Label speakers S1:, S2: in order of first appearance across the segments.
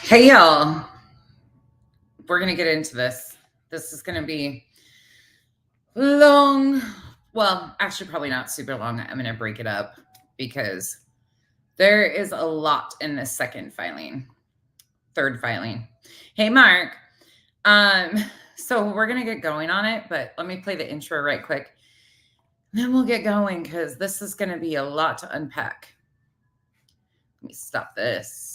S1: Hey, y'all. We're going to get into this. This is going to be long. Well, actually, probably not super long. I'm going to break it up because there is a lot in this third filing. Hey, Mark. Um, so we're going to get going on it, but let me play the intro right quick. Then we'll get going because this is going to be a lot to unpack. Let me stop this.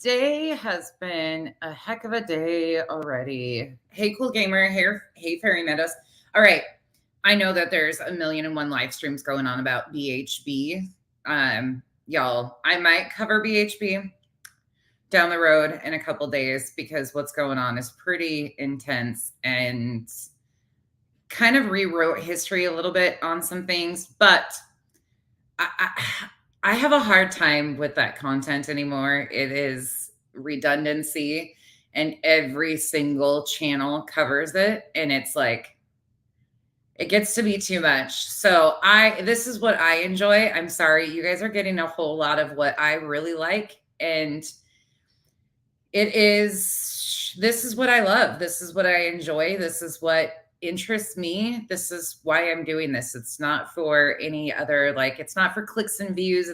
S1: Today has been a heck of a day already. Hey, Cool Gamer. Hey, Fairy Meadows. All right. I know that there's 1,000,001 live streams going on about BHB. Y'all, I might cover BHB down the road in a couple days because what's going on is pretty intense and kind of rewrote history a little bit on some things, but I have a hard time with that content anymore. It is redundancy, and every single channel covers it, and it's like it gets to be too much. So this is what I enjoy. I'm sorry, you guys are getting a whole lot of what I really like, and this is what I love. This is what I enjoy. This is what interests me. This is why I'm doing this. It's not for any other, it's not for clicks and views.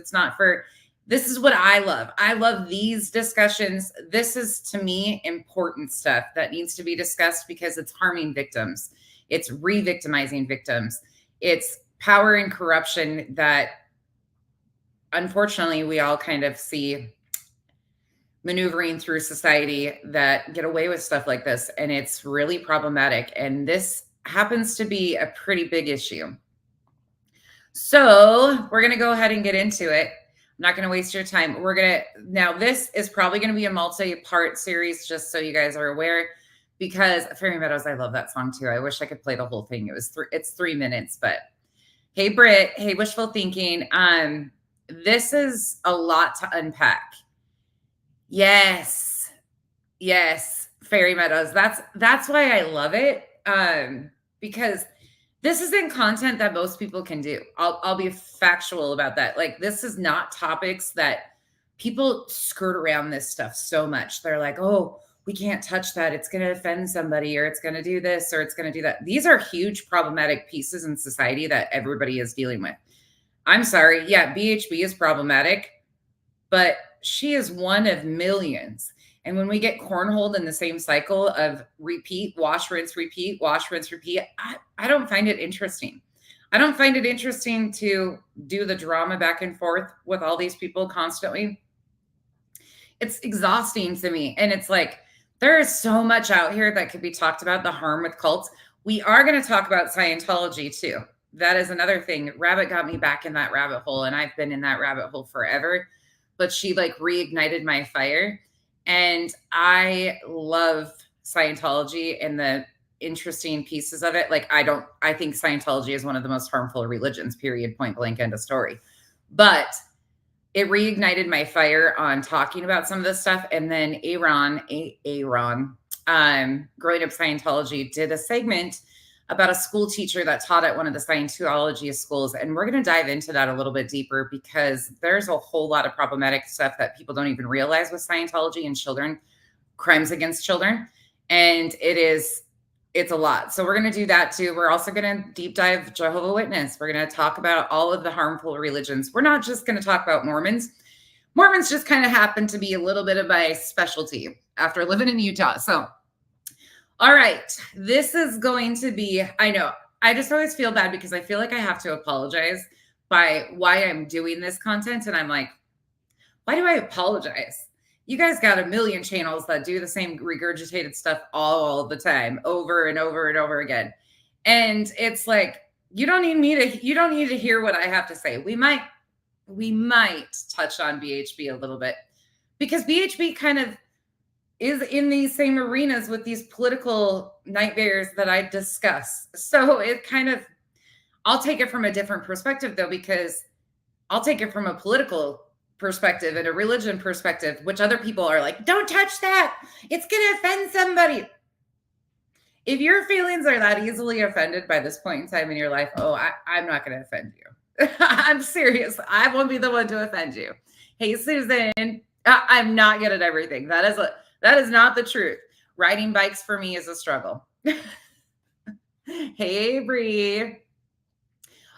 S1: This is what I love. I love these discussions. This is, to me, important stuff that needs to be discussed because it's harming victims. It's re-victimizing victims. It's power and corruption that, unfortunately, we all kind of see maneuvering through society that get away with stuff like this. And it's really problematic. And this happens to be a pretty big issue. So we're going to go ahead and get into it. I'm not going to waste your time. Now this is probably going to be a multi-part series, just so you guys are aware, because Fairy Meadows, I love that song too. I wish I could play the whole thing. It's 3 minutes, but hey, Britt, hey, Wishful Thinking. This is a lot to unpack. Yes, Fairy Meadows. That's why I love it. Because this isn't content that most people can do. I'll be factual about that. This is not topics that people skirt around this stuff so much. They're like, oh, we can't touch that. It's going to offend somebody, or it's going to do this, or it's going to do that. These are huge problematic pieces in society that everybody is dealing with. I'm sorry. Yeah, BHB is problematic, but she is one of millions. And when we get cornholed in the same cycle of repeat, wash, rinse, repeat, wash, rinse, repeat, I don't find it interesting. I don't find it interesting to do the drama back and forth with all these people constantly. It's exhausting to me. And it's like, there is so much out here that could be talked about, the harm with cults. We are going to talk about Scientology too. That is another thing. Rabbit got me back in that rabbit hole, and I've been in that rabbit hole forever. But she reignited my fire. And I love Scientology and the interesting pieces of it. I think Scientology is one of the most harmful religions, period, point blank, end of story. But it reignited my fire on talking about some of this stuff. And then Aaron, Growing Up Scientology, did a segment about a school teacher that taught at one of the Scientology schools. And we're going to dive into that a little bit deeper because there's a whole lot of problematic stuff that people don't even realize with Scientology and children, crimes against children. And it's a lot. So we're going to do that too. We're also going to deep dive Jehovah's Witness. We're going to talk about all of the harmful religions. We're not just going to talk about Mormons. Mormons just kind of happen to be a little bit of my specialty after living in Utah. So, all right, this is going to be, I know, I just always feel bad because I feel like I have to apologize by why I'm doing this content. And I'm like, why do I apologize? You guys got a million channels that do the same regurgitated stuff all the time, over and over and over again. And it's like, you don't need to hear what I have to say. We might touch on BHB a little bit because BHB kind of is in these same arenas with these political nightmares that I discuss. So it kind of, I'll take it from a different perspective though, because I'll take it from a political perspective and a religion perspective, which other people are like, don't touch that. It's going to offend somebody. If your feelings are that easily offended by this point in time in your life, I'm not going to offend you. I'm serious. I won't be the one to offend you. Hey, Susan, I'm not good at everything. That is not the truth. Riding bikes for me is a struggle. Hey, Bree.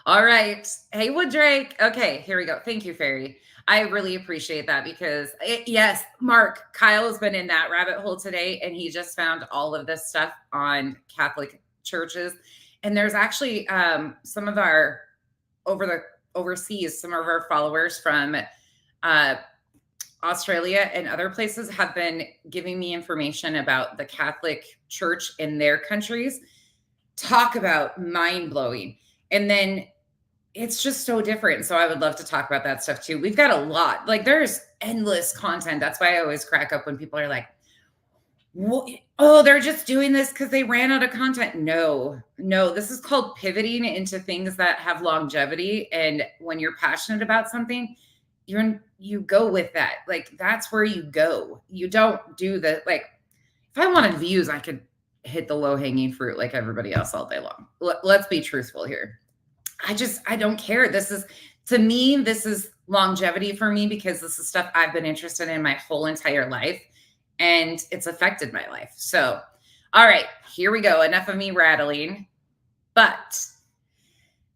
S1: All right. Hey, Wooddrake. Okay, here we go. Thank you, Fairy. I really appreciate that because yes, Mark, Kyle has been in that rabbit hole today and he just found all of this stuff on Catholic churches. And there's actually some of our overseas, some of our followers from Australia and other places have been giving me information about the Catholic Church in their countries. Talk about mind-blowing. And then it's just so different. So I would love to talk about that stuff too. We've got a lot. Like there's endless content. That's why I always crack up when people are like, oh, they're just doing this because they ran out of content. No, this is called pivoting into things that have longevity. And when you're passionate about something, you go with that. Like that's where you go. You don't do the, like, if I wanted views, I could hit the low hanging fruit like everybody else all day long. Let's be truthful here. I don't care. To me, this is longevity for me because this is stuff I've been interested in my whole entire life and it's affected my life. So, all right, here we go. Enough of me rattling, but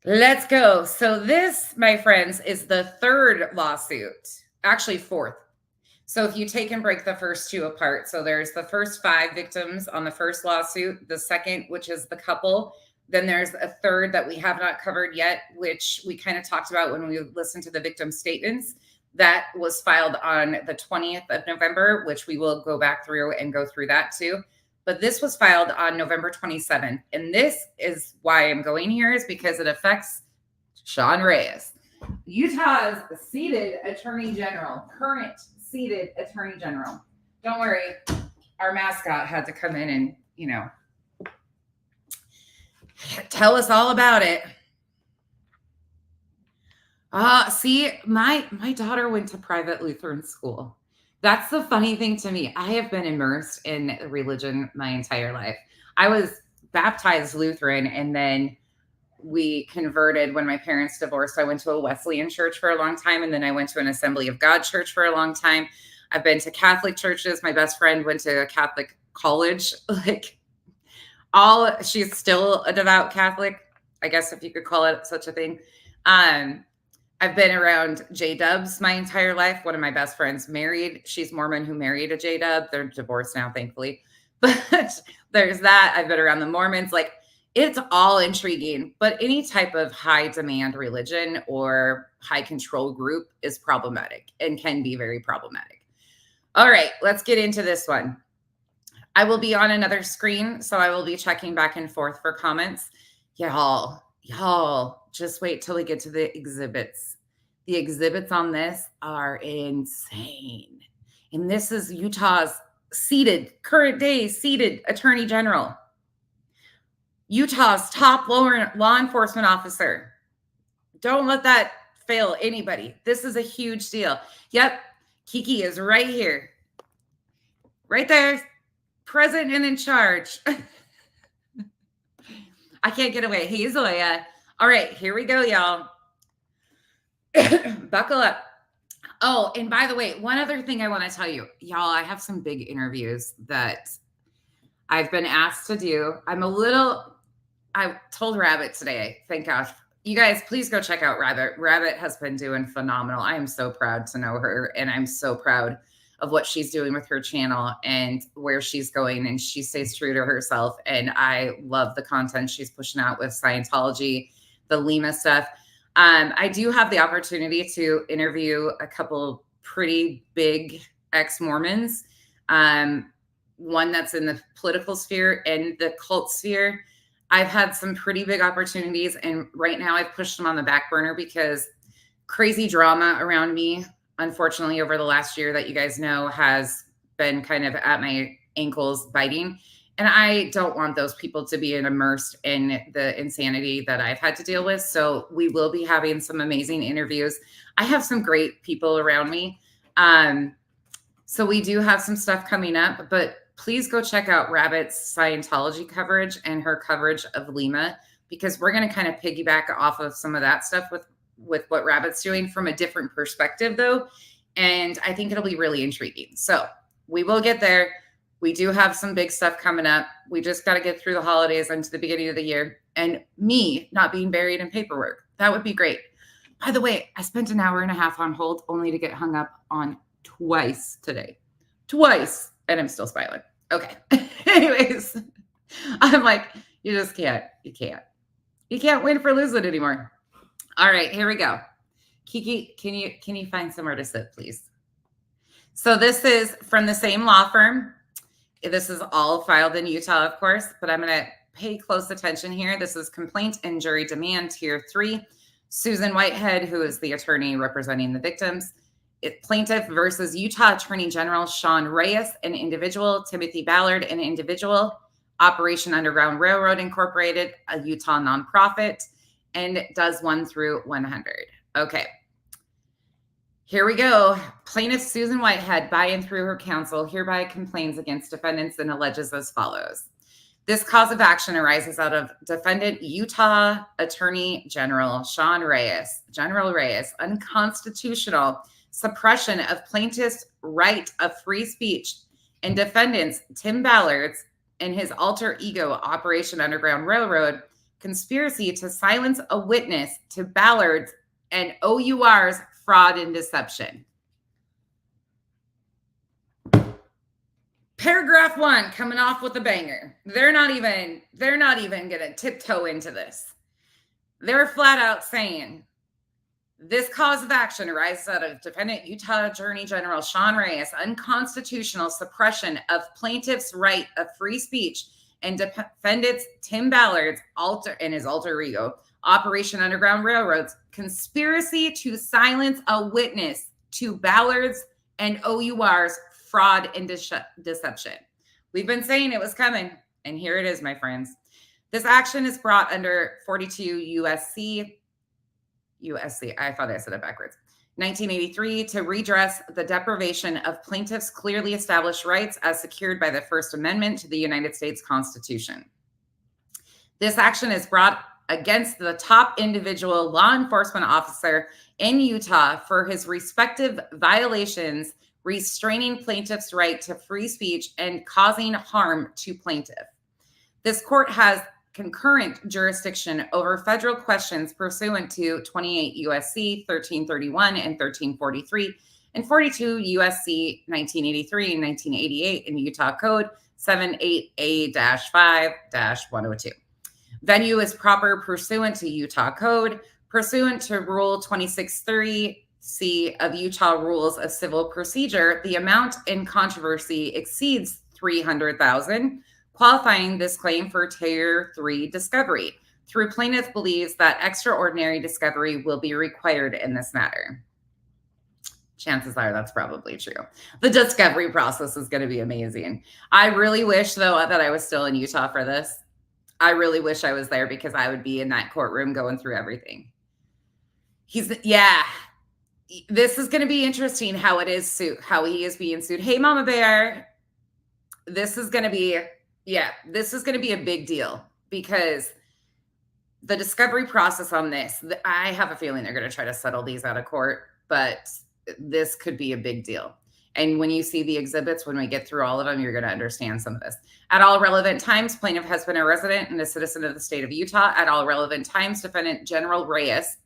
S1: let's go. So this, my friends, is the third lawsuit, actually fourth. So if you take and break the first two apart, so there's the first 5 victims on the first lawsuit, the second, which is the couple. Then there's a third that we have not covered yet, which we kind of talked about when we listened to the victim statements. That was filed on the 20th of November, which we will go back through and go through that too. But this was filed on November 27th. And this is why I'm going here is because it affects Sean Reyes, Utah's seated attorney general, current seated attorney general. Don't worry, our mascot had to come in and, tell us all about it. See, my daughter went to private Lutheran school. That's the funny thing to me. I have been immersed in religion my entire life. I was baptized Lutheran and then we converted when my parents divorced. I went to a Wesleyan church for a long time and then I went to an Assembly of God church for a long time. I've been to Catholic churches. My best friend went to a Catholic college. She's still a devout Catholic, I guess if you could call it such a thing. I've been around J-dubs my entire life. One of my best friends married. She's Mormon who married a J-dub. They're divorced now, thankfully. But there's that. I've been around the Mormons. Like, it's all intriguing. But any type of high demand religion or high control group is problematic and can be very problematic. All right, let's get into this one. I will be on another screen, so I will be checking back and forth for comments. Y'all, just wait till we get to the exhibits. The exhibits on this are insane. And this is Utah's current day seated attorney general. Utah's top law enforcement officer. Don't let that fail anybody. This is a huge deal. Yep, Keke is right here. Right there. Present and in charge. I can't get away. Hey, Zoya. All right, here we go, y'all. Buckle up. Oh, and by the way, one other thing I want to tell you, y'all, I have some big interviews that I've been asked to do. I told Rabbit today, thank gosh. You guys, please go check out Rabbit. Rabbit has been doing phenomenal. I am so proud to know her, and I'm so proud of what she's doing with her channel and where she's going. And she stays true to herself. And I love the content she's pushing out with Scientology, the Lima stuff. I do have the opportunity to interview a couple pretty big ex-Mormons. One that's in the political sphere and the cult sphere. I've had some pretty big opportunities, and right now I've pushed them on the back burner because crazy drama around me, unfortunately, over the last year that you guys know has been kind of at my ankles biting. And I don't want those people to be immersed in the insanity that I've had to deal with. So we will be having some amazing interviews. I have some great people around me. So we do have some stuff coming up, but please go check out Rabbit's Scientology coverage and her coverage of Lima, because we're going to kind of piggyback off of some of that stuff with what Rabbit's doing from a different perspective, though. And I think it'll be really intriguing. So we will get there. We do have some big stuff coming up. We just got to get through the holidays into the beginning of the year. And me not being buried in paperwork. That would be great. By the way, I spent an hour and a half on hold only to get hung up on twice today. Twice. And I'm still smiling. Okay. Anyways, I'm like, you just can't. You can't win for losing anymore. All right, here we go. Keke, can you find somewhere to sit, please? So this is from the same law firm. This is all filed in Utah, of course, but I'm going to pay close attention here. This is complaint and jury demand tier 3. Susan Whitehead, who is the attorney representing the victims. Plaintiff versus Utah Attorney General Sean Reyes, an individual. Timothy Ballard, an individual. Operation Underground Railroad Incorporated, a Utah nonprofit, and it does 1 through 100. Okay. Here we go. Plaintiff Susan Whitehead, by and through her counsel, hereby complains against defendants and alleges as follows. This cause of action arises out of defendant Utah Attorney General Sean Reyes, General Reyes, unconstitutional suppression of plaintiff's right of free speech, and defendants Tim Ballard's and his alter ego Operation Underground Railroad conspiracy to silence a witness to Ballard's and OUR's fraud and deception. Paragraph 1 coming off with a banger. They're not even going to tiptoe into this. They're flat out saying this cause of action arises out of defendant Utah Attorney General Sean Reyes' unconstitutional suppression of plaintiff's right of free speech and defendants Tim Ballard's his alter ego Operation Underground Railroad's conspiracy to silence a witness to Ballard's and OUR's fraud and deception. We've been saying it was coming, and here it is, my friends. This action is brought under 42 USC, I thought I said it backwards, 1983, to redress the deprivation of plaintiffs' clearly established rights as secured by the First Amendment to the United States Constitution. This action is brought against the top individual law enforcement officer in Utah for his respective violations restraining plaintiff's right to free speech and causing harm to plaintiff. This court has concurrent jurisdiction over federal questions pursuant to 28 USC 1331 and 1343 and 42 USC 1983 and 1988 in Utah Code 78A-5-102. Venue is proper pursuant to Utah Code, pursuant to Rule 26.3C of Utah Rules of Civil Procedure. The amount in controversy exceeds $300,000, qualifying this claim for Tier 3 discovery. Through plaintiff believes that extraordinary discovery will be required in this matter. Chances are that's probably true. The discovery process is going to be amazing. I really wish, though, that I was still in Utah for this. I really wish I was there because I would be in that courtroom going through everything. This is going to be interesting how he is being sued. Hey, Mama Bear. This is going to be a big deal because the discovery process on this, I have a feeling they're going to try to settle these out of court, but this could be a big deal. And when you see the exhibits, when we get through all of them, you're going to understand some of this. At all relevant times, plaintiff has been a resident and a citizen of the state of Utah. At all relevant times, defendant General Reyes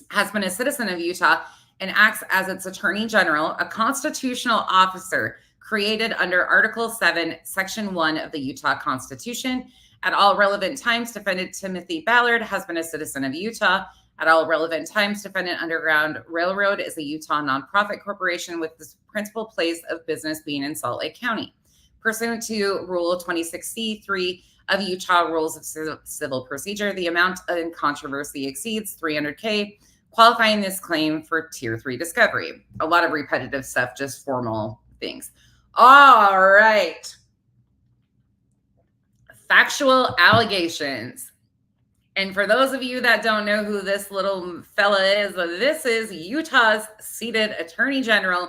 S1: has been a citizen of Utah and acts as its attorney general, a constitutional officer created under Article 7, Section 1 of the Utah Constitution. At all relevant times, defendant Timothy Ballard has been a citizen of Utah. At all relevant times, defendant Underground Railroad is a Utah nonprofit corporation with the principal place of business being in Salt Lake County. Pursuant to Rule 26C3 of Utah Rules of Civil Procedure, the amount in controversy exceeds $300K, qualifying this claim for Tier 3 discovery. A lot of repetitive stuff, just formal things. All right. Factual allegations. And for those of you that don't know who this little fella is, this is Utah's seated Attorney General,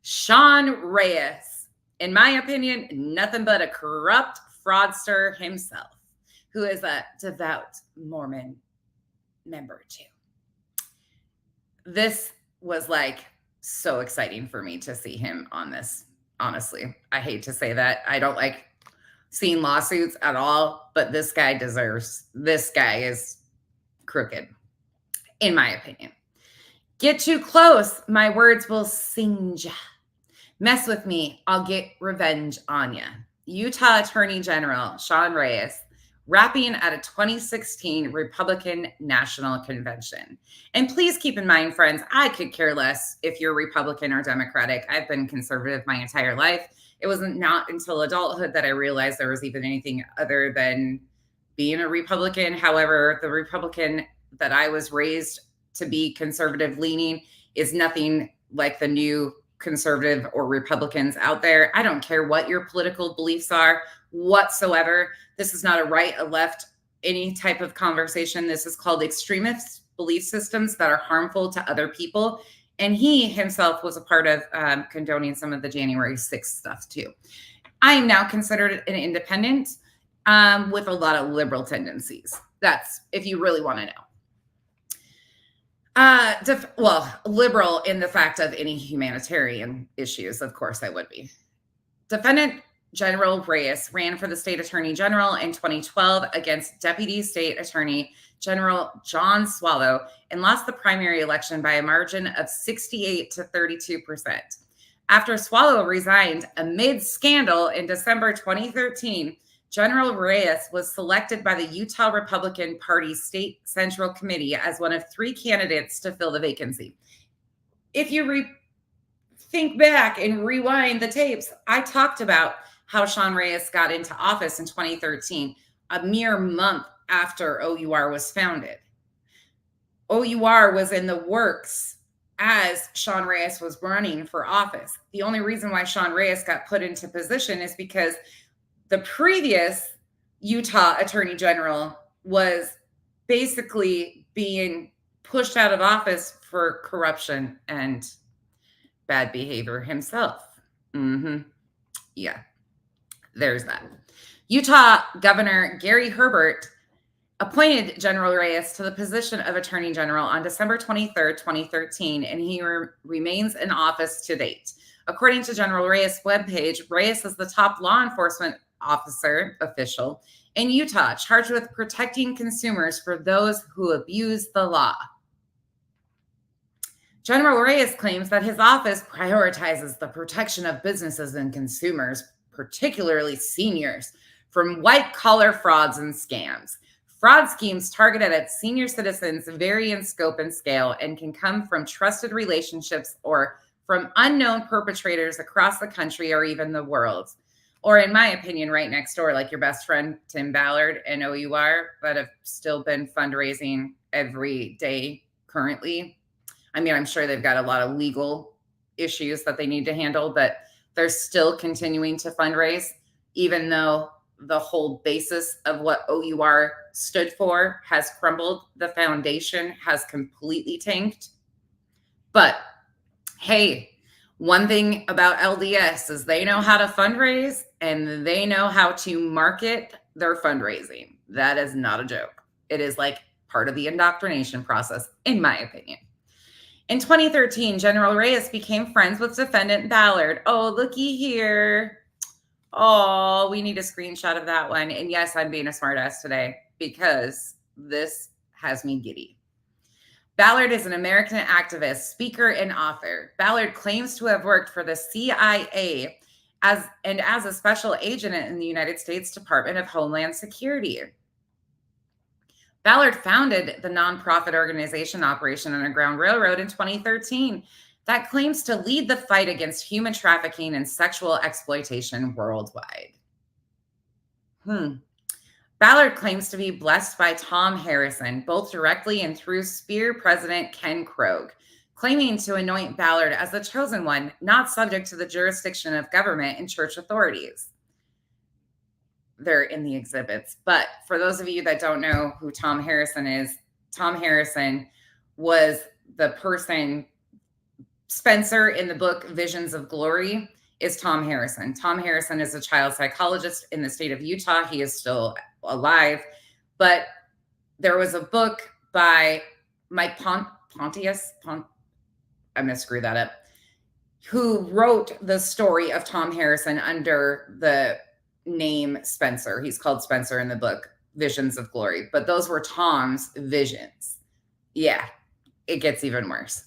S1: Sean Reyes. In my opinion, nothing but a corrupt fraudster himself, who is a devout Mormon member too. This was like so exciting for me to see him on this. Honestly, I hate to say that. I don't like seeing lawsuits at all, but this guy is crooked, in my opinion. Get too close, my words will singe ya. Mess with me, I'll get revenge on ya. Utah Attorney General Sean Reyes, rapping at a 2016 Republican National Convention. And please keep in mind, friends, I could care less if you're Republican or Democratic. I've been conservative my entire life. It wasn't not until adulthood that I realized there was even anything other than being a Republican. However, the Republican that I was raised to be conservative leaning is nothing like the new conservative or Republicans out there. I don't care what your political beliefs are whatsoever. This is not a right, a left, any type of conversation. This is called extremist belief systems that are harmful to other people. And he himself was a part of condoning some of the January 6th stuff too. I am now considered an independent with a lot of liberal tendencies. That's if you really want to know. Liberal in the fact of any humanitarian issues, of course I would be. Defendant General Reyes ran for the state attorney general in 2012 against Deputy State Attorney General John Swallow and lost the primary election by a margin of 68 to 32%. After Swallow resigned amid scandal in December 2013, General Reyes was selected by the Utah Republican Party State Central Committee as one of 3 candidates to fill the vacancy. If you think back and rewind the tapes, I talked about how Sean Reyes got into office in 2013, a mere month after OUR was founded. OUR was in the works as Sean Reyes was running for office. The only reason why Sean Reyes got put into position is because the previous Utah Attorney General was basically being pushed out of office for corruption and bad behavior himself. Yeah, there's that. Utah Governor Gary Herbert appointed General Reyes to the position of Attorney General on December 23rd, 2013, and he remains in office to date. According to General Reyes' webpage, Reyes is the top law enforcement official in Utah, charged with protecting consumers for those who abuse the law. General Reyes claims that his office prioritizes the protection of businesses and consumers, particularly seniors, from white-collar frauds and scams. Fraud schemes targeted at senior citizens vary in scope and scale and can come from trusted relationships or from unknown perpetrators across the country or even the world. Or in my opinion, right next door, like your best friend, Tim Ballard and OUR, that have still been fundraising every day currently. I mean, I'm sure they've got a lot of legal issues that they need to handle, but they're still continuing to fundraise, even though the whole basis of what OUR stood for has crumbled. The foundation has completely tanked. But hey, one thing about LDS is they know how to fundraise and they know how to market their fundraising. That is not a joke. It is like part of the indoctrination process, in my opinion. In 2013, General Reyes became friends with defendant Ballard. Oh, looky here. Oh, we need a screenshot of that one. And yes, I'm being a smartass today because this has me giddy. Ballard is an American activist, speaker, and author. Ballard claims to have worked for the CIA as a special agent in the United States Department of Homeland Security. Ballard founded the nonprofit organization Operation Underground Railroad in 2013 that claims to lead the fight against human trafficking and sexual exploitation worldwide. Ballard claims to be blessed by Tom Harrison, both directly and through Spear President Ken Krogh, claiming to anoint Ballard as the chosen one, not subject to the jurisdiction of government and church authorities. They're in the exhibits. But for those of you that don't know who Tom Harrison is, Tom Harrison was the person, Spencer in the book Visions of Glory is Tom Harrison. Tom Harrison is a child psychologist in the state of Utah. He is still alive. But there was a book by Mike Pontius, I'm going to screw that up, who wrote the story of Tom Harrison under the name Spencer. He's called Spencer in the book Visions of Glory, but those were Tom's visions. Yeah, it gets even worse.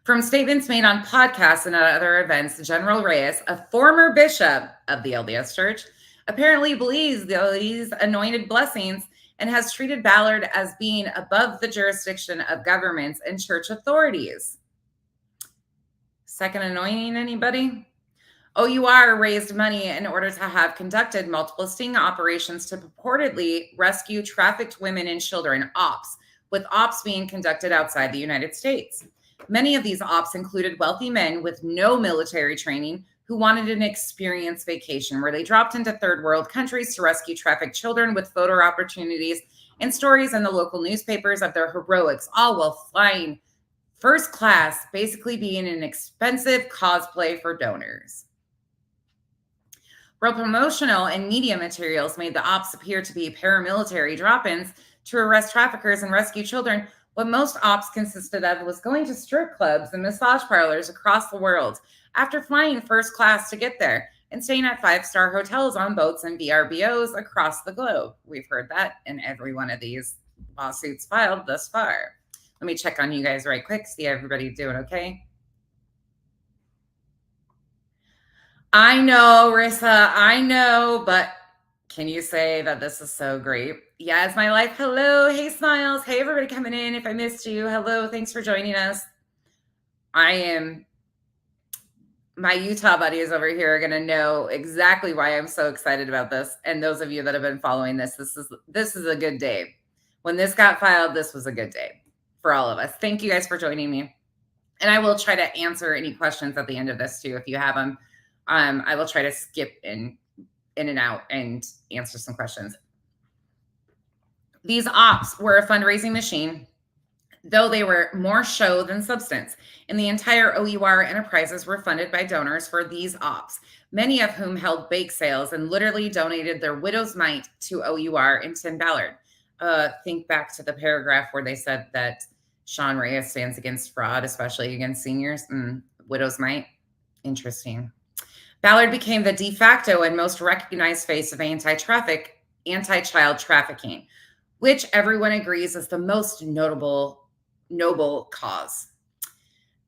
S1: From statements made on podcasts and at other events, General Reyes, a former bishop of the LDS Church, apparently believes these anointed blessings and has treated Ballard as being above the jurisdiction of governments and church authorities. Second anointing, anybody? OUR raised money in order to have conducted multiple sting operations to purportedly rescue trafficked women and children, OPS, with OPS being conducted outside the United States. Many of these OPS included wealthy men with no military training who wanted an experience vacation where they dropped into third world countries to rescue trafficked children with photo opportunities and stories in the local newspapers of their heroics, all while flying first class, basically being an expensive cosplay for donors. While promotional and media materials made the ops appear to be paramilitary drop-ins to arrest traffickers and rescue children, what most ops consisted of was going to strip clubs and massage parlors across the world after flying first class to get there and staying at five-star hotels on boats and VRBOs across the globe. We've heard that in every one of these lawsuits filed thus far. Let me check on you guys right quick, see everybody doing okay. I know, Rissa, I know, but can you say that this is so great? Yeah, it's my life. Hello. Hey, Smiles. Hey, everybody coming in. If I missed you, hello. Thanks for joining us. My Utah buddies over here are going to know exactly why I'm so excited about this. And those of you that have been following this is a good day. When this got filed, this was a good day for all of us. Thank you guys for joining me. And I will try to answer any questions at the end of this too, if you have them. I will try to skip in and out and answer some questions. These ops were a fundraising machine, though they were more show than substance. And the entire OUR enterprises were funded by donors for these ops, many of whom held bake sales and literally donated their widow's mite to OUR and Tim Ballard. Think back to the paragraph where they said that Sean Reyes stands against fraud, especially against seniors. Widow's mite. Interesting. Ballard became the de facto and most recognized face of anti-child trafficking, which everyone agrees is the most noble cause.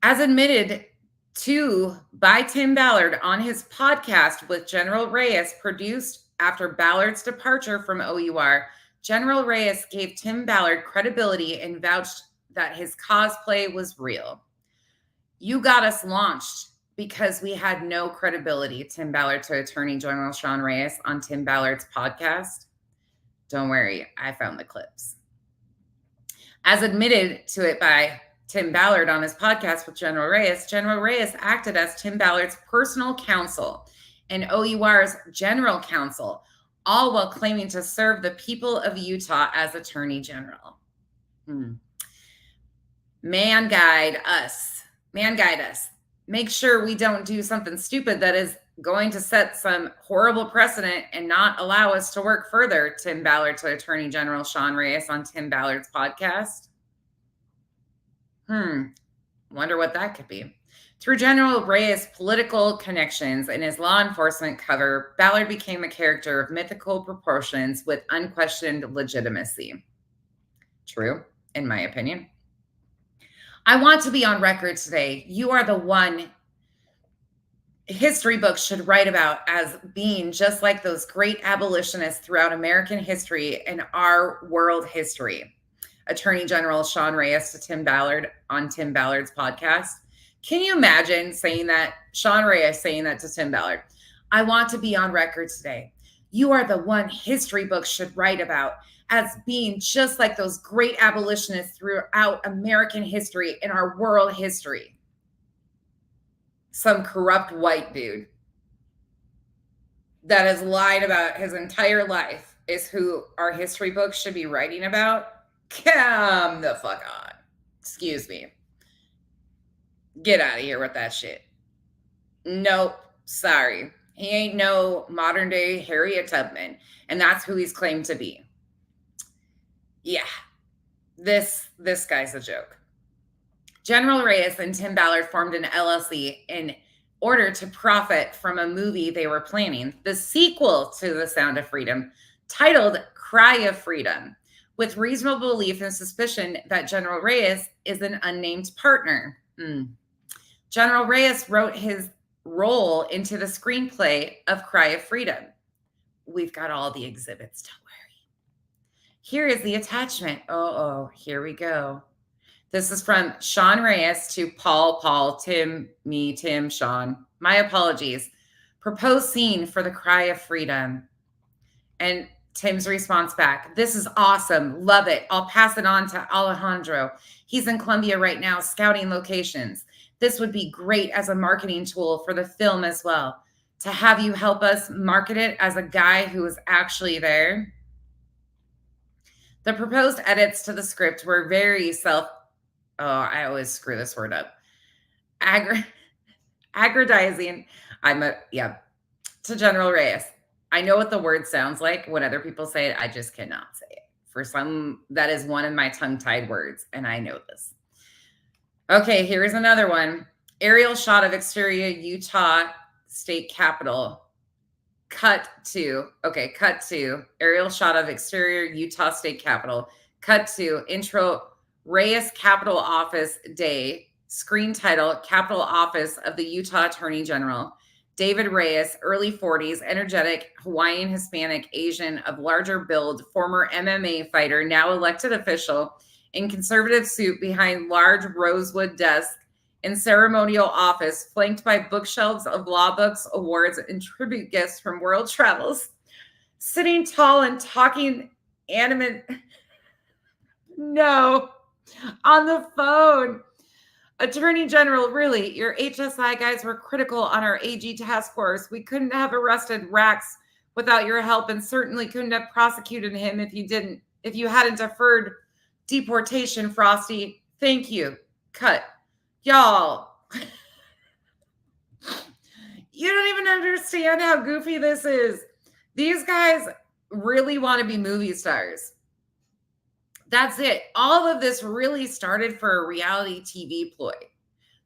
S1: As admitted to by Tim Ballard on his podcast with General Reyes, produced after Ballard's departure from OUR, General Reyes gave Tim Ballard credibility and vouched that his cosplay was real. You got us launched because we had no credibility, Tim Ballard to Attorney General Sean Reyes on Tim Ballard's podcast. Don't worry, I found the clips. As admitted to it by Tim Ballard on his podcast with General Reyes acted as Tim Ballard's personal counsel and OUR's general counsel, all while claiming to serve the people of Utah as Attorney General. Man guide us. Make sure we don't do something stupid that is going to set some horrible precedent and not allow us to work further, Tim Ballard to Attorney General Sean Reyes on Tim Ballard's podcast. Wonder what that could be. Through General Reyes' political connections and his law enforcement cover, Ballard became a character of mythical proportions with unquestioned legitimacy. True, in my opinion. I want to be on record today. You are the one history books should write about as being just like those great abolitionists throughout American history and our world history. Attorney General Sean Reyes to Tim Ballard on Tim Ballard's podcast. Can you imagine saying that? Sean Reyes saying that to Tim Ballard. I want to be on record today. You are the one history books should write about as being just like those great abolitionists throughout American history and our world history. Some corrupt white dude that has lied about his entire life is who our history books should be writing about. Come the fuck on. Excuse me. Get out of here with that shit. Nope. Sorry. He ain't no modern day Harriet Tubman. And that's who he's claimed to be. Yeah. This guy's a joke. General Reyes and Tim Ballard formed an LLC in order to profit from a movie they were planning, the sequel to The Sound of Freedom, titled Cry of Freedom, with reasonable belief and suspicion that General Reyes is an unnamed partner. General Reyes wrote his role into the screenplay of Cry of Freedom. We've got all the exhibits, don't worry. Here is the attachment. Oh, here we go. This is from Sean Reyes to Paul, Tim, me, Tim, Sean. My apologies. Proposed scene for the Cry of Freedom. And Tim's response back, this is awesome. Love it. I'll pass it on to Alejandro. He's in Colombia right now scouting locations. This would be great as a marketing tool for the film as well. To have you help us market it as a guy who was actually there. The proposed edits to the script were very I always screw this word up. Aggrandizing. To General Reyes. I know what the word sounds like when other people say it. I just cannot say it. For some, that is one of my tongue-tied words, and I know this. Okay, here's another one. Aerial shot of exterior Utah State Capitol. Cut to aerial shot of exterior Utah State Capitol. Cut to intro Reyes Capitol Office Day. Screen title, Capitol Office of the Utah Attorney General. David Reyes, early 40s, energetic, Hawaiian, Hispanic, Asian, of larger build, former MMA fighter, now elected official, in conservative suit behind large rosewood desk in ceremonial office, flanked by bookshelves of law books, awards, and tribute gifts from world travels. Sitting tall and talking animate. No. On the phone. Attorney General, really, your HSI guys were critical on our AG task force. We couldn't have arrested Rax without your help and certainly couldn't have prosecuted him if you hadn't deferred deportation, Frosty. Thank you. Cut. Y'all. You don't even understand how goofy this is. These guys really want to be movie stars. That's it. All of this really started for a reality TV ploy.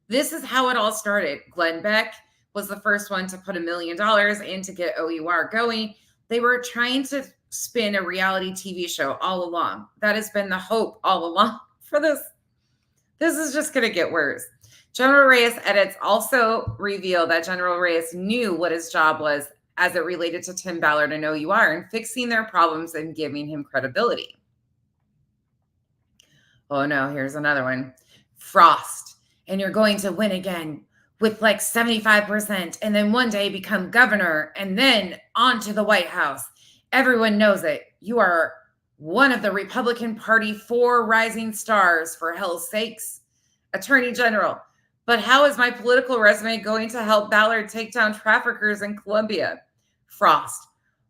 S1: This is how it all started. Glenn Beck was the first one to put $1 million in to get OUR going. They were trying to spin a reality TV show all along. That has been the hope all along for this. This is just going to get worse. General Reyes edits also reveal that General Reyes knew what his job was as it related to Tim Ballard and OUR and fixing their problems and giving him credibility. Oh no, here's another one. Frost, and you're going to win again with like 75% and then one day become governor and then on to the White House. Everyone knows it. You are one of the Republican Party 4 rising stars, for hell's sakes. Attorney General, but how is my political resume going to help Ballard take down traffickers in Colombia? Frost,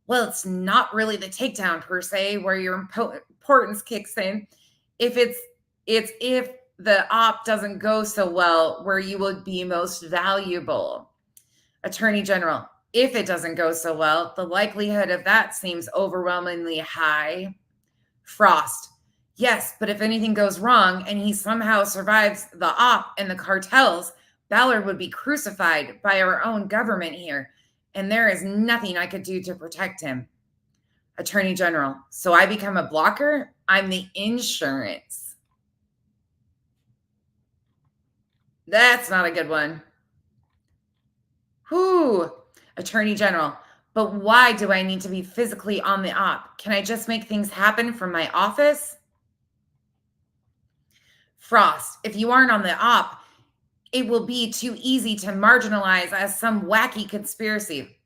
S1: well, it's not really the takedown per se where your importance kicks in. It's if the op doesn't go so well where you would be most valuable. Attorney General, if it doesn't go so well, the likelihood of that seems overwhelmingly high. Frost, Yes, but if anything goes wrong and he somehow survives the op and the cartels, Ballard would be crucified by our own government here, and there is nothing I could do to protect him. Attorney General, so I become a blocker? I'm the insurance. That's not a good one. Whew. Attorney General, but why do I need to be physically on the op? Can I just make things happen from my office? Frost, if you aren't on the op, it will be too easy to marginalize as some wacky conspiracy.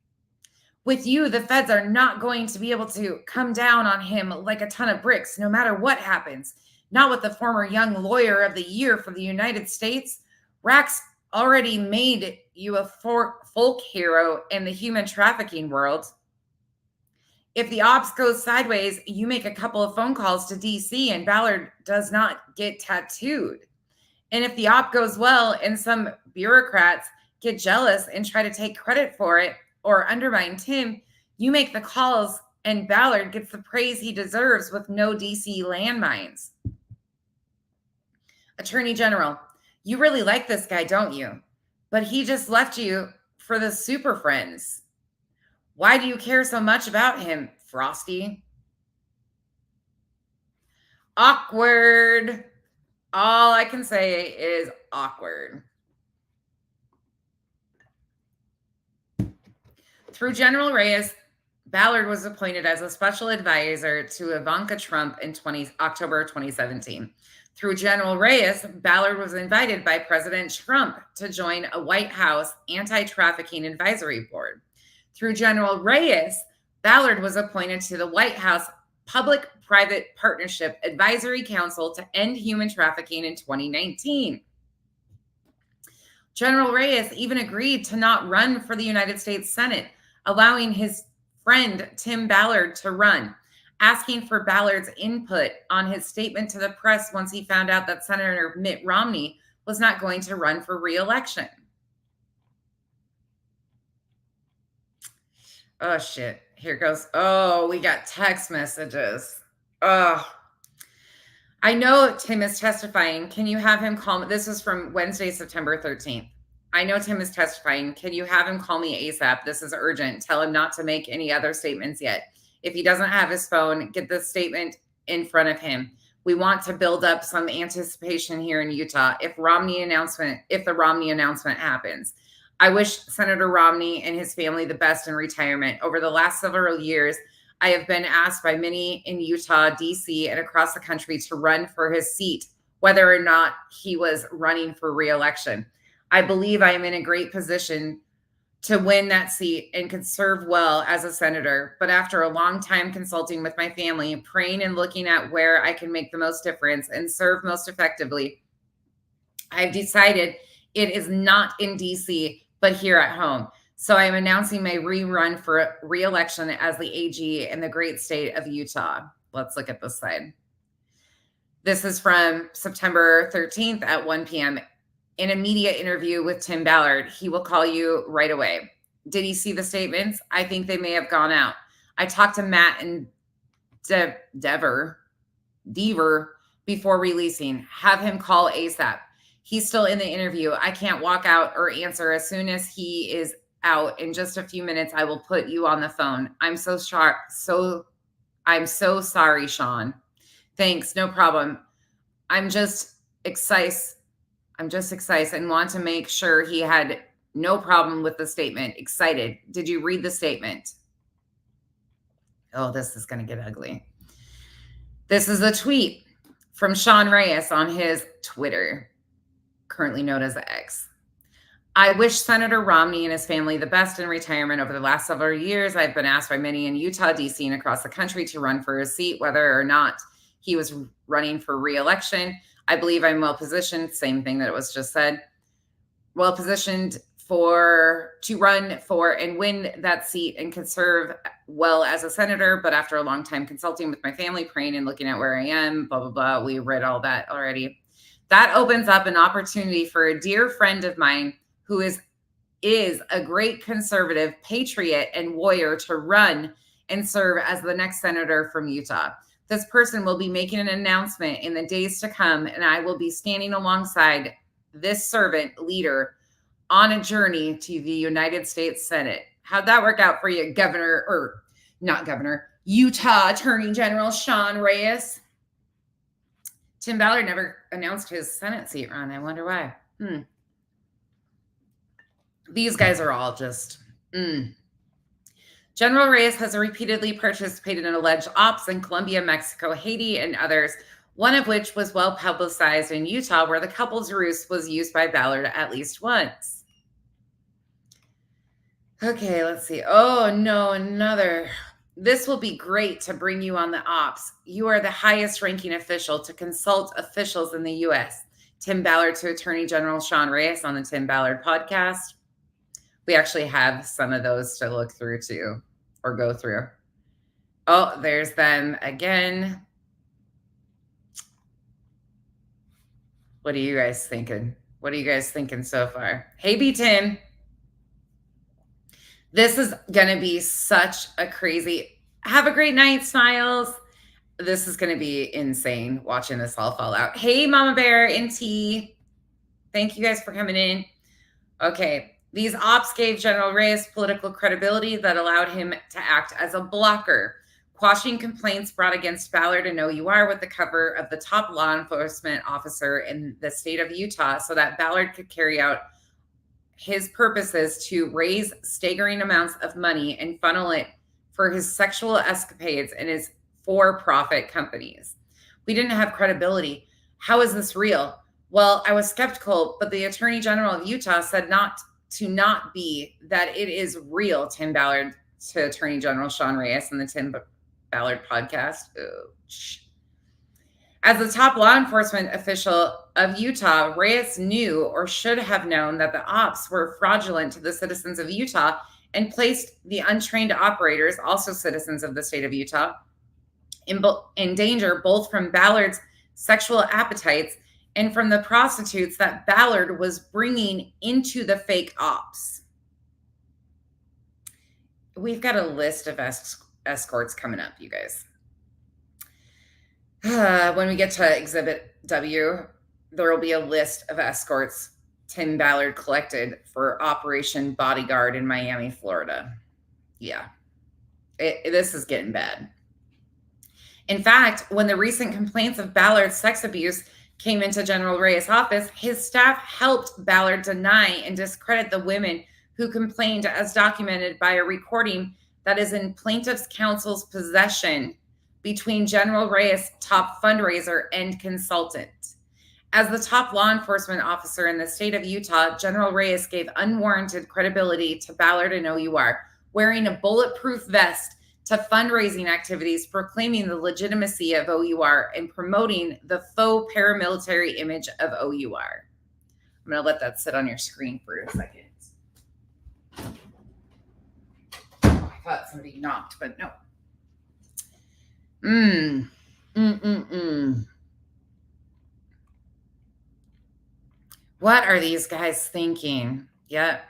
S1: With you, the feds are not going to be able to come down on him like a ton of bricks, no matter what happens. Not with the former Young Lawyer of the Year for the United States. Rax already made you a folk hero in the human trafficking world. If the ops goes sideways, you make a couple of phone calls to DC and Ballard does not get tattooed. And if the op goes well and some bureaucrats get jealous and try to take credit for it or undermine Tim, you make the calls and Ballard gets the praise he deserves with no DC landmines. Attorney General, you really like this guy, don't you? But he just left you for the Super Friends. Why do you care so much about him, Frosty? Awkward. All I can say is awkward. Through General Reyes, Ballard was appointed as a special advisor to Ivanka Trump in October 2017. Through General Reyes, Ballard was invited by President Trump to join a White House anti-trafficking advisory board. Through General Reyes, Ballard was appointed to the White House Public-Private Partnership Advisory Council to end human trafficking in 2019. General Reyes even agreed to not run for the United States Senate, allowing his friend Tim Ballard to run, asking for Ballard's input on his statement to the press once he found out that Senator Mitt Romney was not going to run for re-election. Oh, shit. Here goes. Oh, we got text messages. Oh, I know Tim is testifying. Can you have him call me? This is from Wednesday, September 13th. I know Tim is testifying. Can you have him call me ASAP? This is urgent. Tell him not to make any other statements yet. If he doesn't have his phone, get the statement in front of him. We want to build up some anticipation here in Utah if the Romney announcement happens. I wish Senator Romney and his family the best in retirement. Over the last several years, I have been asked by many in Utah, DC, and across the country to run for his seat, whether or not he was running for re-election. I believe I am in a great position to win that seat and could serve well as a senator. But after a long time consulting with my family, praying and looking at where I can make the most difference and serve most effectively, I've decided it is not in DC, but here at home. So I'm announcing my rerun for re-election as the AG in the great state of Utah. Let's look at this slide. This is from September 13th at 1 p.m. In a media interview with Tim Ballard. He will call you right away. Did he see the statements? I think they may have gone out. I talked to Matt and Dever before releasing. Have him call ASAP. He's still in the interview. I can't walk out or answer. As soon as he is out in just a few minutes, I will put you on the phone. I'm so sorry, Sean. Thanks. No problem. I'm just excited and want to make sure he had no problem with the statement. Excited. Did you read the statement? Oh, this is going to get ugly. This is a tweet from Sean Reyes on his Twitter, currently known as X. I wish Senator Romney and his family the best in retirement. Over the last several years, I've been asked by many in Utah, DC, and across the country to run for his seat, whether or not he was running for re-election. I believe I'm well-positioned, same thing that it was just said, well-positioned to run for and win that seat and can serve well as a senator. But after a long time consulting with my family, praying and looking at where I am, blah, blah, blah, we read all that already. That opens up an opportunity for a dear friend of mine who is a great conservative, patriot, and warrior to run and serve as the next senator from Utah. This person will be making an announcement in the days to come, and I will be standing alongside this servant leader on a journey to the United States Senate. How'd that work out for you, Governor, or not Governor, Utah Attorney General Sean Reyes? Tim Ballard never announced his Senate seat run. I wonder why. These guys are all just... General Reyes has repeatedly participated in alleged ops in Colombia, Mexico, Haiti, and others, one of which was well publicized in Utah, where the couple's ruse was used by Ballard at least once. Okay, let's see. Oh, no, another. This will be great to bring you on the ops. You are the highest ranking official to consult officials in the U.S. Tim Ballard to Attorney General Sean Reyes on the Tim Ballard podcast. We actually have some of those to look through too, or go through. Oh, there's them again. What are you guys thinking? What are you guys thinking so far? Hey, B. Tim. This is going to be such a crazy... Have a great night, Smiles. This is going to be insane watching this all fall out. Hey, Mama Bear and T. Thank you guys for coming in. Okay. These ops gave General Reyes political credibility that allowed him to act as a blocker, quashing complaints brought against Ballard and OUR with the cover of the top law enforcement officer in the state of Utah so that Ballard could carry out his purposes to raise staggering amounts of money and funnel it for his sexual escapades and his for-profit companies. We didn't have credibility. How is this real? Well, I was skeptical, but the Attorney General of Utah said not be that it is real, Tim Ballard to Attorney General Sean Reyes on the Tim Ballard podcast. Oh, as the top law enforcement official of Utah, Reyes knew or should have known that the ops were fraudulent to the citizens of Utah and placed the untrained operators, also citizens of the state of Utah, in danger both from Ballard's sexual appetites and from the prostitutes that Ballard was bringing into the fake ops. We've got a list of escorts coming up, you guys. When we get to Exhibit W, there will be a list of escorts Tim Ballard collected for Operation Bodyguard in Miami, Florida. Yeah, this is getting bad. In fact, when the recent complaints of Ballard's sex abuse came into General Reyes' office, his staff helped Ballard deny and discredit the women who complained, as documented by a recording that is in plaintiff's counsel's possession between General Reyes' top fundraiser and consultant. As the top law enforcement officer in the state of Utah, General Reyes gave unwarranted credibility to Ballard and OUR, wearing a bulletproof vest to fundraising activities, proclaiming the legitimacy of OUR and promoting the faux paramilitary image of OUR. I'm going to let that sit on your screen for a second. Oh, I thought somebody knocked, but no. What are these guys thinking? Yep.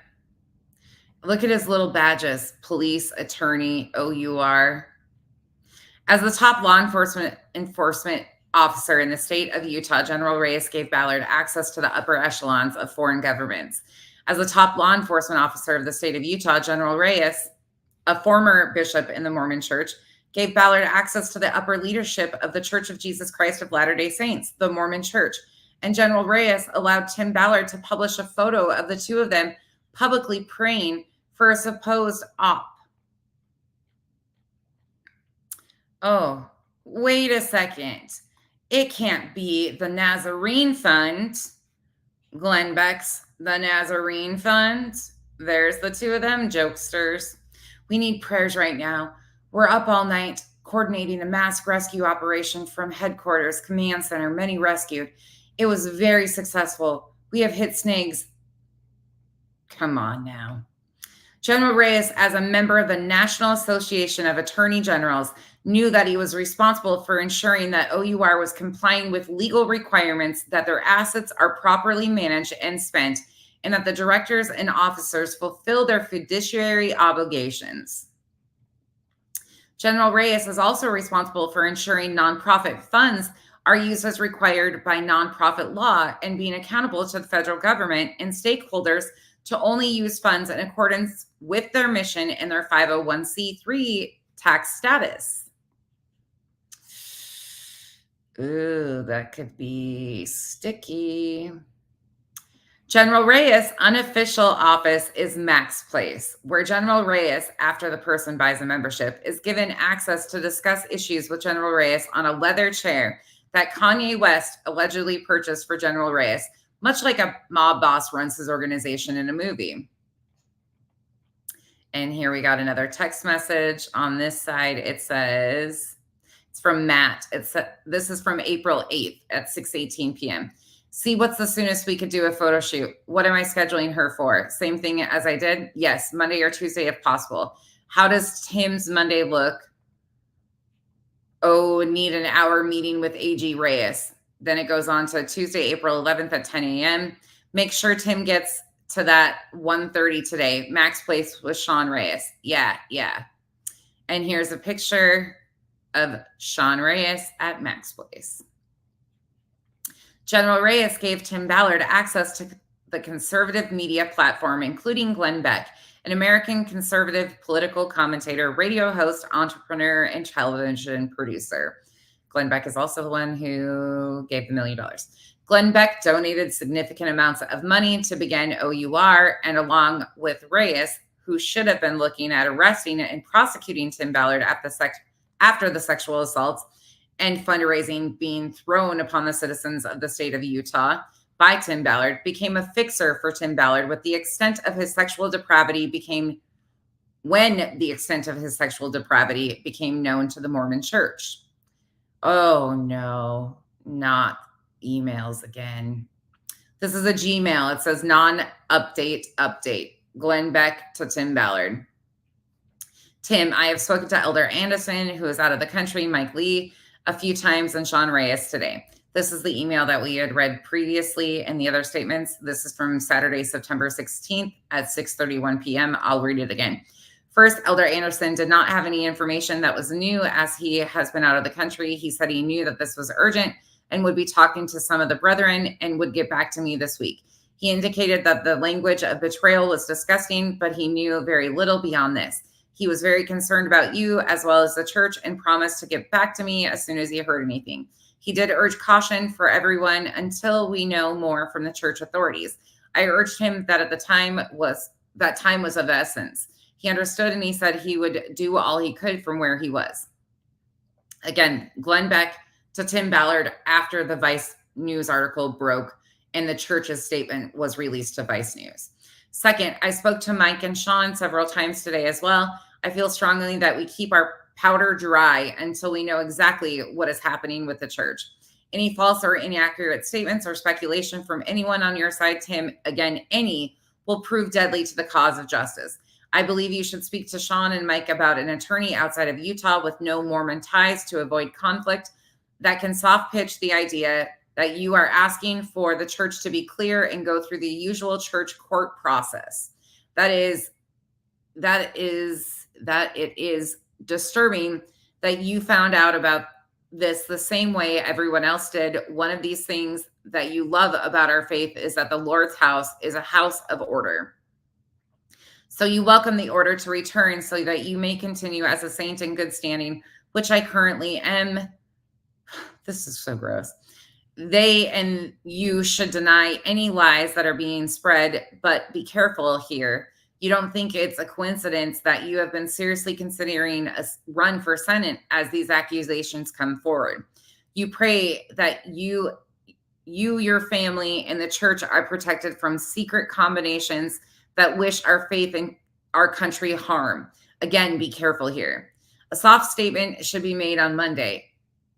S1: Look at his little badges. Police, attorney, OUR. As the top law enforcement officer in the state of Utah, General Reyes gave Ballard access to the upper echelons of foreign governments. As the top law enforcement officer of the state of Utah, General Reyes, a former bishop in the Mormon church, gave Ballard access to the upper leadership of the Church of Jesus Christ of Latter-day Saints, the Mormon church. And General Reyes allowed Tim Ballard to publish a photo of the two of them publicly praying for a supposed op. Oh, wait a second. It can't be the Nazarene Fund. Glenn Beck's The Nazarene Fund. There's the two of them, jokesters. We need prayers right now. We're up all night coordinating a mass rescue operation from headquarters, command center, many rescued. It was very successful. We have hit snags. Come on now. General Reyes, as a member of the National Association of Attorney Generals, knew that he was responsible for ensuring that OUR was complying with legal requirements, that their assets are properly managed and spent, and that the directors and officers fulfill their fiduciary obligations. General Reyes is also responsible for ensuring nonprofit funds are used as required by nonprofit law and being accountable to the federal government and stakeholders to only use funds in accordance with their mission and their 501c3 tax status. Ooh, that could be sticky. General Reyes' unofficial office is Mac's Place, where General Reyes, after the person buys a membership, is given access to discuss issues with General Reyes on a leather chair that Kanye West allegedly purchased for General Reyes, much like a mob boss runs his organization in a movie. And here we got another text message. On this side, it says, it's from Matt. This is from April 8th at 6:18 p.m. See, what's the soonest we could do a photo shoot? What am I scheduling her for? Same thing as I did? Yes, Monday or Tuesday if possible. How does Tim's Monday look? Oh, need an hour meeting with AG Reyes. Then it goes on to Tuesday, April 11th at 10 a.m. Make sure Tim gets to that 1:30 today. Mac's Place with Sean Reyes. Yeah. And here's a picture of Sean Reyes at Mac's Place. General Reyes gave Tim Ballard access to the conservative media platform, including Glenn Beck, an American conservative political commentator, radio host, entrepreneur, and television producer. Glenn Beck is also the one who gave the $1 million. Glenn Beck donated significant amounts of money to begin OUR, and along with Reyes, who should have been looking at arresting and prosecuting Tim Ballard after the sexual assaults, and fundraising being thrown upon the citizens of the state of Utah by Tim Ballard, became a fixer for Tim Ballard when the extent of his sexual depravity became known to the Mormon Church. Oh no, not emails again. This is a Gmail. It says update. Glenn Beck to Tim Ballard. Tim, I have spoken to Elder Anderson, who is out of the country, Mike Lee, a few times, and Sean Reyes today. This is the email that we had read previously and the other statements. This is from Saturday, September 16th at 6:31 p.m. I'll read it again. First, Elder Anderson did not have any information that was new as he has been out of the country. He said he knew that this was urgent and would be talking to some of the brethren and would get back to me this week. He indicated that the language of betrayal was disgusting, but he knew very little beyond this. He was very concerned about you as well as the church and promised to get back to me as soon as he heard anything. He did urge caution for everyone until we know more from the church authorities. I urged him that time was of essence. He understood and he said he would do all he could from where he was. Again, Glenn Beck to Tim Ballard after the Vice News article broke and the church's statement was released to Vice News. Second, I spoke to Mike and Sean several times today as well. I feel strongly that we keep our powder dry until we know exactly what is happening with the church. Any false or inaccurate statements or speculation from anyone on your side, Tim, again, any, will prove deadly to the cause of justice. I believe you should speak to Sean and Mike about an attorney outside of Utah with no Mormon ties to avoid conflict that can soft pitch the idea that you are asking for the church to be clear and go through the usual church court process. That it is disturbing that you found out about this the same way everyone else did. One of these things that you love about our faith is that the Lord's house is a house of order. So you welcome the order to return so that you may continue as a saint in good standing, which I currently am. This is so gross. They and you should deny any lies that are being spread, but be careful here. You don't think it's a coincidence that you have been seriously considering a run for Senate as these accusations come forward. You pray that you, your family, and the church are protected from secret combinations that wish our faith and our country harm. Again, be careful here. A soft statement should be made on Monday,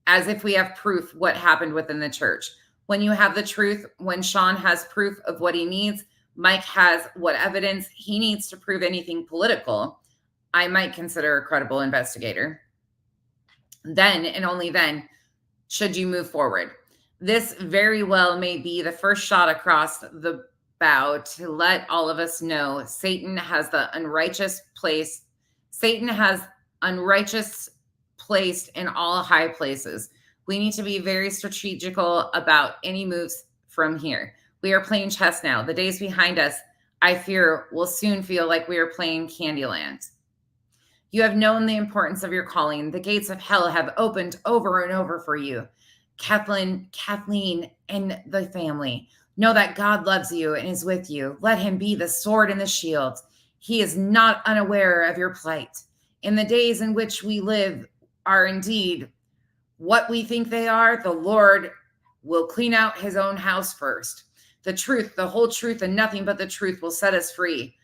S1: as if we have proof what happened within the church. When you have the truth, when Sean has proof of what he needs, Mike has what evidence he needs to prove anything political, I might consider a credible investigator. Then and only then should you move forward. This very well may be the first shot across the bow to let all of us know Satan has unrighteous placed in all high places. We need to be very strategical about any moves from here. We are playing chess now. The days behind us, I fear, will soon feel like we are playing Candyland. You have known the importance of your calling. The gates of hell have opened over and over for you. Kathleen, and the family. Know that God loves you and is with you. Let him be the sword and the shield. He is not unaware of your plight. In the days in which we live are indeed what we think they are. The Lord will clean out his own house first. The truth, the whole truth, and nothing but the truth will set us free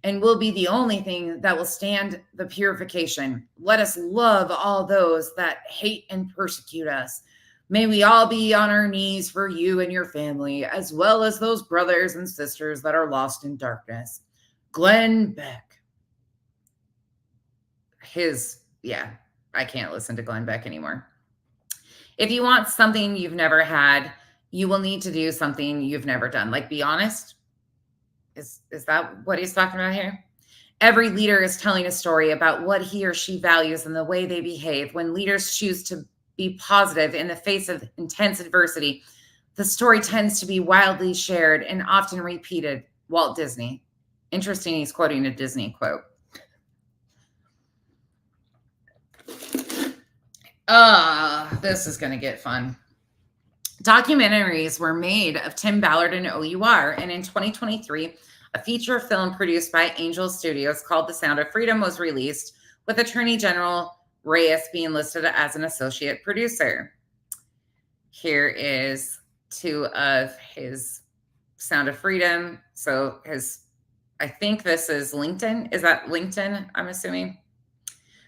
S1: and will be the only thing that will stand the purification. Let us love all those that hate and persecute us. May we all be on our knees for you and your family, as well as those brothers and sisters that are lost in darkness. Glenn Beck. I can't listen to Glenn Beck anymore. If you want something you've never had, you will need to do something you've never done. Like, be honest. Is that what he's talking about here? Every leader is telling a story about what he or she values and the way they behave. When leaders choose to be positive in the face of intense adversity, the story tends to be wildly shared and often repeated. Walt Disney. Interesting, he's quoting a Disney quote. This is going to get fun. Documentaries were made of Tim Ballard and OUR, and in 2023, a feature film produced by Angel Studios called The Sound of Freedom was released, with Attorney General Reyes being listed as an associate producer. Here is two of his Sound of Freedom. So I think this is LinkedIn. Is that LinkedIn? I'm assuming.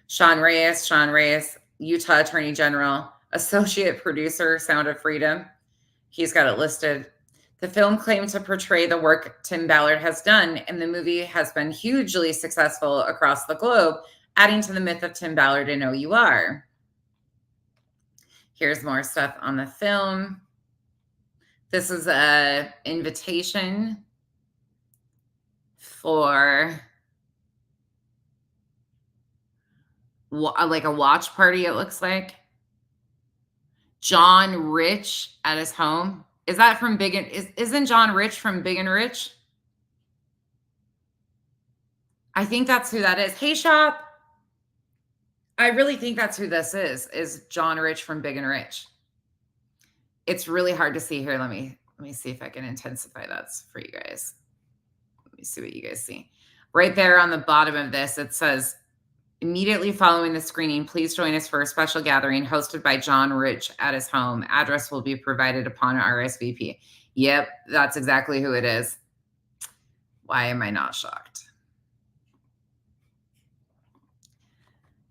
S1: Sean Reyes, Utah Attorney General, associate producer, Sound of Freedom. He's got it listed. The film claimed to portray the work Tim Ballard has done, and the movie has been hugely successful across the globe, adding to the myth of Tim Ballard and OUR. Here's more stuff on the film. This is an invitation for like a watch party, it looks like. John Rich at his home. Is that from Big and isn't John Rich from Big and Rich? I think that's who that is. Hey, Shop. I really think that's who this is John Rich from Big and Rich. It's really hard to see here. Let me see if I can intensify that for you guys. Let me see what you guys see. Right there on the bottom of this, it says, immediately following the screening, please join us for a special gathering hosted by John Rich at his home. Address will be provided upon RSVP. Yep, that's exactly who it is. Why am I not shocked?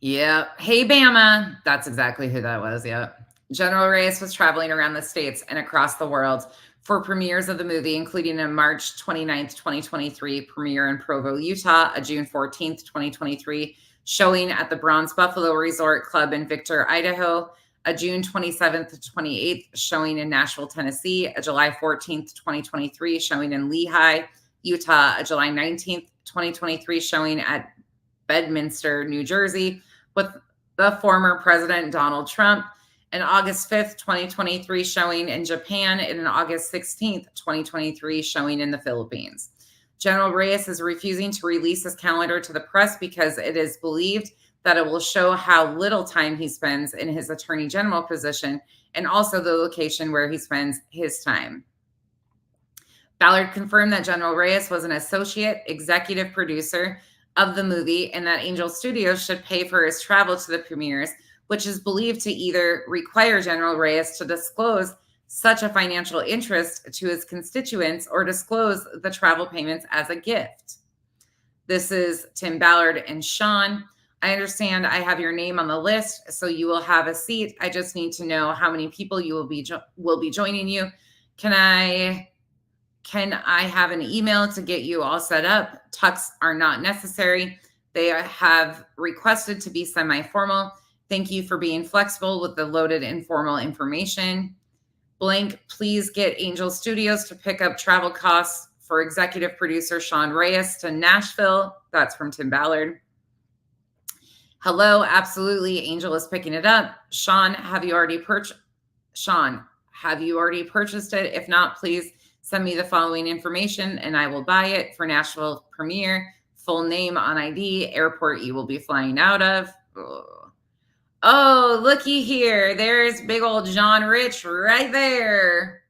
S1: Yep. Hey, Bama. That's exactly who that was. Yep. General Reyes was traveling around the states and across the world for premieres of the movie, including a March 29th, 2023 premiere in Provo, Utah, a June 14th, 2023 showing at the Bronze Buffalo Resort Club in Victor, Idaho, a June 27th to 28th showing in Nashville, Tennessee, a July 14th, 2023 showing in Lehi, Utah, a July 19th, 2023 showing at Bedminster, New Jersey, with the former President Donald Trump, an August 5th, 2023 showing in Japan, and an August 16th, 2023 showing in the Philippines. General Reyes is refusing to release his calendar to the press because it is believed that it will show how little time he spends in his attorney general position and also the location where he spends his time. Ballard confirmed that General Reyes was an associate executive producer of the movie and that Angel Studios should pay for his travel to the premieres, which is believed to either require General Reyes to disclose such a financial interest to his constituents or disclose the travel payments as a gift. This is Tim Ballard and Sean. I understand I have your name on the list, so you will have a seat. I just need to know how many people you will be joining you. Can I have an email to get you all set up? Tucks are not necessary. They have requested to be semi-formal. Thank you for being flexible with the loaded informal information. Blank, please get Angel Studios to pick up travel costs for executive producer Sean Reyes to Nashville. That's from Tim Ballard. Hello, absolutely. Angel is picking it up. Sean, have you already purchased? Sean, have you already purchased it? If not, please send me the following information and I will buy it for Nashville premiere. Full name on ID, airport you will be flying out of. Oh, looky here. There's big old John Rich right there.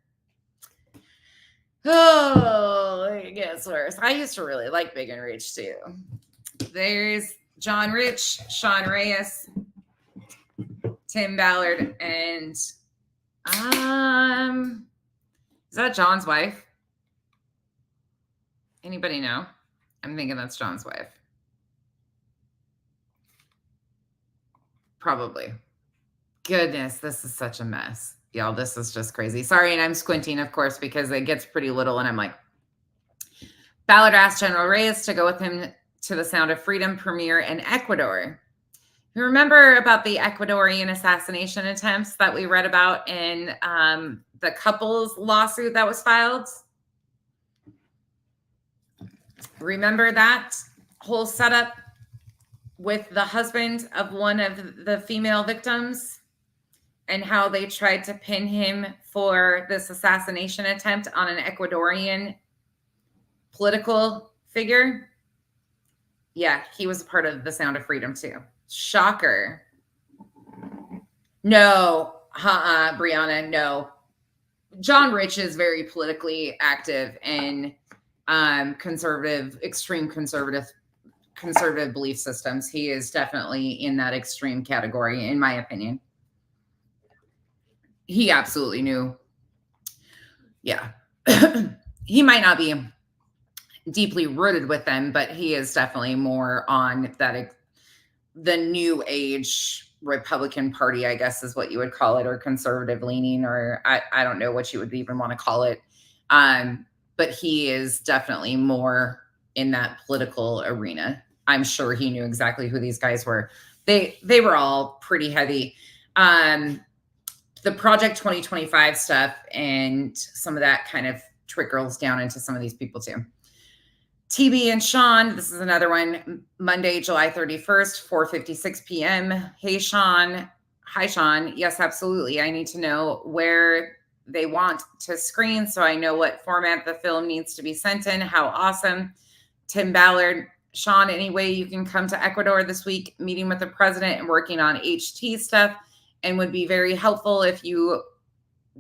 S1: Oh, it gets worse. I used to really like Big and Rich too. There's John Rich, Sean Reyes, Tim Ballard, and is that John's wife? Anybody know? I'm thinking that's John's wife. Probably. Goodness, this is such a mess. Y'all, this is just crazy. Sorry, and I'm squinting, of course, because it gets pretty little, and I'm like, Ballard asked General Reyes to go with him to the Sound of Freedom premiere in Ecuador. You remember about the Ecuadorian assassination attempts that we read about in the couple's lawsuit that was filed? Remember that whole setup with the husband of one of the female victims and how they tried to pin him for this assassination attempt on an Ecuadorian political figure? Yeah, he was a part of the Sound of Freedom too. Shocker. No, Brianna, no. John Rich is very politically active and conservative, extreme conservative belief systems. He is definitely in that extreme category, in my opinion. He absolutely knew. Yeah. He might not be deeply rooted with them, but he is definitely more on that, the new age Republican Party, I guess is what you would call it, or conservative leaning, or I don't know what you would even want to call it. But he is definitely more in that political arena. I'm sure he knew exactly who these guys were. They were all pretty heavy. The Project 2025 stuff and some of that kind of trickles down into some of these people too. TB and Sean, this is another one. Monday, July 31st, 4:56 p.m. Hey, Sean. Hi, Sean. Yes, absolutely. I need to know where they want to screen so I know what format the film needs to be sent in. How awesome. Tim Ballard. Sean, any way you can come to Ecuador this week, meeting with the president and working on HT stuff, and would be very helpful if you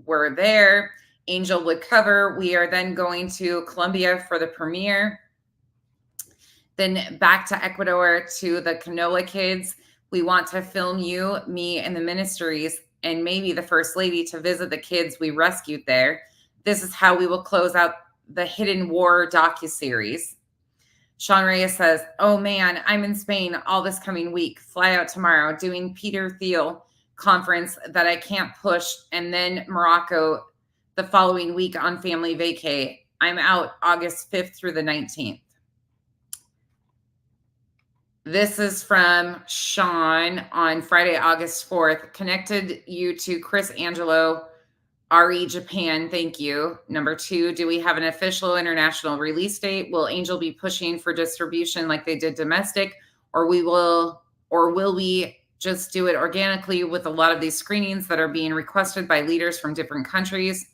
S1: were there. Angel would cover. We are then going to Colombia for the premiere. Then back to Ecuador to the Canoa kids. We want to film you, me, and the ministries, and maybe the First Lady to visit the kids we rescued there. This is how we will close out the Hidden War docuseries. Sean Reyes says, oh man, I'm in Spain all this coming week. Fly out tomorrow, doing Peter Thiel conference that I can't push, and then Morocco the following week on family vacay. I'm out August 5th through the 19th. This is from Sean on Friday, August 4th. Connected you to Chris Angelo, RE Japan. Thank you. Number 2, do we have an official international release date? Will Angel be pushing for distribution like they did domestic, or will we just do it organically with a lot of these screenings that are being requested by leaders from different countries?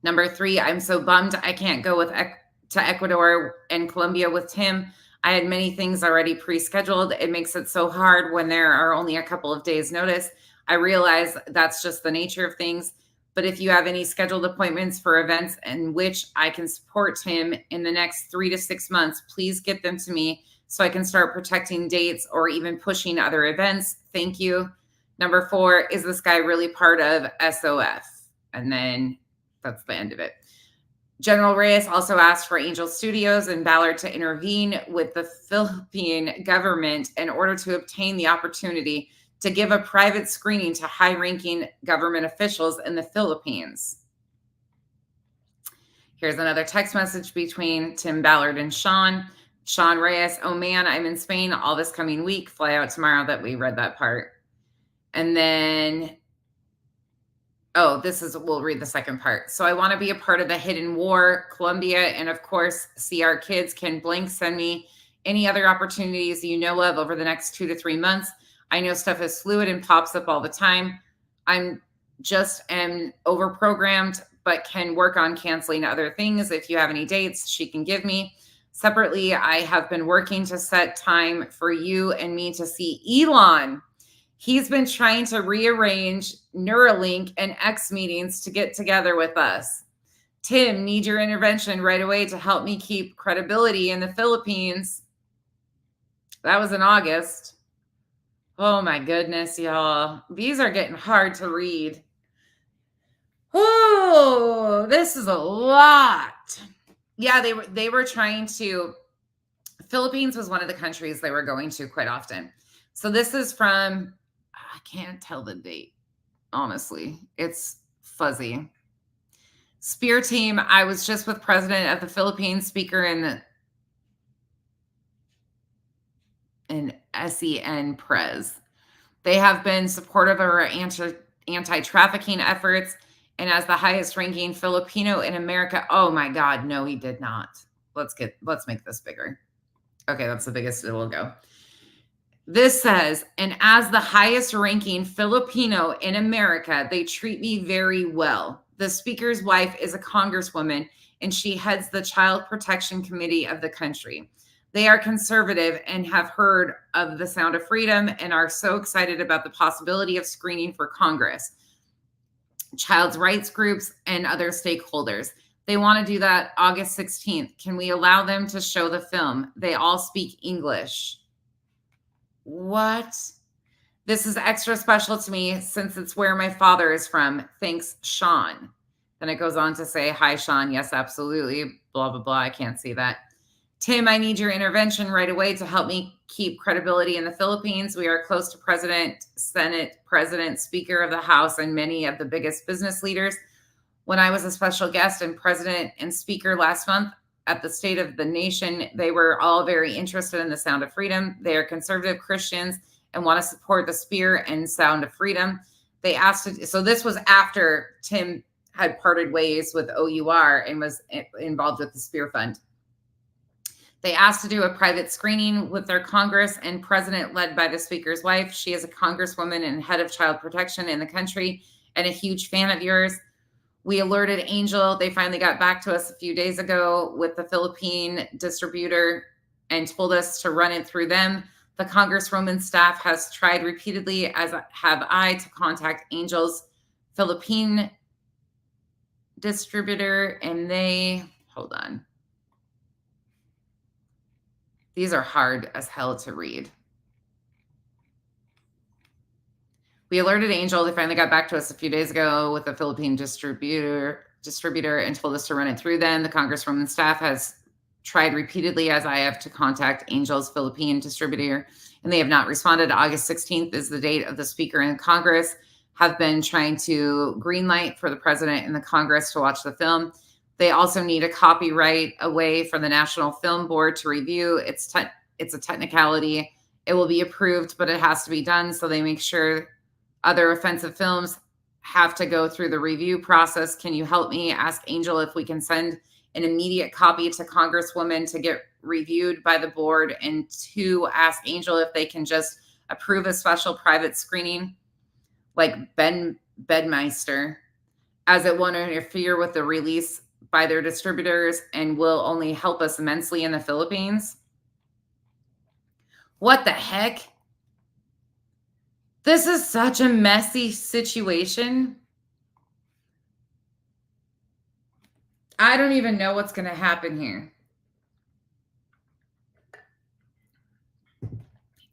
S1: Number 3, I'm so bummed I can't go to Ecuador and Colombia with Tim. I had many things already pre-scheduled. It makes it so hard when there are only a couple of days notice. I realize that's just the nature of things. But if you have any scheduled appointments for events in which I can support him in the next 3 to 6 months, please get them to me so I can start protecting dates or even pushing other events. Thank you. Number 4, is this guy really part of SOF? And then that's the end of it. General Reyes also asked for Angel Studios and Ballard to intervene with the Philippine government in order to obtain the opportunity to give a private screening to high-ranking government officials in the Philippines. Here's another text message between Tim Ballard and Sean. Sean Reyes, oh man, I'm in Spain all this coming week. Fly out tomorrow. That we read that part. And then we'll read the second part. So I want to be a part of the Hidden War, Colombia, and of course, see our kids. Can blank send me Any other opportunities you know of over the next 2 to 3 months? I know stuff is fluid and pops up all the time. I'm just am overprogrammed, but can work on canceling other things. If you have any dates she can give me. Separately, I have been working to set time for you and me to see Elon. He's been trying to rearrange Neuralink and X meetings to get together with us. Tim, need your intervention right away to help me keep credibility in the Philippines. That was in August. Oh my goodness, y'all. These are getting hard to read. Oh, this is a lot. Yeah, they were trying to. Philippines was one of the countries they were going to quite often. So this is from, I can't tell the date, honestly. It's fuzzy. Spear team, I was just with president of the Philippines, speaker in SEN Prez. They have been supportive of our anti-trafficking efforts. And as the highest ranking Filipino in America, oh my God, no, he did not. Let's make this bigger. Okay, that's the biggest it will go. This says, and as the highest ranking Filipino in America, they treat me very well. The speaker's wife is a congresswoman, and she heads the Child Protection Committee of the country. They are conservative and have heard of the Sound of Freedom and are so excited about the possibility of screening for Congress, child's rights groups, and other stakeholders. They want to do that August 16th. Can we allow them to show the film? They all speak English. What? This is extra special to me since it's where my father is from. Thanks, Sean. Then it goes on to say, hi, Sean. Yes, absolutely. Blah, blah, blah. I can't see that. Tim, I need your intervention right away to help me keep credibility in the Philippines. We are close to President, Senate, President, Speaker of the House, and many of the biggest business leaders. When I was a special guest and President and Speaker last month at the State of the Nation, they were all very interested in the Sound of Freedom. They are conservative Christians and want to support the Spear and Sound of Freedom. They asked, so this was after Tim had parted ways with OUR and was involved with the Spear Fund. They asked to do a private screening with their Congress and president led by the speaker's wife. She is a congresswoman and head of child protection in the country and a huge fan of yours. We alerted Angel. They finally got back to us a few days ago with the Philippine distributor and told us to run it through them. The congresswoman staff has tried repeatedly, as have I, to contact Angel's Philippine distributor, and they, hold on. These are hard as hell to read. We alerted Angel. They finally got back to us a few days ago with the Philippine distributor and told us to run it through them. The congresswoman staff has tried repeatedly, as I have, to contact Angel's Philippine distributor, and they have not responded. August 16th is the date of the speaker and Congress have been trying to greenlight for the president and the Congress to watch the film. They also need a copyright away from the National Film Board to review. It's a technicality. It will be approved, but it has to be done. So they make sure other offensive films have to go through the review process. Can you help me? Ask Angel if we can send an immediate copy to Congresswoman to get reviewed by the board, and to ask Angel if they can just approve a special private screening like Bedmeister, as it won't interfere with the release by their distributors and will only help us immensely in the Philippines. What the heck? This is such a messy situation. I don't even know what's going to happen here.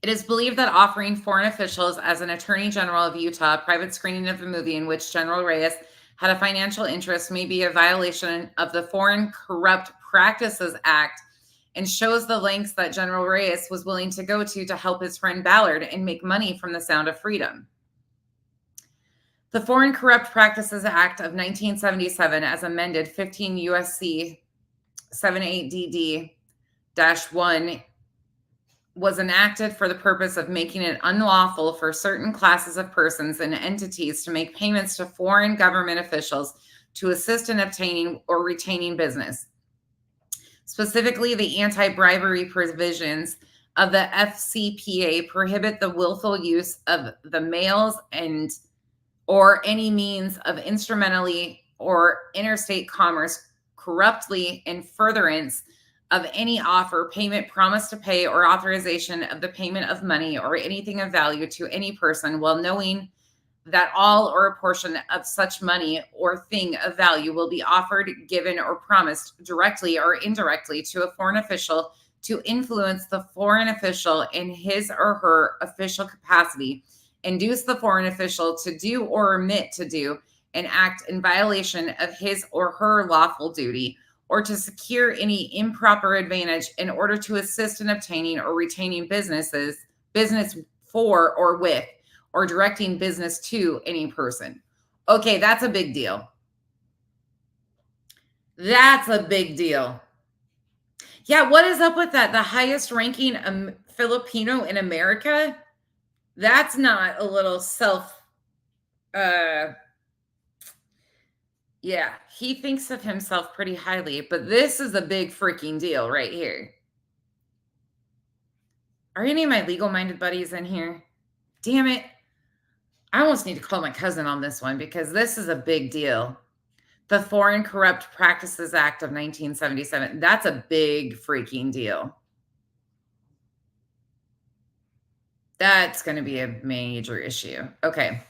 S1: It is believed that offering foreign officials as an Attorney General of Utah a private screening of the movie in which General Reyes had a financial interest may be a violation of the Foreign Corrupt Practices Act, and shows the lengths that General Reyes was willing to go to help his friend Ballard and make money from the Sound of Freedom. The Foreign Corrupt Practices Act of 1977, as amended 15 USC 78DD-1, was enacted for the purpose of making it unlawful for certain classes of persons and entities to make payments to foreign government officials to assist in obtaining or retaining business. Specifically, the anti-bribery provisions of the FCPA prohibit the willful use of the mails and or any means of instrumentally or interstate commerce corruptly in furtherance of any offer, payment, promise to pay, or authorization of the payment of money or anything of value to any person, while knowing that all or a portion of such money or thing of value will be offered, given, or promised directly or indirectly to a foreign official to influence the foreign official in his or her official capacity, induce the foreign official to do or omit to do an act in violation of his or her lawful duty, or to secure any improper advantage in order to assist in obtaining or retaining business for or with, or directing business to any person. Okay, that's a big deal. That's a big deal. Yeah, what is up with that? The highest ranking Filipino in America? That's not a little yeah, he thinks of himself pretty highly, but this is a big freaking deal right here. Are any of my legal-minded buddies in here? Damn it. I almost need to call my cousin on this one because this is a big deal. The Foreign Corrupt Practices Act of 1977. That's a big freaking deal. That's going to be a major issue. Okay.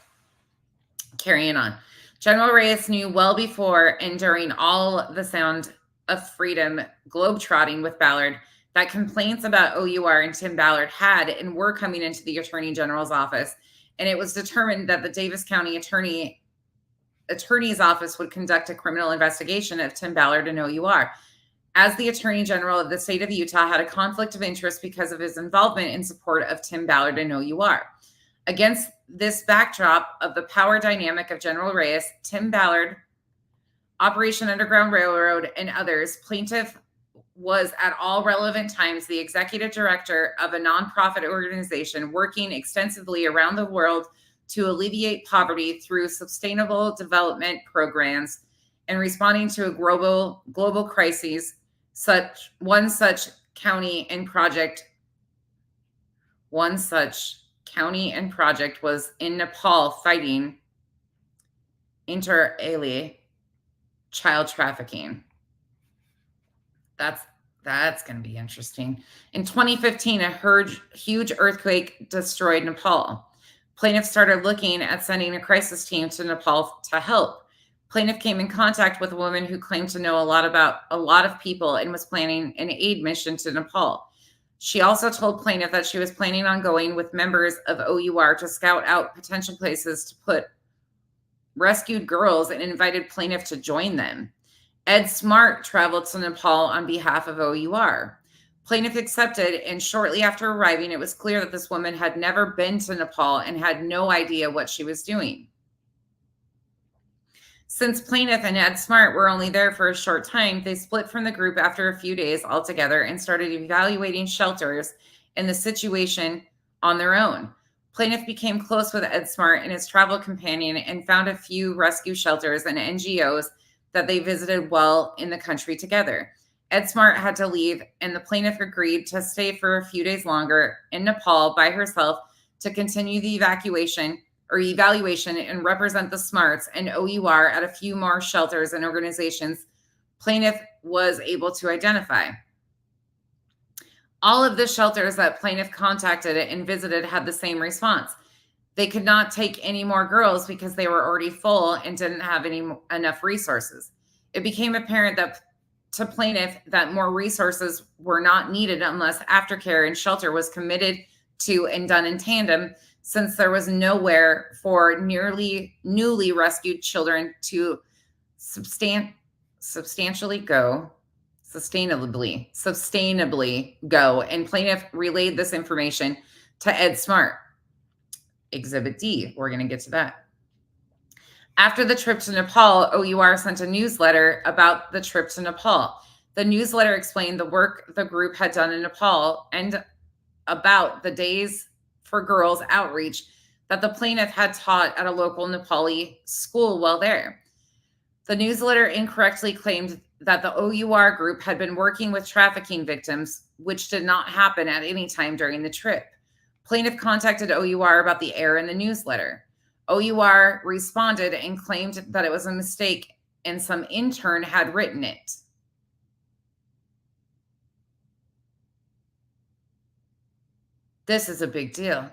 S1: Carrying on. General Reyes knew well before and during all the Sound of Freedom globetrotting with Ballard that complaints about OUR and Tim Ballard had and were coming into the Attorney General's office, and it was determined that the Davis County Attorney's Office would conduct a criminal investigation of Tim Ballard and OUR. As the Attorney General of the state of Utah had a conflict of interest because of his involvement in support of Tim Ballard and OUR. Against this backdrop of the power dynamic of General Reyes, Tim Ballard, Operation Underground Railroad, and others, plaintiff was at all relevant times the executive director of a nonprofit organization working extensively around the world to alleviate poverty through sustainable development programs and responding to a global crises. One such county and project was in Nepal fighting inter alia child trafficking. That's going to be interesting. In 2015, a huge earthquake destroyed Nepal. Plaintiff started looking at sending a crisis team to Nepal to help. Plaintiff came in contact with a woman who claimed to know a lot about a lot of people and was planning an aid mission to Nepal. She also told plaintiff that she was planning on going with members of OUR to scout out potential places to put rescued girls and invited plaintiff to join them. Ed Smart traveled to Nepal on behalf of OUR. Plaintiff accepted, and shortly after arriving, it was clear that this woman had never been to Nepal and had no idea what she was doing. Since plaintiff and Ed Smart were only there for a short time, they split from the group after a few days altogether and started evaluating shelters and the situation on their own. Plaintiff became close with Ed Smart and his travel companion and found a few rescue shelters and NGOs that they visited while in the country together. Ed Smart had to leave, and the plaintiff agreed to stay for a few days longer in Nepal by herself to continue the evaluation and represent the Smarts and OUR at a few more shelters and organizations plaintiff was able to identify. All of the shelters that plaintiff contacted and visited had the same response. They could not take any more girls because they were already full and didn't have enough resources. It became apparent to plaintiff that more resources were not needed unless aftercare and shelter was committed to and done in tandem, since there was nowhere for newly rescued children to sustainably go. And plaintiff relayed this information to Ed Smart. Exhibit D. We're going to get to that. After the trip to Nepal, OUR sent a newsletter about the trip to Nepal. The newsletter explained the work the group had done in Nepal and about the Days for Girls outreach that the plaintiff had taught at a local Nepali school while there. The newsletter incorrectly claimed that the OUR group had been working with trafficking victims, which did not happen at any time during the trip. Plaintiff contacted OUR about the error in the newsletter. OUR responded and claimed that it was a mistake and some intern had written it. This is a big deal.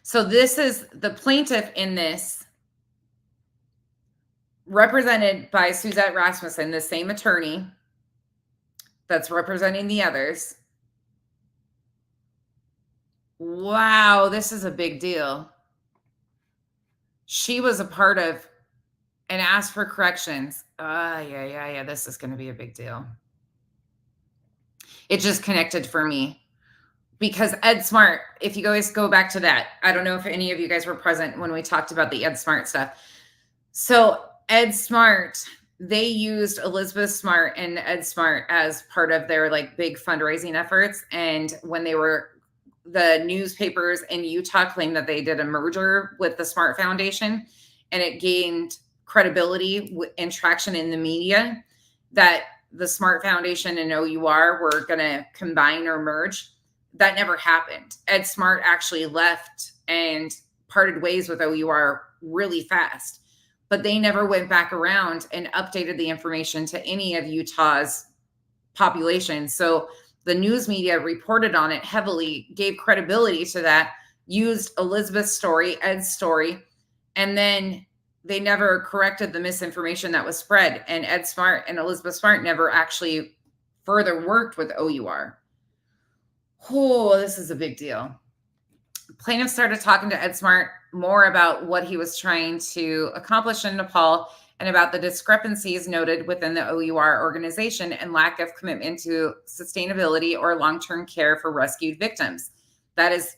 S1: So this is the plaintiff in this, represented by Suzette Rasmussen, the same attorney that's representing the others. Wow, this is a big deal. She was a part of and asked for corrections. Yeah. This is going to be a big deal. It just connected for me because Ed Smart, if you guys go back to that, I don't know if any of you guys were present when we talked about the Ed Smart stuff. So Ed Smart, they used Elizabeth Smart and Ed Smart as part of their like big fundraising efforts. And when they were, the newspapers in Utah claimed that they did a merger with the Smart Foundation, and it gained credibility and traction in the media that the Smart Foundation and OUR were going to combine or merge. That never happened. Ed Smart actually left and parted ways with OUR really fast, but they never went back around and updated the information to any of Utah's population. So the news media reported on it heavily, gave credibility to that, used Elizabeth's story, Ed's story, and then they never corrected the misinformation that was spread. And Ed Smart and Elizabeth Smart never actually further worked with OUR. Oh, this is a big deal. Plaintiff started talking to Ed Smart more about what he was trying to accomplish in Nepal and about the discrepancies noted within the OUR organization and lack of commitment to sustainability or long-term care for rescued victims. That is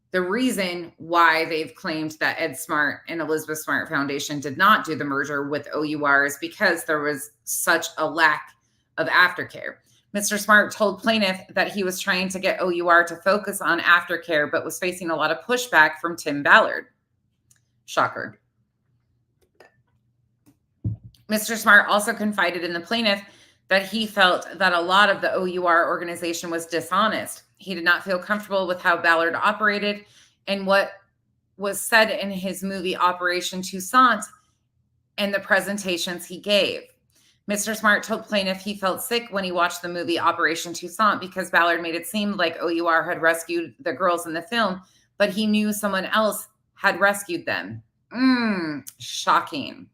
S1: the reason why they've claimed that Ed Smart and Elizabeth Smart Foundation did not do the merger with OUR, is because there was such a lack of aftercare. Mr. Smart told plaintiff that he was trying to get OUR to focus on aftercare, but was facing a lot of pushback from Tim Ballard. Shocker. Mr. Smart also confided in the plaintiff that he felt that a lot of the OUR organization was dishonest. He did not feel comfortable with how Ballard operated and what was said in his movie Operation Toussaint and the presentations he gave. Mr. Smart told plaintiff he felt sick when he watched the movie Operation Toussaint because Ballard made it seem like OUR had rescued the girls in the film, but he knew someone else had rescued them. Shocking.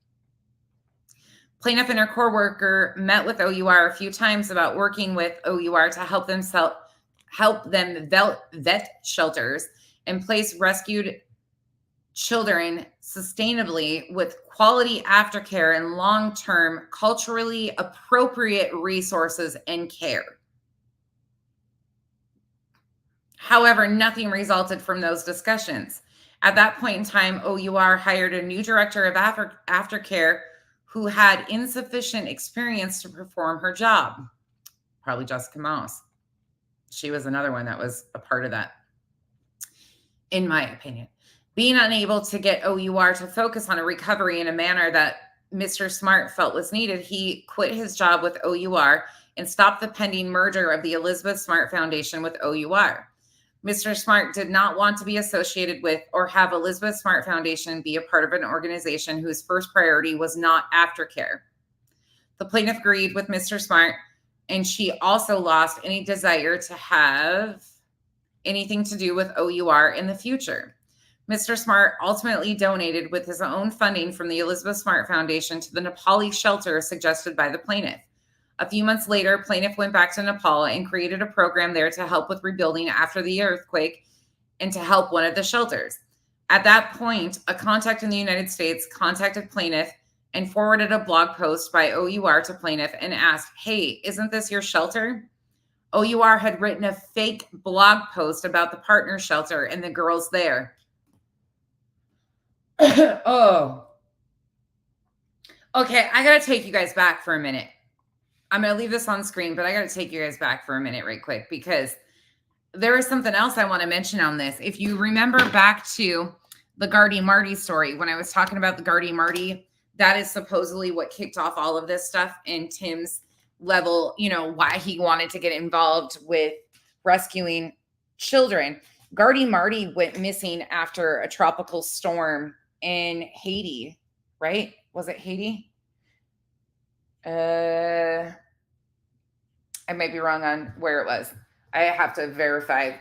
S1: Plaintiff and her co-worker met with OUR a few times about working with OUR to help them vet shelters and place rescued children sustainably with quality aftercare and long-term culturally appropriate resources and care. However, nothing resulted from those discussions. At that point in time, OUR hired a new director of aftercare who had insufficient experience to perform her job. Probably Jessica Mouse. She was another one that was a part of that, in my opinion. Being unable to get OUR to focus on a recovery in a manner that Mr. Smart felt was needed, he quit his job with OUR and stopped the pending merger of the Elizabeth Smart Foundation with OUR. Mr. Smart did not want to be associated with or have Elizabeth Smart Foundation be a part of an organization whose first priority was not aftercare. The plaintiff agreed with Mr. Smart, and she also lost any desire to have anything to do with OUR in the future. Mr. Smart ultimately donated with his own funding from the Elizabeth Smart Foundation to the Nepali shelter suggested by the plaintiff. A few months later, plaintiff went back to Nepal and created a program there to help with rebuilding after the earthquake and to help one of the shelters. At that point, a contact in the United States contacted plaintiff and forwarded a blog post by OUR to plaintiff and asked, "Hey, isn't this your shelter?" OUR had written a fake blog post about the partner shelter and the girls there. Oh. Okay, I got to take you guys back for a minute. I'm going to leave this on screen, but I got to take you guys back for a minute right quick because there is something else I want to mention on this. If you remember back to the Gardy Marty story, when I was talking about the Gardy Marty, that is supposedly what kicked off all of this stuff in Tim's level, why he wanted to get involved with rescuing children. Gardy Marty went missing after a tropical storm in Haiti, right? Was it Haiti? I might be wrong on where it was. I have to verify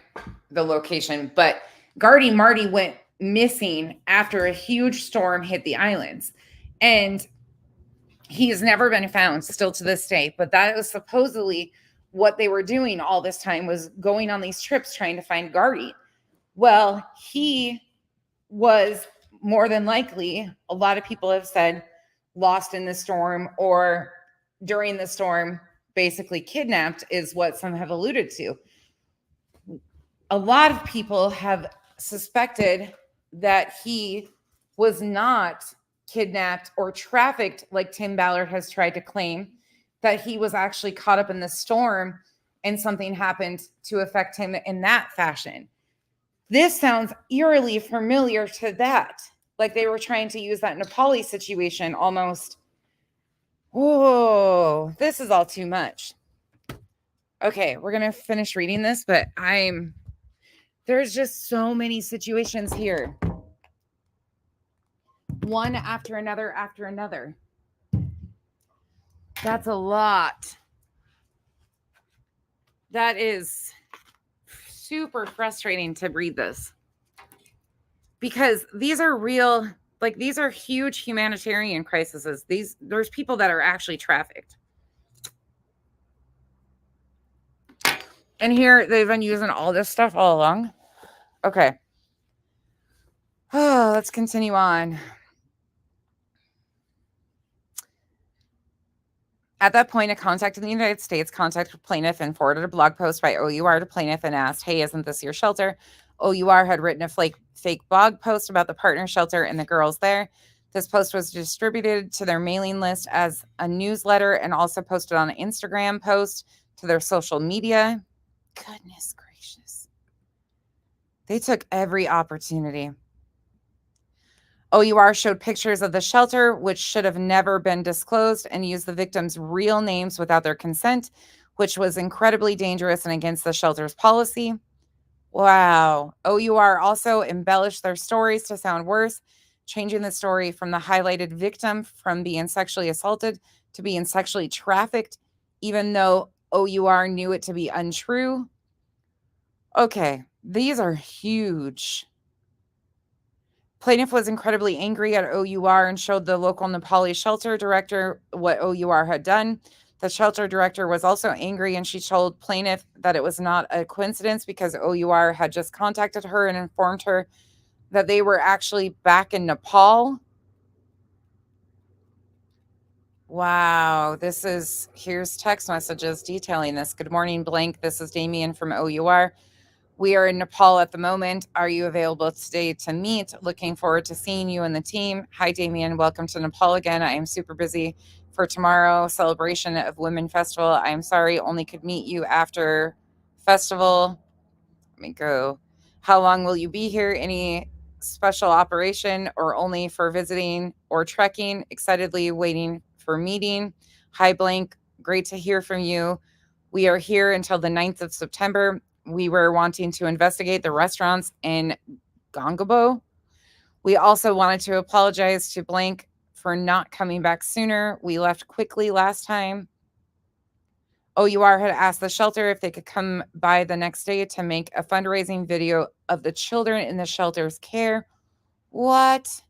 S1: the location, but Gardy Marty went missing after a huge storm hit the islands. And he has never been found still to this day, but that was supposedly what they were doing all this time, was going on these trips trying to find Gardy. Well, he was more than likely, a lot of people have said, lost in the storm or during the storm, basically kidnapped, is what some have alluded to. A lot of people have suspected that he was not kidnapped or trafficked like Tim Ballard has tried to claim, that he was actually caught up in the storm and something happened to affect him in that fashion. This sounds eerily familiar to that. Like they were trying to use that Nepali situation almost. Whoa, this is all too much. Okay, we're going to finish reading this, but there's just so many situations here. One after another after another. That's a lot. That is super frustrating to read this, because these are real, like these are huge humanitarian crises. There's people that are actually trafficked. And here they've been using all this stuff all along. Okay. Oh, let's continue on. At that point, a contact in the United States contacted plaintiff and forwarded a blog post by OUR to plaintiff and asked, "Hey, isn't this your shelter?" OUR had written a fake blog post about the partner shelter and the girls there. This post was distributed to their mailing list as a newsletter and also posted on an Instagram post to their social media. Goodness gracious. They took every opportunity. OUR showed pictures of the shelter, which should have never been disclosed, and used the victims' real names without their consent, which was incredibly dangerous and against the shelter's policy. Wow. OUR also embellished their stories to sound worse, changing the story from the highlighted victim from being sexually assaulted to being sexually trafficked, even though OUR knew it to be untrue. Okay, these are huge. Plaintiff was incredibly angry at OUR and showed the local Nepali shelter director what OUR had done. The shelter director was also angry, and she told plaintiff that it was not a coincidence because OUR had just contacted her and informed her that they were actually back in Nepal. Wow, here's text messages detailing this. "Good morning, blank. This is Damien from OUR. We are in Nepal at the moment. Are you available today to meet? Looking forward to seeing you and the team. Hi, Damien. Welcome to Nepal again. I am super busy for tomorrow, celebration of Women Festival. I am sorry, only could meet you after festival. Let me go. How long will you be here? Any special operation or only for visiting or trekking? Excitedly waiting for meeting. Hi, blank. Great to hear from you. We are here until the 9th of September. We were wanting to investigate the restaurants in Gongabo. We also wanted to apologize to blank for not coming back sooner. We left quickly last time. OUR had asked the shelter if they could come by the next day to make a fundraising video of the children in the shelter's care." What?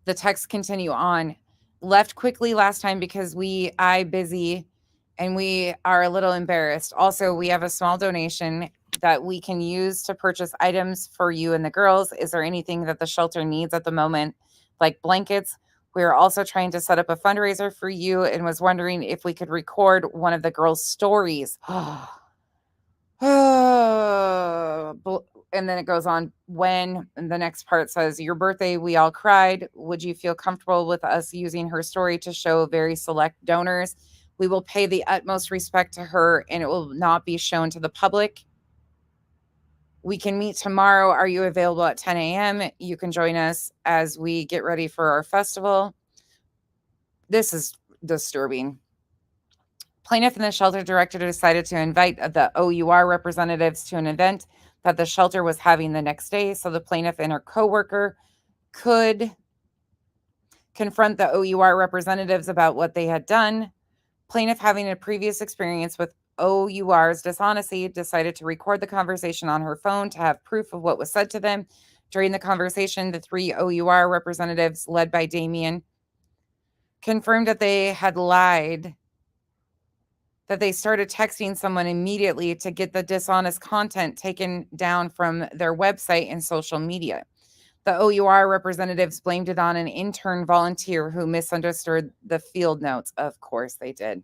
S1: The texts continue on. "Left quickly last time because I busy and we are a little embarrassed. Also, we have a small donation that we can use to purchase items for you and the girls. Is there anything that the shelter needs at the moment, like blankets? We are also trying to set up a fundraiser for you and was wondering if we could record one of the girls' stories." And then it goes on, "When," and the next part says, "Your birthday, we all cried. Would you feel comfortable with us using her story to show very select donors? We will pay the utmost respect to her and it will not be shown to the public. We can meet tomorrow. Are you available at 10 a.m.? You can join us as we get ready for our festival." This is disturbing. Plaintiff and the shelter director decided to invite the OUR representatives to an event that the shelter was having the next day so the plaintiff and her coworker could confront the OUR representatives about what they had done. Plaintiff, having a previous experience with OUR's dishonesty, decided to record the conversation on her phone to have proof of what was said to them. During the conversation, the 3 OUR representatives, led by Damien, confirmed that they had lied, that they started texting someone immediately to get the dishonest content taken down from their website and social media. The OUR representatives blamed it on an intern volunteer who misunderstood the field notes. Of course they did.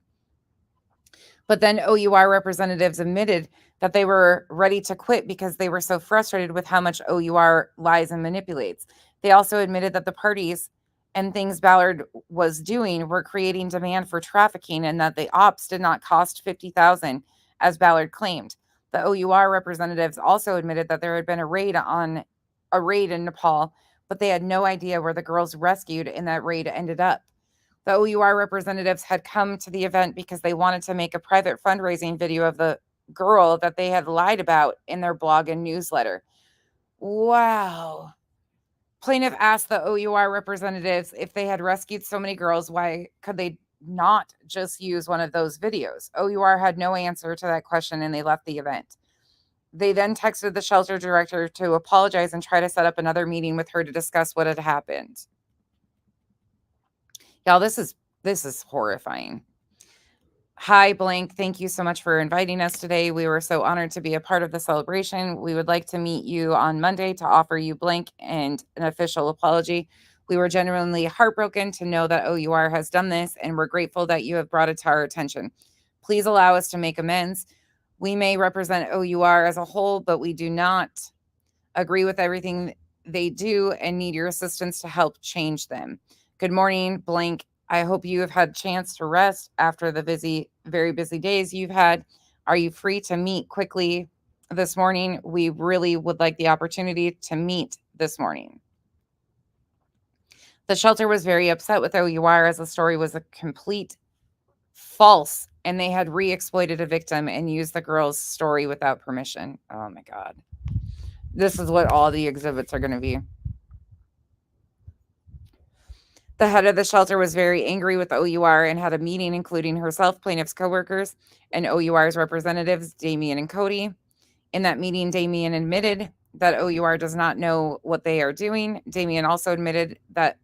S1: But then OUR representatives admitted that they were ready to quit because they were so frustrated with how much OUR lies and manipulates. They also admitted that the parties and things Ballard was doing were creating demand for trafficking and that the ops did not cost $50,000 as Ballard claimed. The OUR representatives also admitted that there had been a raid in Nepal, but they had no idea where the girls rescued in that raid ended up. The OUR representatives had come to the event because they wanted to make a private fundraising video of the girl that they had lied about in their blog and newsletter. Wow. Plaintiff asked the OUR representatives if they had rescued so many girls, why could they not just use one of those videos? OUR had no answer to that question and they left the event. They then texted the shelter director to apologize and try to set up another meeting with her to discuss what had happened. Y'all, this is horrifying. Hi, blank. Thank you so much for inviting us today. We were so honored to be a part of the celebration. We would like to meet you on Monday to offer you blank and an official apology. We were genuinely heartbroken to know that OUR has done this, and we're grateful that you have brought it to our attention. Please allow us to make amends. We may represent OUR as a whole, but we do not agree with everything they do and need your assistance to help change them. Good morning, blank. I hope you have had a chance to rest after the very busy days you've had. Are you free to meet quickly this morning? We really would like the opportunity to meet this morning. The shelter was very upset with OUR as the story was a complete false and they had re-exploited a victim and used the girl's story without permission. Oh my God. This is what all the exhibits are going to be. The head of the shelter was very angry with OUR and had a meeting including herself, plaintiff's coworkers, and OUR's representatives, Damien and Cody. In that meeting, Damien admitted that OUR does not know what they are doing. Damien also admitted that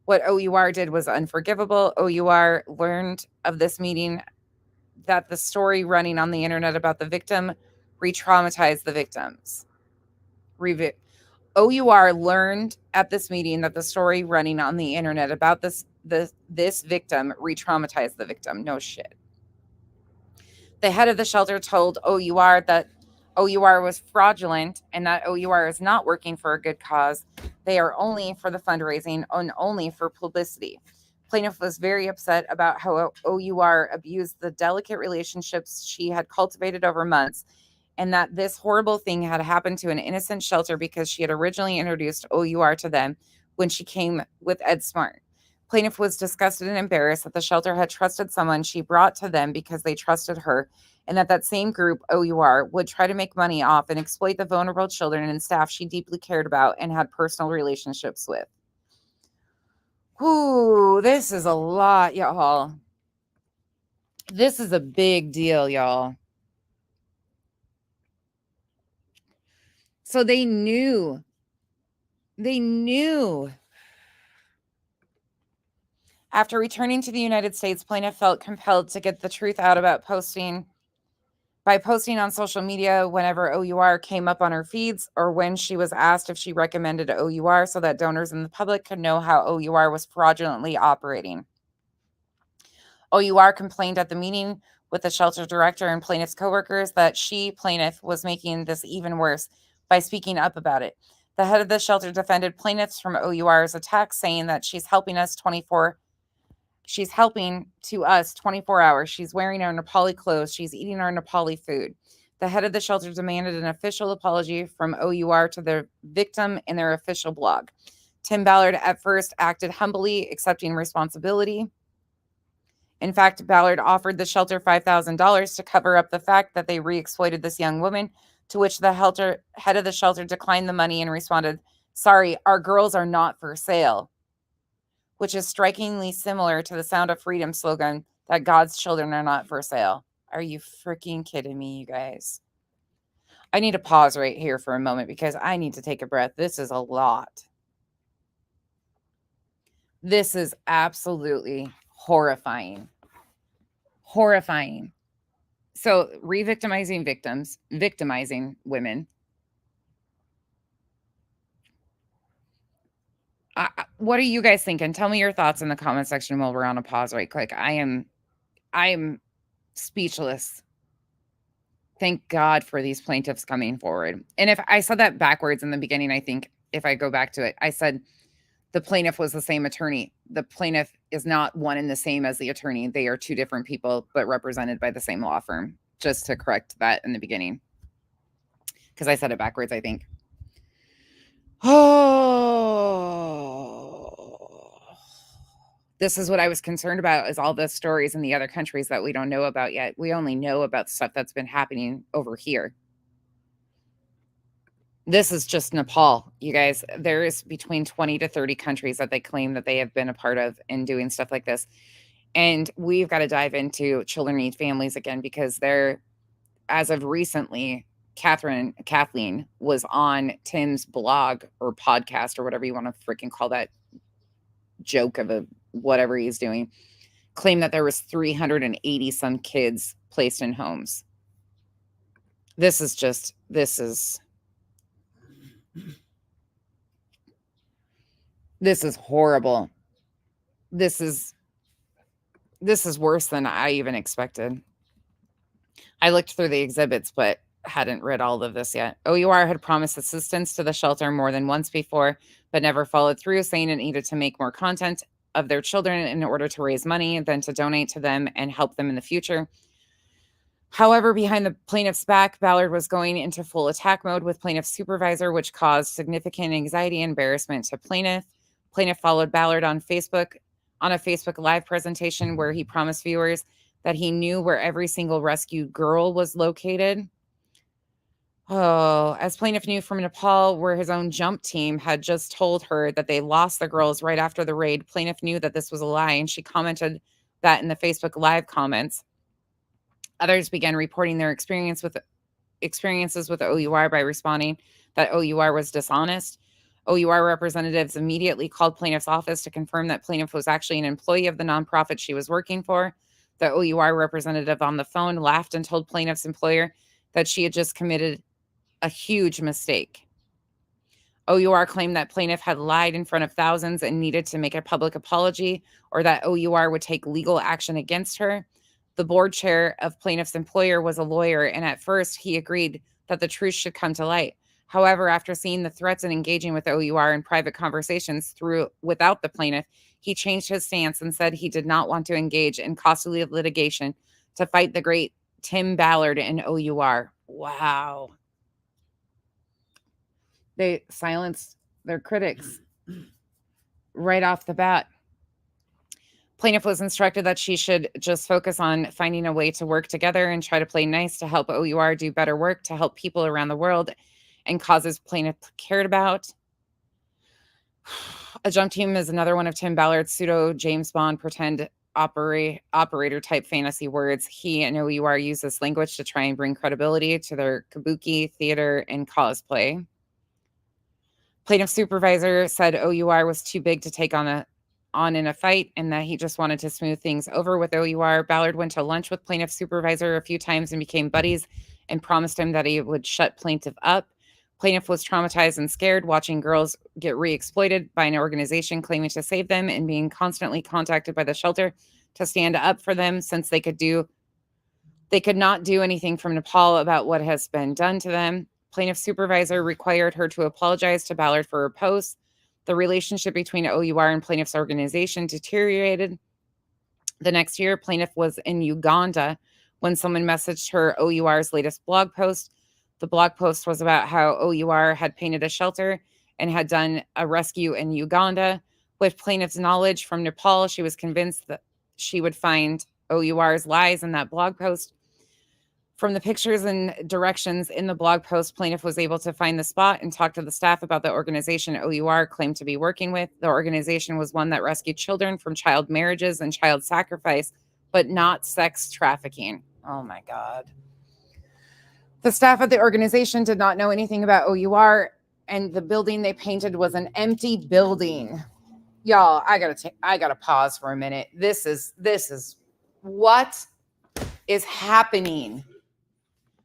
S1: what OUR did was unforgivable. OUR learned of this meeting that the story running on the internet about the victim re-traumatized the victims. OUR learned at this meeting that the story running on the internet about this victim re-traumatized the victim. No shit. The head of the shelter told OUR that OUR was fraudulent and that OUR is not working for a good cause. They are only for the fundraising and only for publicity. Plaintiff was very upset about how OUR abused the delicate relationships she had cultivated over months and that this horrible thing had happened to an innocent shelter because she had originally introduced OUR to them when she came with Ed Smart. Plaintiff was disgusted and embarrassed that the shelter had trusted someone she brought to them because they trusted her, and that same group, OUR, would try to make money off and exploit the vulnerable children and staff she deeply cared about and had personal relationships with. Ooh, this is a lot, y'all. This is a big deal, y'all. So they knew. After returning to the United States, plaintiff felt compelled to get the truth out about posting on social media whenever OUR came up on her feeds or when she was asked if she recommended OUR so that donors in the public could know how OUR was fraudulently operating. OUR complained at the meeting with the shelter director and plaintiff's coworkers that plaintiff, was making this even worse by speaking up about it. The head of the shelter defended plaintiffs from OUR's attacks, saying that she's helping to us 24 hours. She's wearing our Nepali clothes. She's eating our Nepali food. The head of the shelter demanded an official apology from OUR to the victim in their official blog. Tim Ballard at first acted humbly, accepting responsibility. In fact, Ballard offered the shelter $5,000 to cover up the fact that they re-exploited this young woman, to which the head of the shelter declined the money and responded, "Sorry, our girls are not for sale," which is strikingly similar to the Sound of Freedom slogan that God's children are not for sale. Are you freaking kidding me, you guys? I need to pause right here for a moment because I need to take a breath. This is a lot. This is absolutely horrifying. Horrifying. So, re-victimizing victims, victimizing women. What are you guys thinking? Tell me your thoughts in the comment section while we're on a pause right quick. I'm speechless. Thank God for these plaintiffs coming forward. And if I said that backwards in the beginning, I think if I go back to it, I said the plaintiff was the same attorney. The plaintiff is not one and the same as the attorney. They are two different people, but represented by the same law firm. Just to correct that in the beginning. Because I said it backwards, I think. Oh, this is what I was concerned about, is all the stories in the other countries that we don't know about yet. We only know about stuff that's been happening over here. This is just Nepal, you guys. There is between 20 to 30 countries that they claim that they have been a part of in doing stuff like this. And we've got to dive into Children Need Families again, because they're, as of recently, Kathleen was on Tim's blog or podcast or whatever you want to freaking call that joke of a whatever he's doing, claimed that there was 380 some kids placed in homes. This is horrible. This is worse than I even expected. I looked through the exhibits, but hadn't read all of this yet. OUR had promised assistance to the shelter more than once before, but never followed through, saying it needed to make more content of their children in order to raise money, then to donate to them and help them in the future. However, behind the plaintiff's back, Ballard was going into full attack mode with plaintiff's supervisor, which caused significant anxiety and embarrassment to plaintiff. Plaintiff followed Ballard on Facebook, on a Facebook Live presentation where he promised viewers that he knew where every single rescued girl was located. Oh, as plaintiff knew from Nepal, where his own jump team had just told her that they lost the girls right after the raid, plaintiff knew that this was a lie, and she commented that in the Facebook Live comments. Others began reporting their experiences with OUR by responding that OUR was dishonest. OUR representatives immediately called plaintiff's office to confirm that plaintiff was actually an employee of the nonprofit she was working for. The OUR representative on the phone laughed and told plaintiff's employer that she had just committed a huge mistake. OUR claimed that plaintiff had lied in front of thousands and needed to make a public apology, or that OUR would take legal action against her. The board chair of plaintiff's employer was a lawyer, and at first he agreed that the truth should come to light. However, after seeing the threats and engaging with OUR in private conversations without the plaintiff, he changed his stance and said he did not want to engage in costly litigation to fight the great Tim Ballard and OUR. Wow. They silenced their critics right off the bat. Plaintiff was instructed that she should just focus on finding a way to work together and try to play nice to help OUR do better work, to help people around the world and causes plaintiff cared about. A jump team is another one of Tim Ballard's pseudo James Bond pretend operator type fantasy words. He and OUR use this language to try and bring credibility to their kabuki, theater, and cosplay. Plaintiff supervisor said OUR was too big to take on in a fight, and that he just wanted to smooth things over with OUR. Ballard went to lunch with plaintiff supervisor a few times and became buddies, and promised him that he would shut plaintiff up. Plaintiff was traumatized and scared watching girls get re-exploited by an organization claiming to save them, and being constantly contacted by the shelter to stand up for them, since they could not do anything from Nepal about what has been done to them. Plaintiff supervisor required her to apologize to Ballard for her posts. The relationship between OUR and plaintiff's organization deteriorated. The next year, plaintiff was in Uganda when someone messaged her OUR's latest blog post. The blog post was about how OUR had painted a shelter and had done a rescue in Uganda. With plaintiff's knowledge from Nepal, she was convinced that she would find OUR's lies in that blog post. From the pictures and directions in the blog post, plaintiff was able to find the spot and talk to the staff about the organization OUR claimed to be working with. The organization was one that rescued children from child marriages and child sacrifice, but not sex trafficking. Oh my God. The staff at the organization did not know anything about OUR, and the building they painted was an empty building. Y'all, I gotta pause for a minute. This is what is happening.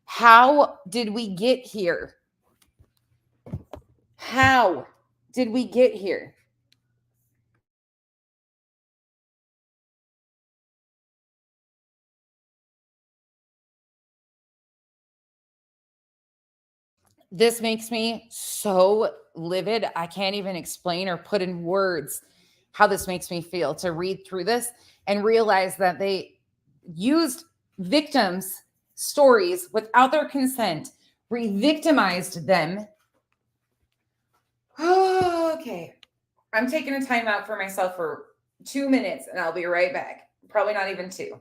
S1: How did we get here? How did we get here? This makes me so livid. I can't even explain or put in words how this makes me feel to read through this and realize that they used victims' stories without their consent, re-victimized them. Okay. I'm taking a time out for myself for 2 minutes and I'll be right back. Probably not even 2.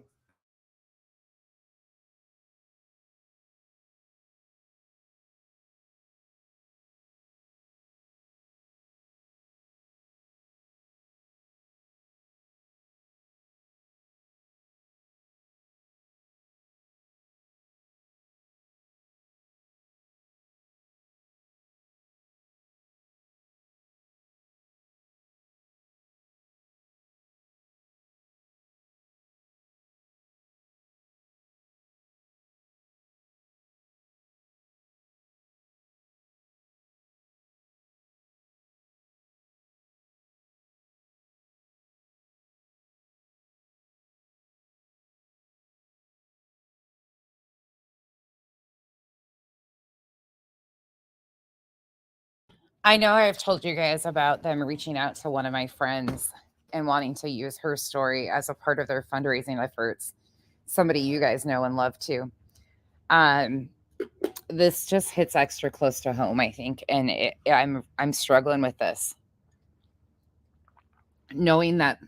S1: I know I've told you guys about them reaching out to one of my friends and wanting to use her story as a part of their fundraising efforts. Somebody you guys know and love too. Um, this just hits extra close to home, I think, and I'm struggling with this, knowing that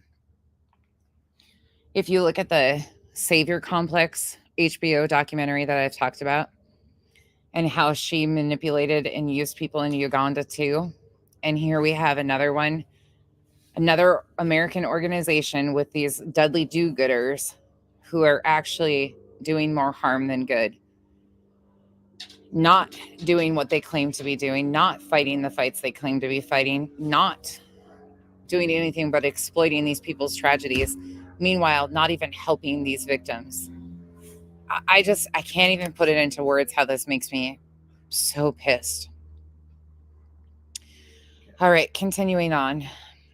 S1: if you look at the Savior Complex HBO documentary that I've talked about, and how she manipulated and used people in Uganda too, and here we have another one. Another American organization with these Dudley do-gooders who are actually doing more harm than good, not doing what they claim to be doing, not fighting the fights they claim to be fighting, not doing anything but exploiting these people's tragedies. Meanwhile, not even helping these victims. I can't even put it into words how this makes me so pissed. All right, continuing on.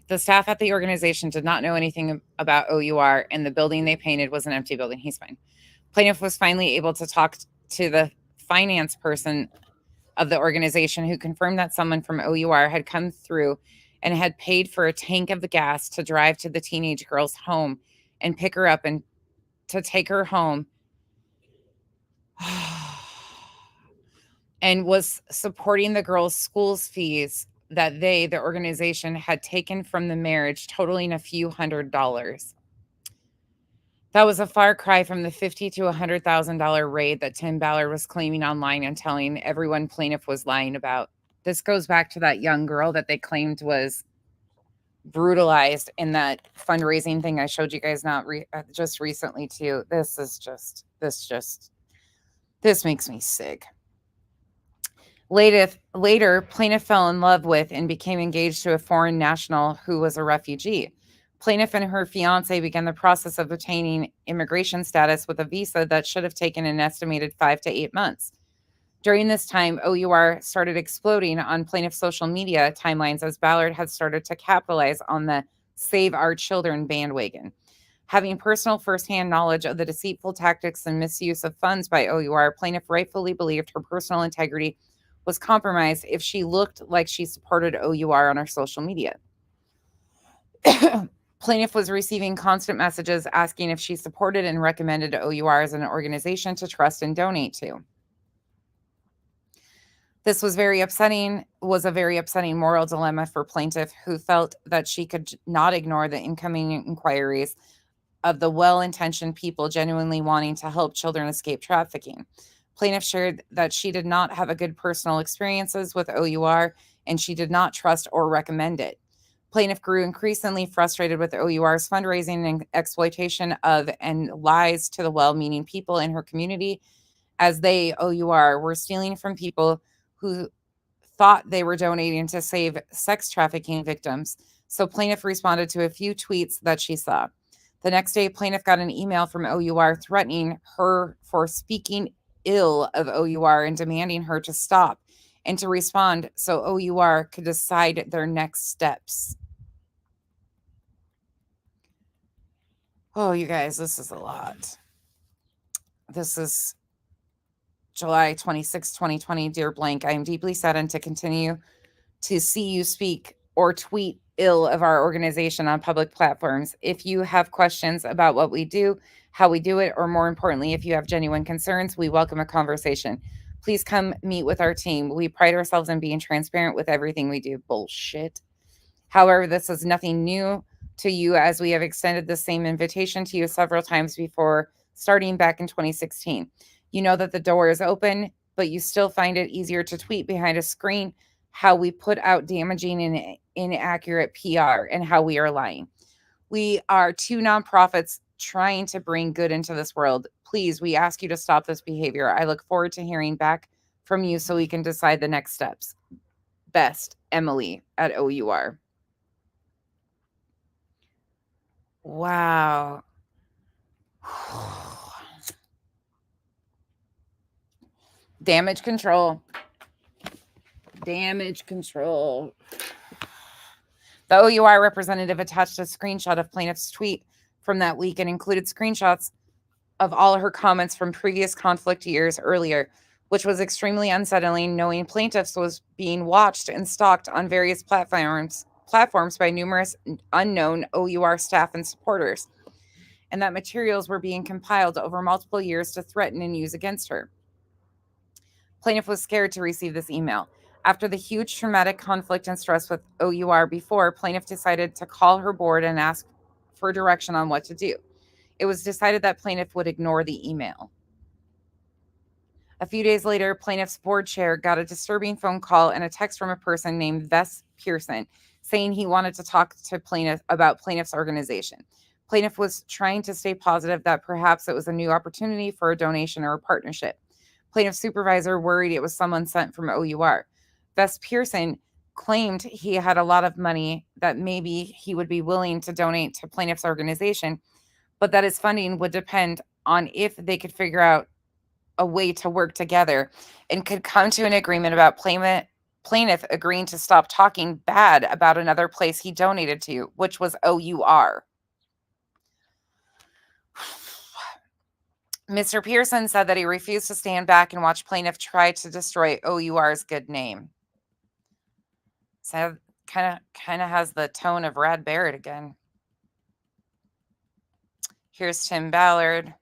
S1: The staff at the organization did not know anything about OUR, and the building they painted was an empty building. He's fine. Plaintiff was finally able to talk to the finance person of the organization, who confirmed that someone from OUR had come through and had paid for a tank of the gas to drive to the teenage girl's home and pick her up and to take her home, and was supporting the girl's school's fees that the organization, had taken from the marriage, totaling a few $100s. That was a far cry from the $50,000 to $100,000 raid that Tim Ballard was claiming online and telling everyone plaintiff was lying about. This goes back to that young girl that they claimed was brutalized in that fundraising thing I showed you guys just recently too. This makes me sick. Later, plaintiff fell in love with and became engaged to a foreign national who was a refugee. Plaintiff and her fiance began the process of obtaining immigration status with a visa that should have taken an estimated 5 to 8 months. During this time, OUR started exploding on plaintiff's social media timelines as Ballard had started to capitalize on the Save Our Children bandwagon. Having personal firsthand knowledge of the deceitful tactics and misuse of funds by OUR, plaintiff rightfully believed her personal integrity was compromised if she looked like she supported OUR on her social media. Plaintiff was receiving constant messages asking if she supported and recommended OUR as an organization to trust and donate to. This was a very upsetting moral dilemma for plaintiff, who felt that she could not ignore the incoming inquiries of the well-intentioned people genuinely wanting to help children escape trafficking. Plaintiff shared that she did not have a good personal experiences with OUR and she did not trust or recommend it. Plaintiff grew increasingly frustrated with OUR's fundraising and exploitation of and lies to the well-meaning people in her community as they, OUR, were stealing from people who thought they were donating to save sex trafficking victims. So plaintiff responded to a few tweets that she saw. The next day, plaintiff got an email from OUR threatening her for speaking ill of OUR and demanding her to stop and to respond so OUR could decide their next steps. Oh, you guys, this is a lot. This is July 26, 2020. Dear blank, I am deeply saddened to continue to see you speak or tweet ill of our organization on public platforms. If you have questions about what we do, how we do it, or more importantly, if you have genuine concerns, we welcome a conversation. Please come meet with our team. We pride ourselves in being transparent with everything we do. Bullshit. However, this is nothing new to you as we have extended the same invitation to you several times before, starting back in 2016. You know that the door is open, but you still find it easier to tweet behind a screen how we put out damaging and inaccurate PR and how we are lying. We are two nonprofits trying to bring good into this world. Please, we ask you to stop this behavior. I look forward to hearing back from you so we can decide the next steps. Best, Emily at OUR. Wow. Damage control. Damage control. The OUR representative attached a screenshot of plaintiff's tweet from that week and included screenshots of all her comments from previous conflict years earlier, which was extremely unsettling knowing plaintiffs was being watched and stalked on various platforms by numerous unknown OUR staff and supporters, and that materials were being compiled over multiple years to threaten and use against her. Plaintiff was scared to receive this email. After the huge traumatic conflict and stress with OUR before, plaintiff decided to call her board and ask for direction on what to do. It was decided that plaintiff would ignore the email. A few days later, plaintiff's board chair got a disturbing phone call and a text from a person named Wes Pearson saying he wanted to talk to plaintiff about plaintiff's organization. Plaintiff was trying to stay positive that perhaps it was a new opportunity for a donation or a partnership. Plaintiff's supervisor worried it was someone sent from OUR. Wes Pearson claimed he had a lot of money that maybe he would be willing to donate to plaintiff's organization, but that his funding would depend on if they could figure out a way to work together and could come to an agreement about plaintiff agreeing to stop talking bad about another place he donated to, which was OUR. Mr. Pearson said that he refused to stand back and watch plaintiff try to destroy OUR's good name. So kind of has the tone of Brad Barrett again. Here's Tim Ballard.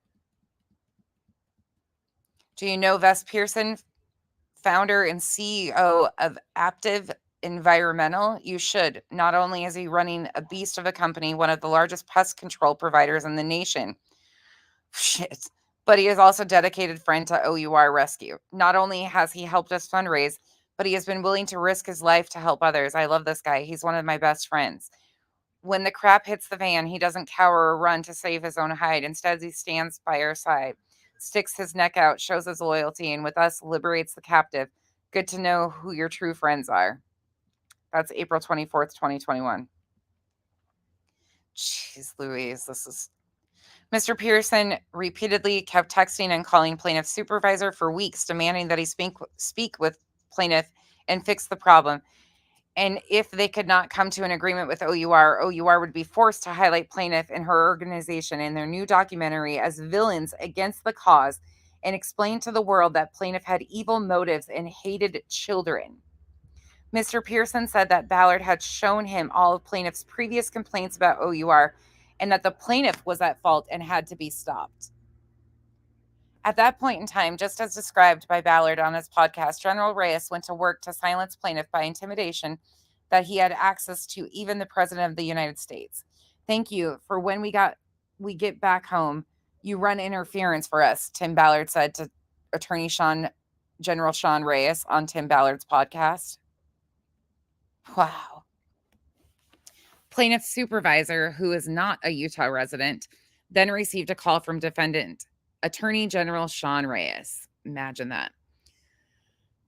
S1: Do you know Wes Pearson, founder and CEO of Active Environmental? You should. Not only is he running a beast of a company, one of the largest pest control providers in the nation. Shit. But he is also a dedicated friend to OUR Rescue. Not only has he helped us fundraise, but he has been willing to risk his life to help others. I love this guy. He's one of my best friends. When the crap hits the fan, he doesn't cower or run to save his own hide. Instead, he stands by our side, sticks his neck out, shows his loyalty, and with us, liberates the captive. Good to know who your true friends are. That's April 24th, 2021. Jeez Louise, this is... Mr. Pearson repeatedly kept texting and calling plaintiff's supervisor for weeks, demanding that he speak with plaintiff and fix the problem. And if they could not come to an agreement with OUR would be forced to highlight plaintiff and her organization in their new documentary as villains against the cause and explain to the world that plaintiff had evil motives and hated children. Mr. Pearson said that Ballard had shown him all of plaintiff's previous complaints about OUR and that the plaintiff was at fault and had to be stopped. At that point in time, just as described by Ballard on his podcast, General Reyes went to work to silence plaintiff by intimidation that he had access to even the President of the United States. Thank you for when we we get back home, you run interference for us, Tim Ballard said to Attorney General Sean Reyes on Tim Ballard's podcast. Wow. Plaintiff's supervisor, who is not a Utah resident, then received a call from defendant Attorney General Sean Reyes. Imagine that.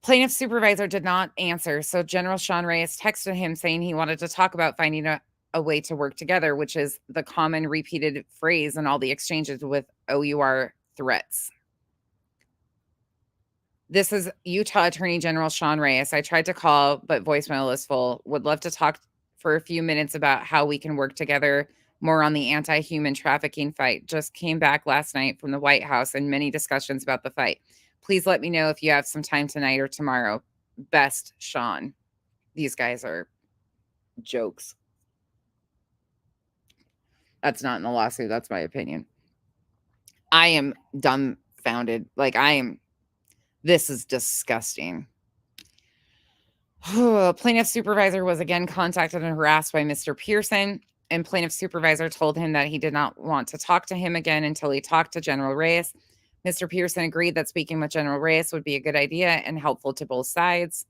S1: Plaintiff's supervisor did not answer, so General Sean Reyes texted him saying he wanted to talk about finding a way to work together, which is the common repeated phrase in all the exchanges with OUR threats. This is Utah Attorney General Sean Reyes. I tried to call, but voicemail is full. Would love to talk for a few minutes about how we can work together more on the anti-human trafficking fight. Just came back last night from the White House and many discussions about the fight. Please let me know if you have some time tonight or tomorrow. Best, Sean. These guys are jokes. That's not in the lawsuit. That's my opinion. I am dumbfounded. This is disgusting. Plaintiff supervisor was again contacted and harassed by Mr. Pearson, and plaintiff supervisor told him that he did not want to talk to him again until he talked to General Reyes. Mr. Pearson agreed that speaking with General Reyes would be a good idea and helpful to both sides.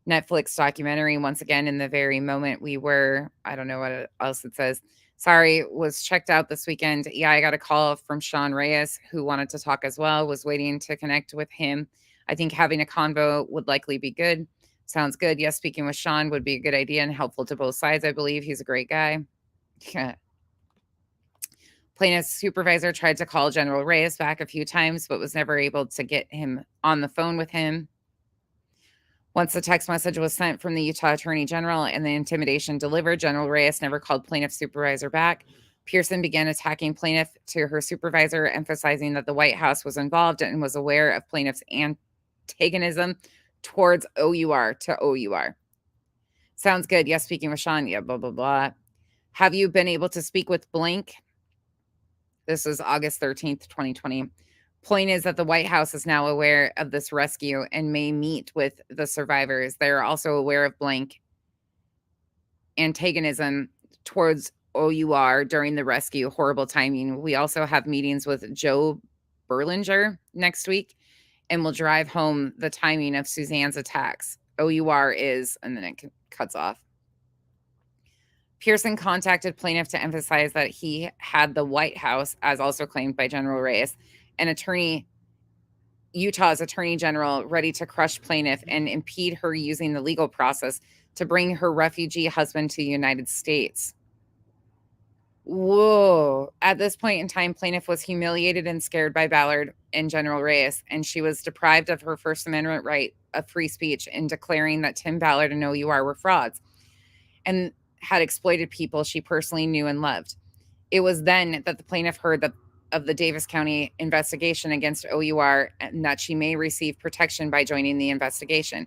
S1: Netflix documentary, once again, in the very moment we were, I don't know what else it says. Sorry, was checked out this weekend. Yeah, I got a call from Sean Reyes, who wanted to talk as well, was waiting to connect with him. I think having a convo would likely be good. Sounds good. Yes, speaking with Sean would be a good idea and helpful to both sides. I believe he's a great guy. Yeah. Plaintiff's supervisor tried to call General Reyes back a few times, but was never able to get him on the phone with him. Once the text message was sent from the Utah Attorney General and the intimidation delivered, General Reyes never called plaintiff supervisor back. Pearson began attacking plaintiff to her supervisor, emphasizing that the White House was involved and was aware of plaintiff's antagonism towards OUR. Sounds good. Yes, speaking with Sean. Yeah, blah, blah, blah. Have you been able to speak with blank? This is August 13th, 2020. Point is that the White House is now aware of this rescue and may meet with the survivors. They're also aware of blank antagonism towards OUR during the rescue. Horrible timing. We also have meetings with Joe Berlinger next week, and we'll drive home the timing of Suzanne's attacks. OUR is, and then it cuts off. Pearson contacted plaintiff to emphasize that he had the White House, as also claimed by General Reyes, and Utah's Attorney General ready to crush plaintiff and impede her using the legal process to bring her refugee husband to the United States. Whoa. At this point in time, plaintiff was humiliated and scared by Ballard and General Reyes, and she was deprived of her First Amendment right of free speech in declaring that Tim Ballard and OUR were frauds and had exploited people she personally knew and loved. It was then that the plaintiff heard of the Davis County investigation against OUR and that she may receive protection by joining the investigation.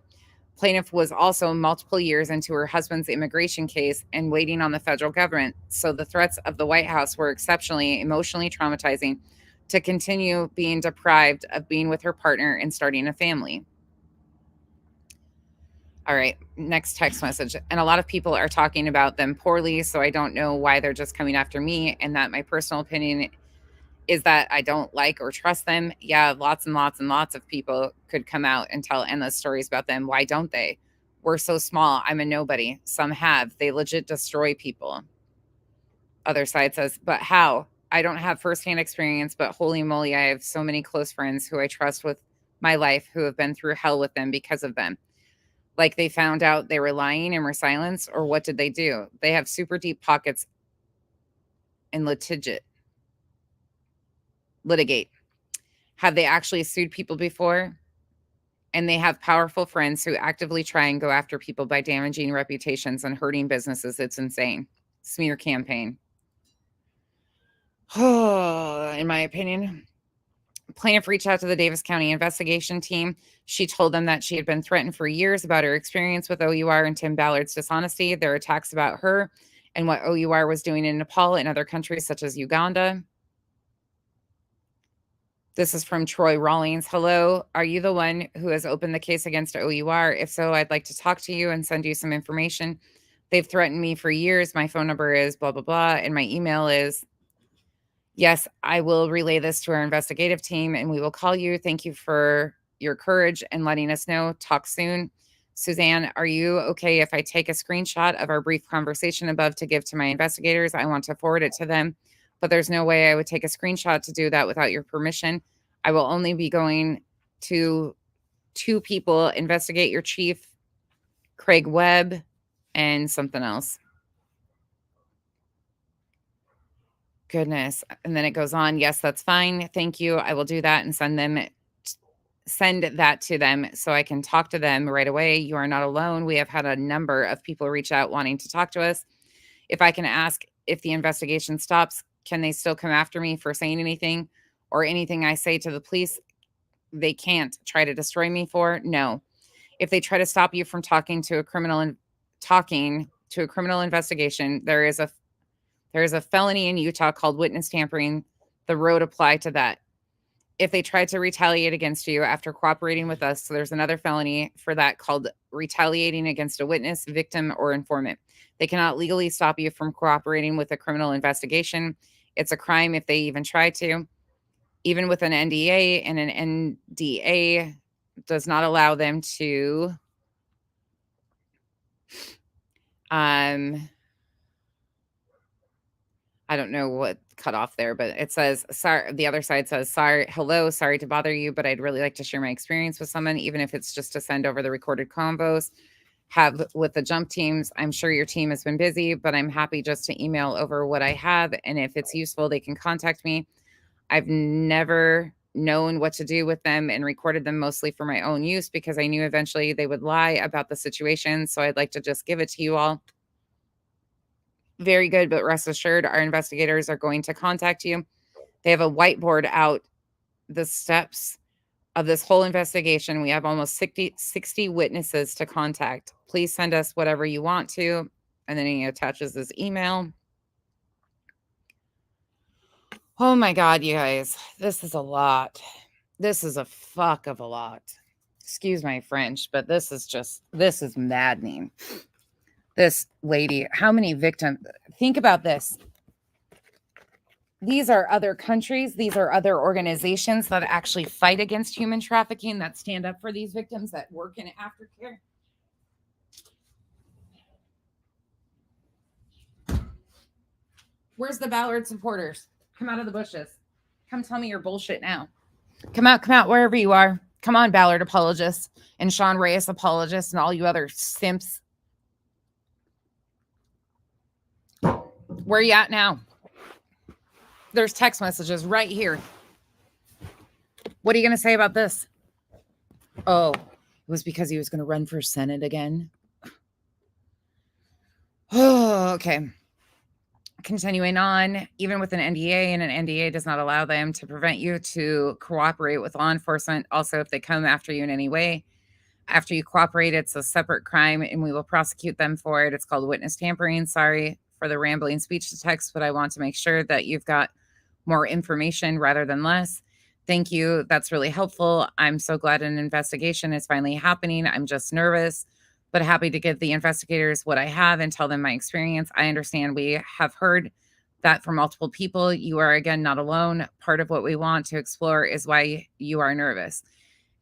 S1: Plaintiff was also multiple years into her husband's immigration case and waiting on the federal government, so the threats of the White House were exceptionally emotionally traumatizing to continue being deprived of being with her partner and starting a family. All right, next text message. And a lot of people are talking about them poorly, so I don't know why they're just coming after me, and that my personal opinion is that I don't like or trust them. Yeah, lots and lots and lots of people could come out and tell endless stories about them. Why don't they? We're so small. I'm a nobody. Some have. They legit destroy people. Other side says, but how? I don't have firsthand experience, but holy moly, I have so many close friends who I trust with my life who have been through hell with them because of them. Like they found out they were lying and were silenced, or what did they do? They have super deep pockets and litigate. Have they actually sued people before? And they have powerful friends who actively try and go after people by damaging reputations and hurting businesses. It's insane. Smear campaign. In my opinion. Plaintiff reached out to the Davis County investigation team. She told them that she had been threatened for years about her experience with OUR and Tim Ballard's dishonesty, their attacks about her, and what OUR was doing in Nepal and other countries such as Uganda. This is from Troy Rawlings. Hello, are you the one who has opened the case against OUR? If so, I'd like to talk to you and send you some information. They've threatened me for years. My phone number is blah, blah, blah, and my email is Yes, I will relay this to our investigative team and we will call you. Thank you for your courage and letting us know. Talk soon. Suzanne, are you okay if I take a screenshot of our brief conversation above to give to my investigators? I want to forward it to them, but there's no way I would take a screenshot to do that without your permission. I will only be going to 2 people, investigate your chief, Craig Webb, and something else. Goodness. And then it goes on. Yes, that's fine. Thank you. I will do that and send that to them so I can talk to them right away. You are not alone. We have had a number of people reach out wanting to talk to us. If I can ask if the investigation stops, can they still come after me for saying anything or anything I say to the police? They can't try to destroy me for? No. If they try to stop you from talking to a criminal investigation, there is a felony in Utah called witness tampering. The road apply to that. If they try to retaliate against you after cooperating with us, so there's another felony for that called retaliating against a witness, victim, or informant. They cannot legally stop you from cooperating with a criminal investigation. It's a crime if they even try to. Even with an NDA, and an NDA does not allow them to I don't know what cut off there, but it says, sorry. The other side says, sorry, hello, sorry to bother you, but I'd really like to share my experience with someone, even if it's just to send over the recorded combos have with the jump teams. I'm sure your team has been busy, but I'm happy just to email over what I have. And if it's useful, they can contact me. I've never known what to do with them and recorded them mostly for my own use because I knew eventually they would lie about the situation. So I'd like to just give it to you all. Very good, but rest assured, our investigators are going to contact you. They have a whiteboard out the steps of this whole investigation. We have almost 60 witnesses to contact. Please send us whatever you want to. And then he attaches his email. Oh my God, you guys, this is a lot. This is a fuck of a lot. Excuse my French, but this is maddening. This lady, how many victims? Think about this. These are other countries. These are other organizations that actually fight against human trafficking, that stand up for these victims, that work in aftercare. Where's the Ballard supporters? Come out of the bushes. Come tell me your bullshit now. Come out, wherever you are. Come on, Ballard apologists and Sean Reyes apologists and all you other simps. Where are you at now? There's text messages right here. What are you going to say about this? Oh, it was because he was going to run for Senate again. Oh, okay. Continuing on, even with an NDA, and an NDA does not allow them to prevent you to cooperate with law enforcement. Also, if they come after you in any way, after you cooperate, it's a separate crime and we will prosecute them for it. It's called witness tampering. Sorry for the rambling speech to text, but I want to make sure that you've got more information rather than less. Thank you. That's really helpful. I'm so glad an investigation is finally happening. I'm just nervous, but happy to give the investigators what I have and tell them my experience. I understand we have heard that from multiple people. You are, again, not alone. Part of what we want to explore is why you are nervous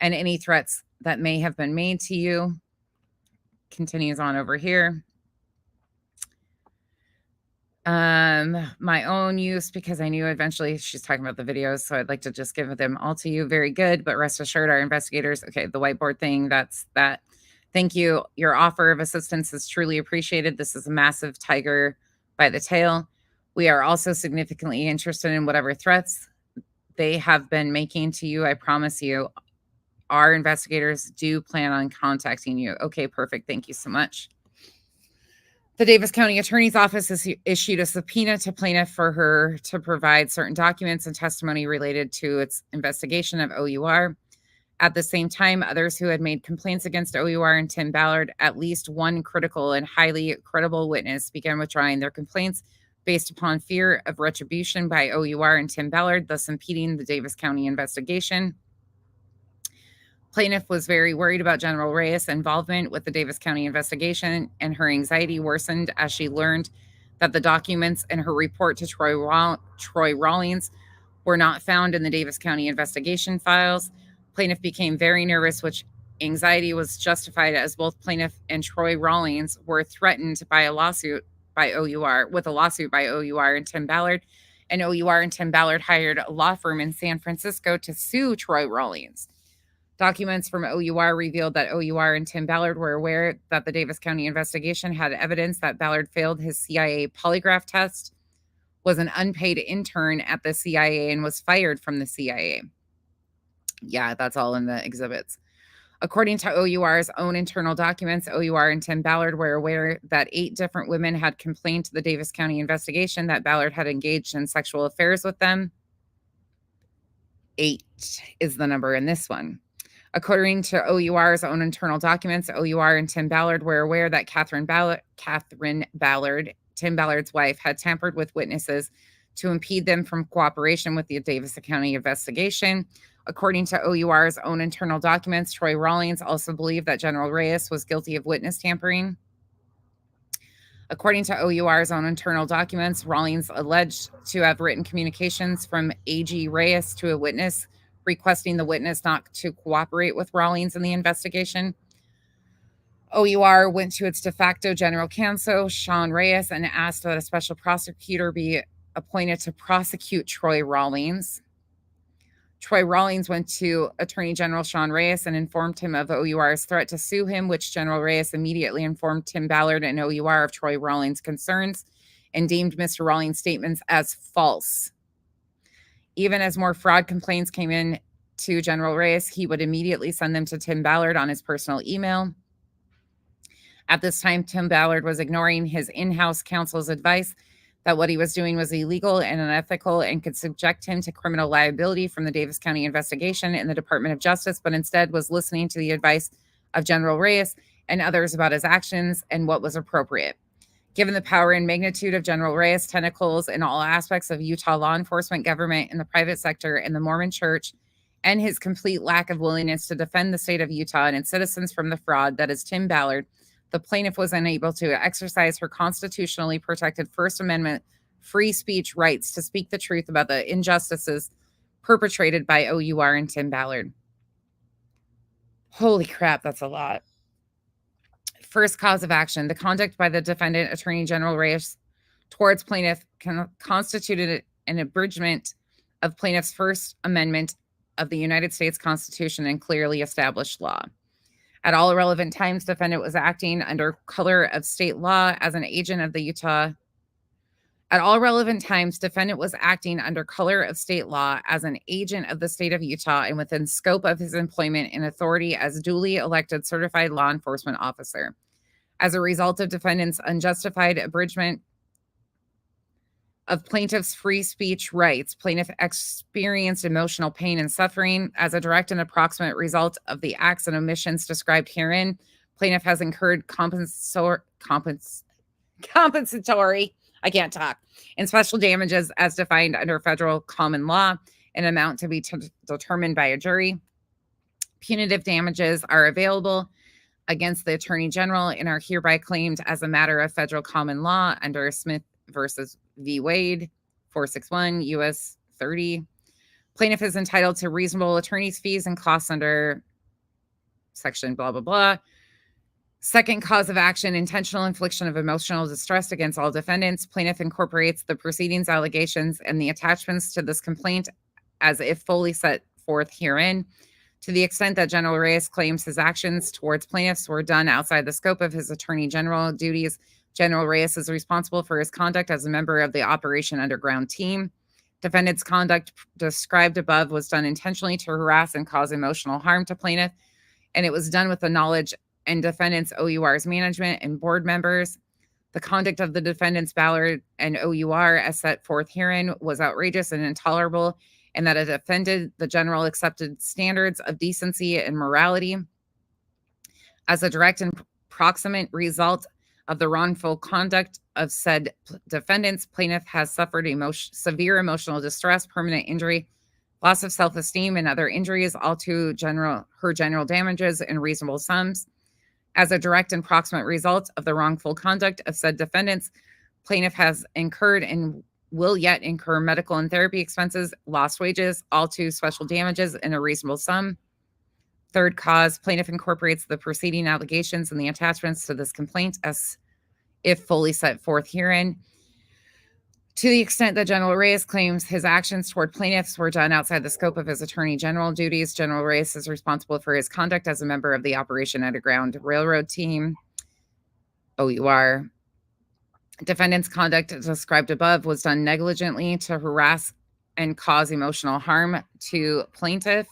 S1: and any threats that may have been made to you. Continues on over here. My own use, because I knew eventually she's talking about the videos, so I'd like to just give them all to you. Very good, but rest assured, our investigators, okay, the whiteboard thing, that's that. Thank you. Your offer of assistance is truly appreciated. This is a massive tiger by the tail. We are also significantly interested in whatever threats they have been making to you. I promise you, our investigators do plan on contacting you. Okay, perfect. Thank you so much. The Davis County Attorney's Office has issued a subpoena to plaintiff for her to provide certain documents and testimony related to its investigation of OUR. At the same time, others who had made complaints against OUR and Tim Ballard, at least one critical and highly credible witness, began withdrawing their complaints based upon fear of retribution by OUR and Tim Ballard, thus impeding the Davis County investigation. Plaintiff was very worried about General Reyes' involvement with the Davis County investigation, and her anxiety worsened as she learned that the documents in her report to Troy Rawlings were not found in the Davis County investigation files. Plaintiff became very nervous, which anxiety was justified as both plaintiff and Troy Rawlings were threatened by a lawsuit by OUR, with a lawsuit by OUR and Tim Ballard. And OUR and Tim Ballard hired a law firm in San Francisco to sue Troy Rawlings. Documents from OUR revealed that OUR and Tim Ballard were aware that the Davis County investigation had evidence that Ballard failed his CIA polygraph test, was an unpaid intern at the CIA, and was fired from the CIA. Yeah, that's all in the exhibits. According to OUR's own internal documents, OUR and Tim Ballard were aware that 8 different women had complained to the Davis County investigation that Ballard had engaged in sexual affairs with them. 8 is the number in this one. According to OUR's own internal documents, OUR and Tim Ballard were aware that Catherine Ballard, Tim Ballard's wife, had tampered with witnesses to impede them from cooperation with the Davis County investigation. According to OUR's own internal documents, Troy Rawlings also believed that General Reyes was guilty of witness tampering. According to OUR's own internal documents, Rawlings alleged to have written communications from AG Reyes to a witness requesting the witness not to cooperate with Rawlings in the investigation. OUR went to its de facto general counsel, Sean Reyes, and asked that a special prosecutor be appointed to prosecute Troy Rawlings. Troy Rawlings went to Attorney General Sean Reyes and informed him of OUR's threat to sue him, which General Reyes immediately informed Tim Ballard and OUR of Troy Rawlings' concerns and deemed Mr. Rawlings' statements as false. Even as more fraud complaints came in to General Reyes, he would immediately send them to Tim Ballard on his personal email. At this time, Tim Ballard was ignoring his in-house counsel's advice that what he was doing was illegal and unethical and could subject him to criminal liability from the Davis County investigation and the Department of Justice, but instead was listening to the advice of General Reyes and others about his actions and what was appropriate. Given the power and magnitude of General Reyes' tentacles in all aspects of Utah law enforcement, government, and the private sector, and the Mormon Church, and his complete lack of willingness to defend the state of Utah and its citizens from the fraud that is Tim Ballard, the plaintiff was unable to exercise her constitutionally protected First Amendment free speech rights to speak the truth about the injustices perpetrated by OUR and Tim Ballard. Holy crap, that's a lot. First cause of action. The conduct by the defendant, Attorney General Reyes, towards plaintiff constituted an abridgment of plaintiff's First Amendment of the United States Constitution and clearly established law. At all relevant times, defendant was acting under color of state law as an agent of the Utah. At all relevant times, defendant was acting under color of state law as an agent of the state of Utah and within scope of his employment and authority as duly elected certified law enforcement officer. As a result of defendant's unjustified abridgment of plaintiff's free speech rights, plaintiff experienced emotional pain and suffering. As a direct and approximate result of the acts and omissions described herein, plaintiff has incurred compensatory, I can't talk, and special damages as defined under federal common law, an amount to be determined by a jury. Punitive damages are available against the Attorney General and are hereby claimed as a matter of federal common law under Smith versus v. Wade, 461 U.S. 30. Plaintiff is entitled to reasonable attorney's fees and costs under section blah, blah, blah. Second cause of action, intentional infliction of emotional distress against all defendants. Plaintiff incorporates the proceedings, allegations, and the attachments to this complaint as if fully set forth herein. To the extent that General Reyes claims his actions towards plaintiffs were done outside the scope of his Attorney General duties, General Reyes is responsible for his conduct as a member of the Operation Underground team. Defendant's conduct described above was done intentionally to harass and cause emotional harm to plaintiff, and it was done with the knowledge and defendant's OUR's management and board members. The conduct of the defendants Ballard and OUR as set forth herein was outrageous and intolerable, and that it offended the general accepted standards of decency and morality. As a direct and proximate result of the wrongful conduct of said defendants, plaintiff has suffered severe emotional distress, permanent injury, loss of self-esteem, and other injuries, all to her general damages in reasonable sums. As a direct and proximate result of the wrongful conduct of said defendants, Plaintiff has incurred and will yet incur medical and therapy expenses, lost wages, all to special damages in a reasonable sum. Third cause, plaintiff incorporates the preceding allegations and the attachments to this complaint as if fully set forth herein. To the extent that General Reyes claims his actions toward plaintiffs were done outside the scope of his attorney general duties, General Reyes is responsible for his conduct as a member of the Operation Underground Railroad Team, OUR. Defendant's conduct described above was done negligently to harass and cause emotional harm to plaintiff.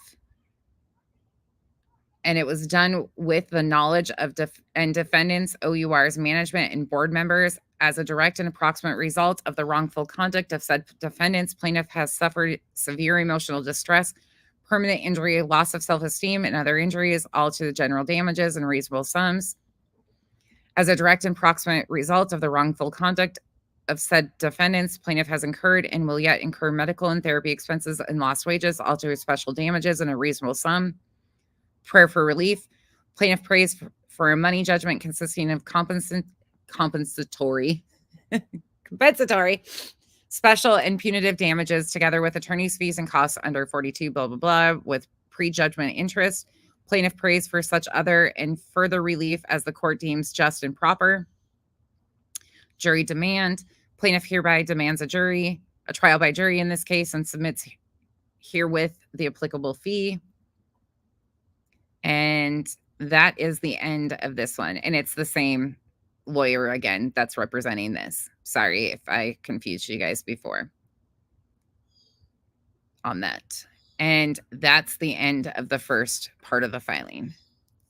S1: And it was done with the knowledge of defendants, OUR's management and board members. As a direct and approximate result of the wrongful conduct of said defendants, plaintiff has suffered severe emotional distress, permanent injury, loss of self-esteem, and other injuries, all to the general damages in reasonable sums. As a direct and approximate result of the wrongful conduct of said defendants, plaintiff has incurred and will yet incur medical and therapy expenses and lost wages, all to special damages in a reasonable sum. Prayer for relief. Plaintiff prays for a money judgment consisting of compensatory, special and punitive damages together with attorney's fees and costs under 42, blah, blah, blah, with prejudgment interest. Plaintiff prays for such other and further relief as the court deems just and proper. Jury demand. Plaintiff hereby demands a trial by jury in this case, and submits herewith the applicable fee. And that is the end of this one. And it's the same lawyer again that's representing this. Sorry if I confused you guys before on that. And that's the end of the first part of the filing.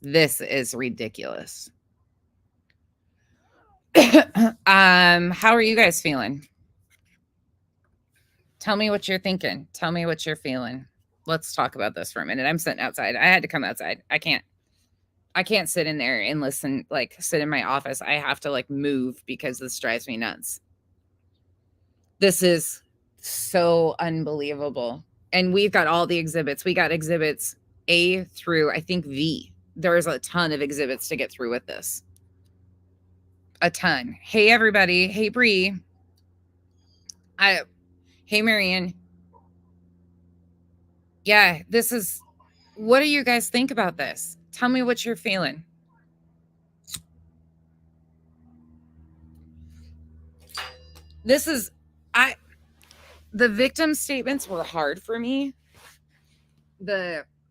S1: This is ridiculous. How are you guys feeling? Tell me what you're thinking. Tell me what you're feeling. Let's talk about this for a minute. I'm sitting outside. I had to come outside. I can't sit in there and listen, like sit in my office. I have to like move because this drives me nuts. This is so unbelievable. And we've got all the exhibits. We got exhibits A through, I think, V. There's a ton of exhibits to get through with this. A ton. Hey, everybody. Hey, Bree. Hey, Marion. Yeah, this is, what do you guys think about this? Tell me what you're feeling. This is, the victim statements were hard for me.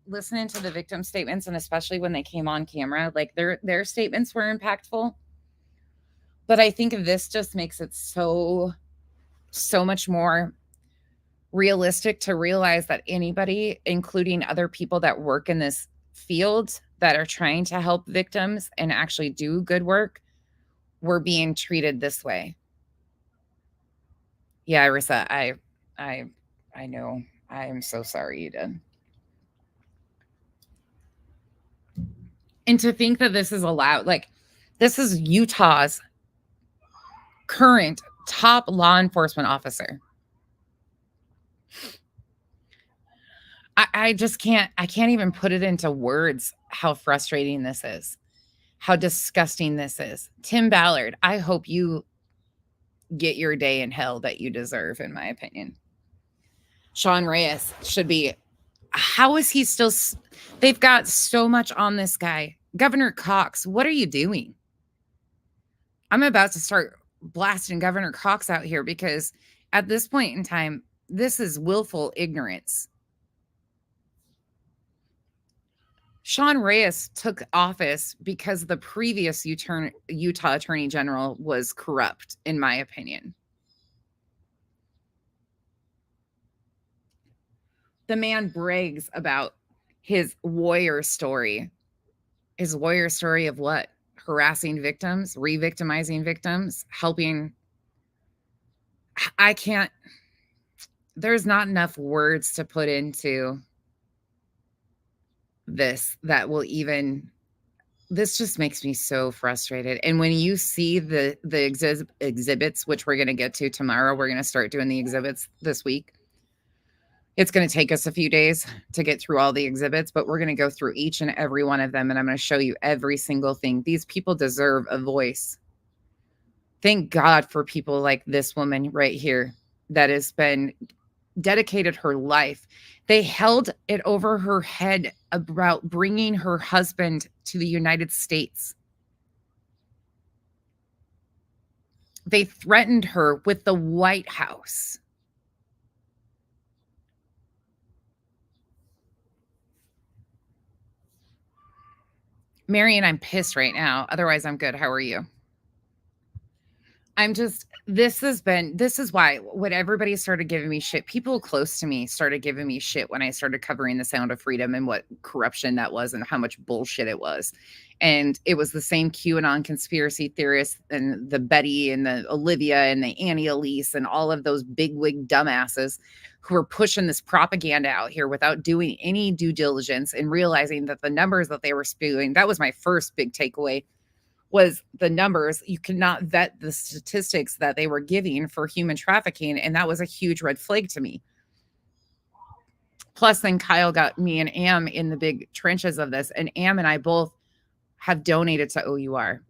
S1: Listening to the victim statements, and especially when they came on camera, like their statements were impactful. But I think this just makes it so much more realistic to realize that anybody, including other people that work in this field that are trying to help victims and actually do good work, were being treated this way. Yeah, Arissa, I know. I am so sorry you did. And to think that this is allowed, like, this is Utah's current top law enforcement officer. I just can't even put it into words how frustrating this is, how disgusting this is. Tim Ballard, I hope you get your day in hell that you deserve, in my opinion. Sean Reyes should be, how is he still, they've got so much on this guy. Governor Cox, what are you doing? I'm about to start blasting Governor Cox out here because at this point in time, this is willful ignorance. Sean Reyes took office because the previous Utah Attorney General was corrupt, in my opinion. The man brags about his warrior story. His warrior story of what? Harassing victims, re-victimizing victims, helping. I can't, there's not enough words to put into this that will even, this just makes me so frustrated. And when you see the exhibits, which we're going to get to tomorrow, we're going to start doing the exhibits this week. It's going to take us a few days to get through all the exhibits, but we're going to go through each and every one of them. And I'm going to show you every single thing. These people deserve a voice. Thank God for people like this woman right here that has been dedicated her life. They held it over her head about bringing her husband to the United States. They threatened her with the White House. Marion, I'm pissed right now. Otherwise, I'm good. How are you? I'm just, this is why when everybody started giving me shit, people close to me started giving me shit when I started covering the Sound of Freedom and what corruption that was and how much bullshit it was. And it was the same QAnon conspiracy theorists and the Betty and the Olivia and the Annie Elise and all of those bigwig dumbasses who were pushing this propaganda out here without doing any due diligence and realizing that the numbers that they were spewing, that was my first big takeaway, was the numbers. You cannot vet the statistics that they were giving for human trafficking. And that was a huge red flag to me. Plus, then Kyle got me and Am in the big trenches of this. And Am and I both have donated to OUR.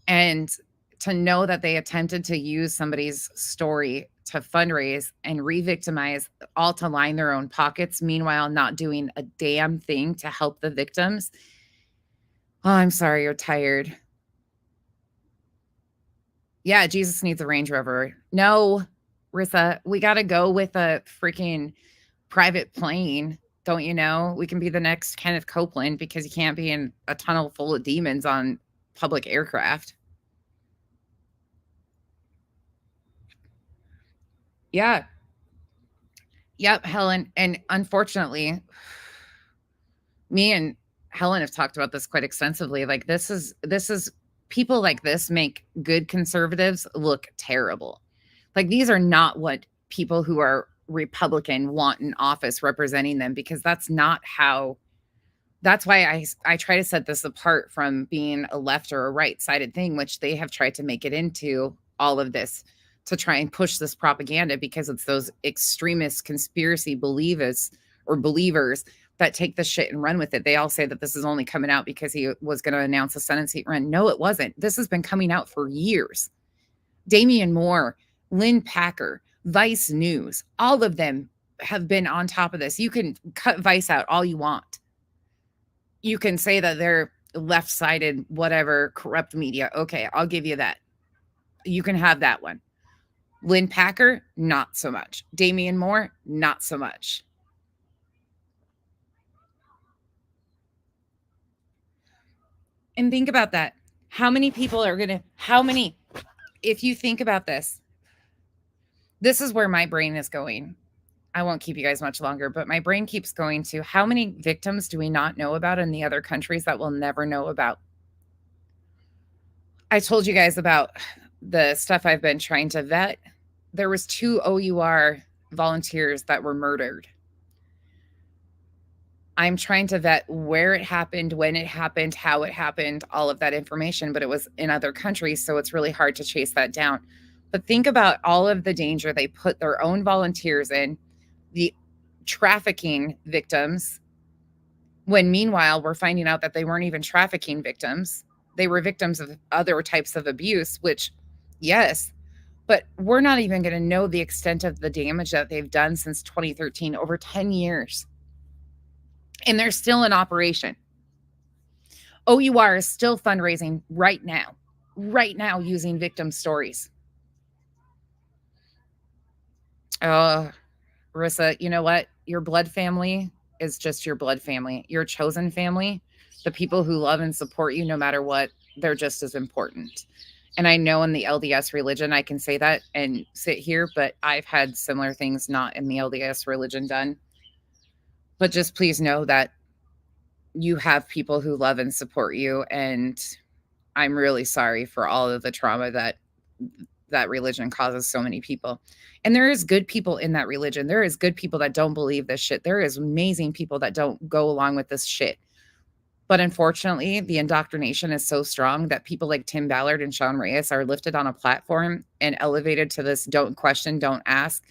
S1: And to know that they attempted to use somebody's story to fundraise and re-victimize, all to line their own pockets, meanwhile not doing a damn thing to help the victims. Oh, I'm sorry you're tired. Yeah, Jesus needs a Range Rover. No, Rissa, we got to go with a freaking private plane. Don't you know? We can be the next Kenneth Copeland because you can't be in a tunnel full of demons on public aircraft. Yeah. Yep, Helen. And unfortunately, me and Helen have talked about this quite extensively. Like this is people like this make good conservatives look terrible. Like these are not what people who are Republican want in office representing them, because that's not how. That's why I try to set this apart from being a left or a right-sided thing, which they have tried to make it into all of this to try and push this propaganda, because it's those extremist conspiracy believers that take the shit and run with it. They all say that this is only coming out because he was going to announce a Senate seat run. No, it wasn't. This has been coming out for years. Damian Moore, Lynn Packer, Vice News, all of them have been on top of this. You can cut Vice out all you want. You can say that they're left-sided, whatever, corrupt media. Okay, I'll give you that. You can have that one. Lynn Packer, not so much. Damian Moore, not so much. And think about that. How many people are going to, if you think about this is where my brain is going. I won't keep you guys much longer, but my brain keeps going to how many victims do we not know about in the other countries that we'll never know about? I told you guys about the stuff I've been trying to vet. There was 2 OUR volunteers that were murdered. I'm trying to vet where it happened, when it happened, how it happened, all of that information, but it was in other countries, so it's really hard to chase that down. But think about all of the danger they put their own volunteers in, the trafficking victims, when meanwhile we're finding out that they weren't even trafficking victims. They were victims of other types of abuse, which, yes, but we're not even going to know the extent of the damage that they've done since 2013, over 10 years. And they're still in operation. OUR is still fundraising right now using victim stories. Oh, Rissa, you know what? Your blood family is just your blood family. Your chosen family, the people who love and support you no matter what, they're just as important. And I know in the LDS religion, I can say that and sit here, but I've had similar things not in the LDS religion done. But just please know that you have people who love and support you. And I'm really sorry for all of the trauma that religion causes so many people. And there is good people in that religion. There is good people that don't believe this shit. There is amazing people that don't go along with this shit. But unfortunately, the indoctrination is so strong that people like Tim Ballard and Sean Reyes are lifted on a platform and elevated to this don't question, don't ask,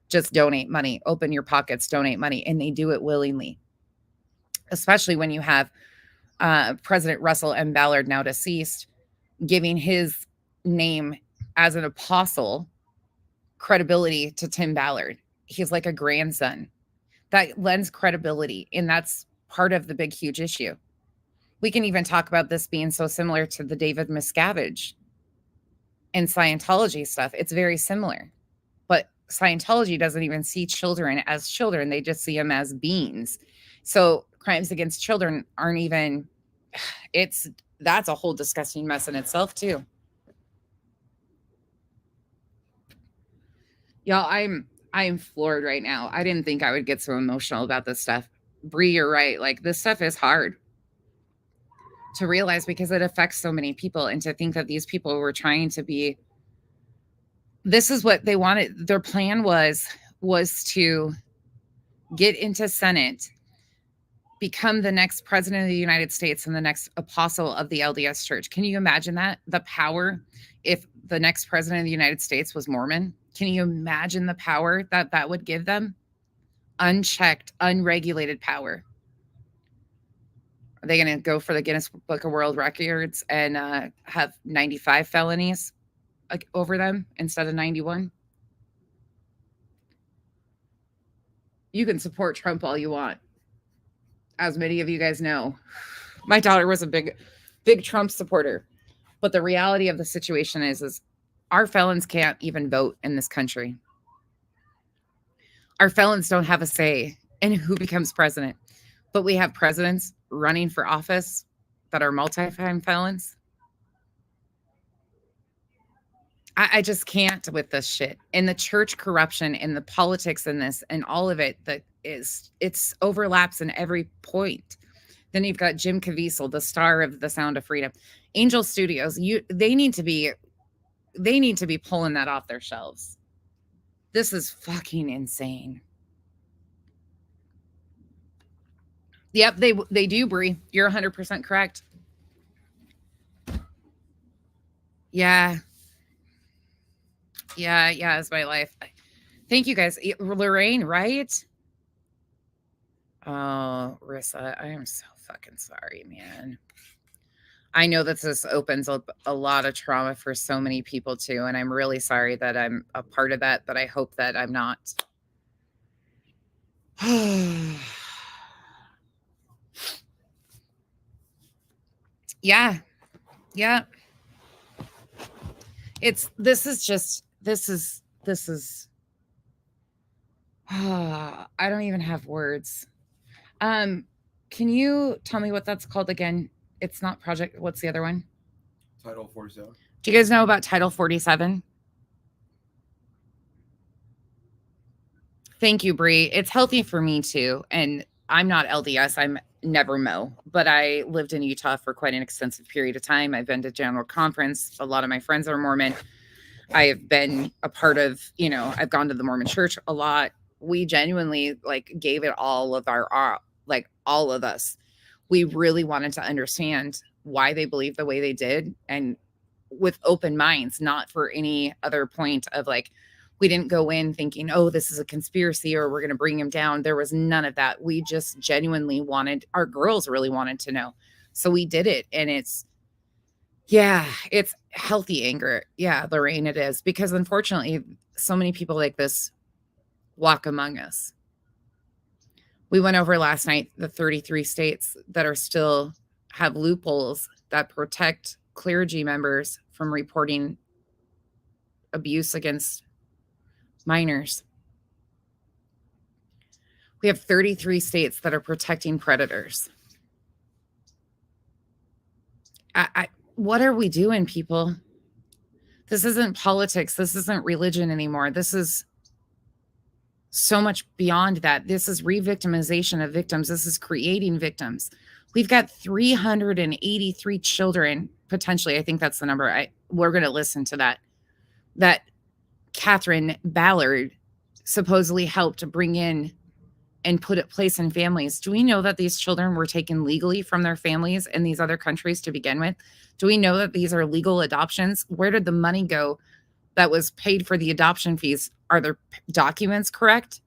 S1: just donate money, open your pockets, donate money. And they do it willingly, especially when you have President Russell M. Ballard, now deceased, giving his name as an apostle credibility to Tim Ballard. He's like a grandson. That lends credibility, and that's part of the big, huge issue. We can even talk about this being so similar to the David Miscavige and Scientology stuff. It's very similar. But Scientology doesn't even see children as children. They just see them as beings. So crimes against children aren't even, that's a whole disgusting mess in itself too. Y'all, I'm floored right now. I didn't think I would get so emotional about this stuff. Bree, you're right. Like, this stuff is hard to realize because it affects so many people, and to think that these people were trying to be, this is what they wanted. Their plan was to get into Senate, become the next president of the United States and the next apostle of the LDS Church. Can you imagine that? The power, if the next president of the United States was Mormon, can you imagine the power that that would give them? Unchecked, unregulated power. Are they going to go for the Guinness Book of World Records and have 95 felonies over them instead of 91? You can support Trump all you want. As many of you guys know, my daughter was a big Trump supporter. But the reality of the situation is our felons can't even vote in this country. Our felons don't have a say in who becomes president. But we have presidents running for office that are multi-time felons. I just can't with this shit. And the church corruption and the politics in this and all of it, it's overlaps in every point. Then you've got Jim Caviezel, the star of The Sound of Freedom. Angel Studios, they need to be pulling that off their shelves. This is fucking insane. Yep, they do, Bree. You're 100% correct. Yeah, it's my life. Thank you guys. Lorraine, right? Oh, Rissa, I am so fucking sorry, man. I know that this opens up a lot of trauma for so many people too, and I'm really sorry that I'm a part of that, but I hope that I'm not. Yeah. This is I don't even have words. Can you tell me what that's called again? It's not Project. What's the other one?
S2: Title 47.
S1: Do you guys know about Title 47? Thank you, Bree. It's healthy for me too. And I'm not LDS. I'm never Mo, but I lived in Utah for quite an extensive period of time. I've been to General Conference. A lot of my friends are Mormon. I have been a part of, I've gone to the Mormon church a lot. We genuinely gave it all of all of us. We really wanted to understand why they believed the way they did, and with open minds, not for any other point of we didn't go in thinking, oh, this is a conspiracy or we're going to bring him down. There was none of that. We just genuinely our girls really wanted to know. So we did it. And it's healthy anger. Yeah, Lorraine, it is. Because unfortunately, so many people like this walk among us. We went over last night the 33 states that are still have loopholes that protect clergy members from reporting abuse against minors. We have 33 states that are protecting predators. What are we doing, people? This isn't politics. This isn't religion anymore. This is so much beyond that. This is re-victimization of victims. This is creating victims. We've got 383 children, potentially. I think that's the number. We're going to listen to that Catherine Ballard supposedly helped bring in and place in families. Do we know that these children were taken legally from their families in these other countries to begin with? Do we know that these are legal adoptions? Where did the money go that was paid for the adoption fees? Are their documents correct?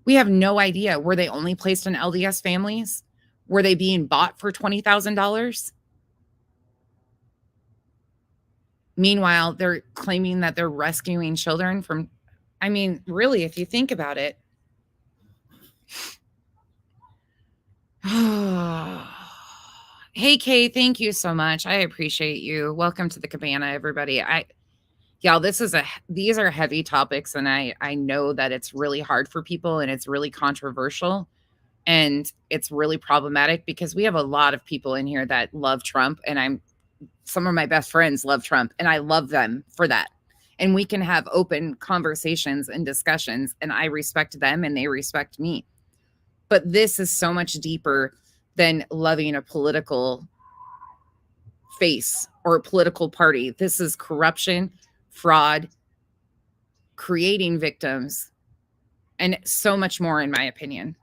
S1: We have no idea. Were they only placed in LDS families? Were they being bought for $20,000? Meanwhile, they're claiming that they're rescuing children from, I mean, really, if you think about it. Hey, Kay, thank you so much. I appreciate you. Welcome to the cabana, everybody. Y'all, these are heavy topics, and I know that it's really hard for people, and it's really controversial, and it's really problematic because we have a lot of people in here that love Trump, and some of my best friends love Trump, and I love them for that. And we can have open conversations and discussions, and I respect them and they respect me. But this is so much deeper than loving a political face or a political party. This is corruption, fraud, creating victims, and so much more, in my opinion.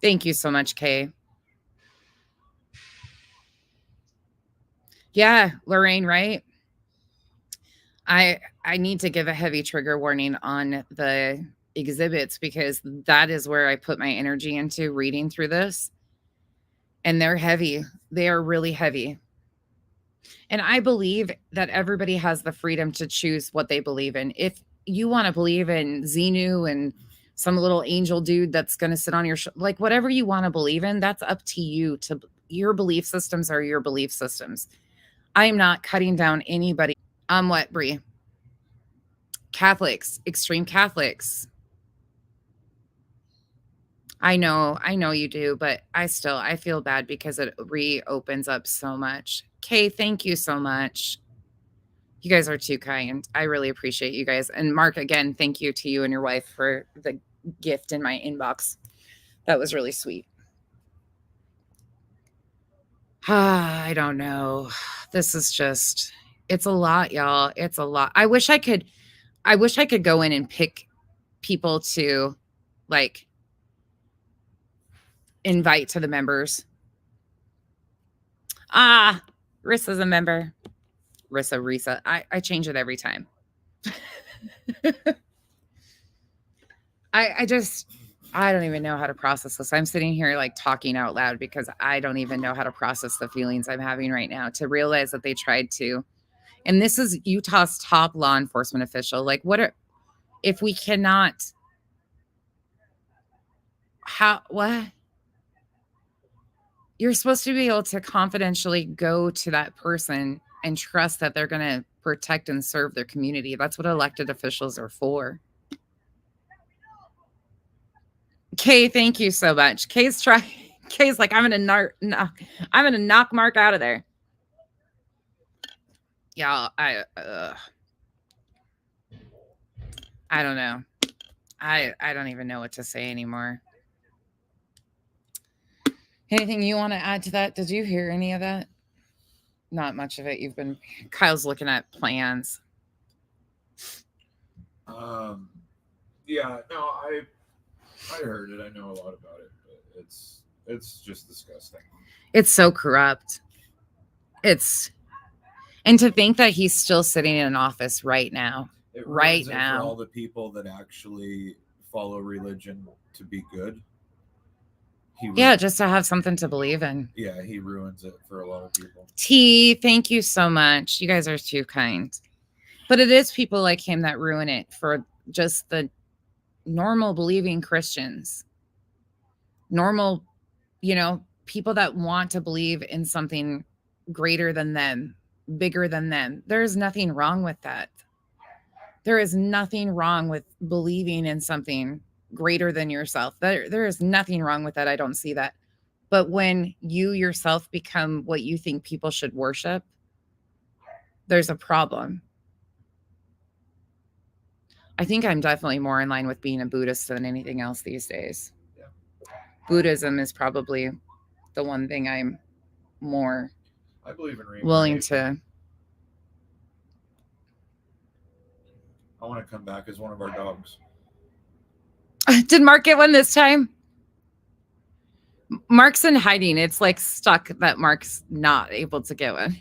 S1: Thank you so much, Kay. Yeah, Lorraine, right? I need to give a heavy trigger warning on the exhibits because that is where I put my energy into reading through this. And they're heavy. They are really heavy. And I believe that everybody has the freedom to choose what they believe in. If you want to believe in Xenu and some little angel dude that's going to sit on your like whatever you want to believe in, that's up to you. To your belief systems are your belief systems. I am not cutting down anybody. What, Brie? Catholics, extreme Catholics. I know you do, but I feel bad because it reopens up so much. Kay, thank you so much. You guys are too kind. I really appreciate you guys. And Mark, again, thank you to you and your wife for the gift in my inbox. That was really sweet. I don't know. This is just, it's a lot, y'all. It's a lot. I wish I could go in and pick people to like invite to the members. Rissa's a member. Risa. I change it every time. I don't even know how to process this. I'm sitting here like talking out loud because I don't even know how to process the feelings I'm having right now to realize that they tried to. And this is Utah's top law enforcement official. Like, if we cannot, what? You're supposed to be able to confidentially go to that person and trust that they're going to protect and serve their community. That's what elected officials are for. Kay, thank you so much. Kay's like, I'm gonna knock Mark out of there. Yeah, I don't know. I don't even know what to say anymore. Anything you want to add to that? Did you hear any of that? Not much of it. Kyle's looking at plans.
S2: Yeah, no, I heard it. I know a lot about it, but it's just disgusting.
S1: It's so corrupt. And to think that he's still sitting in an office right now.
S2: Right now. For all the people that actually follow religion to be good.
S1: Just to have something to believe in.
S2: Yeah, he ruins it for a lot of people.
S1: T, thank you so much. You guys are too kind. But it is people like him that ruin it for just the normal believing Christians. Normal, people that want to believe in something greater than them, bigger than them. There's nothing wrong with that. There is nothing wrong with believing in something greater than yourself. There is nothing wrong with that. I don't see that. But when you yourself become what you think people should worship, there's a problem. I think I'm definitely more in line with being a Buddhist than anything else these days.
S2: Yeah.
S1: Buddhism is probably the one thing I'm more willing to.
S2: I want to come back as one of our dogs.
S1: Did Mark get one this time? Mark's in hiding. It's like stuck that Mark's not able to get one.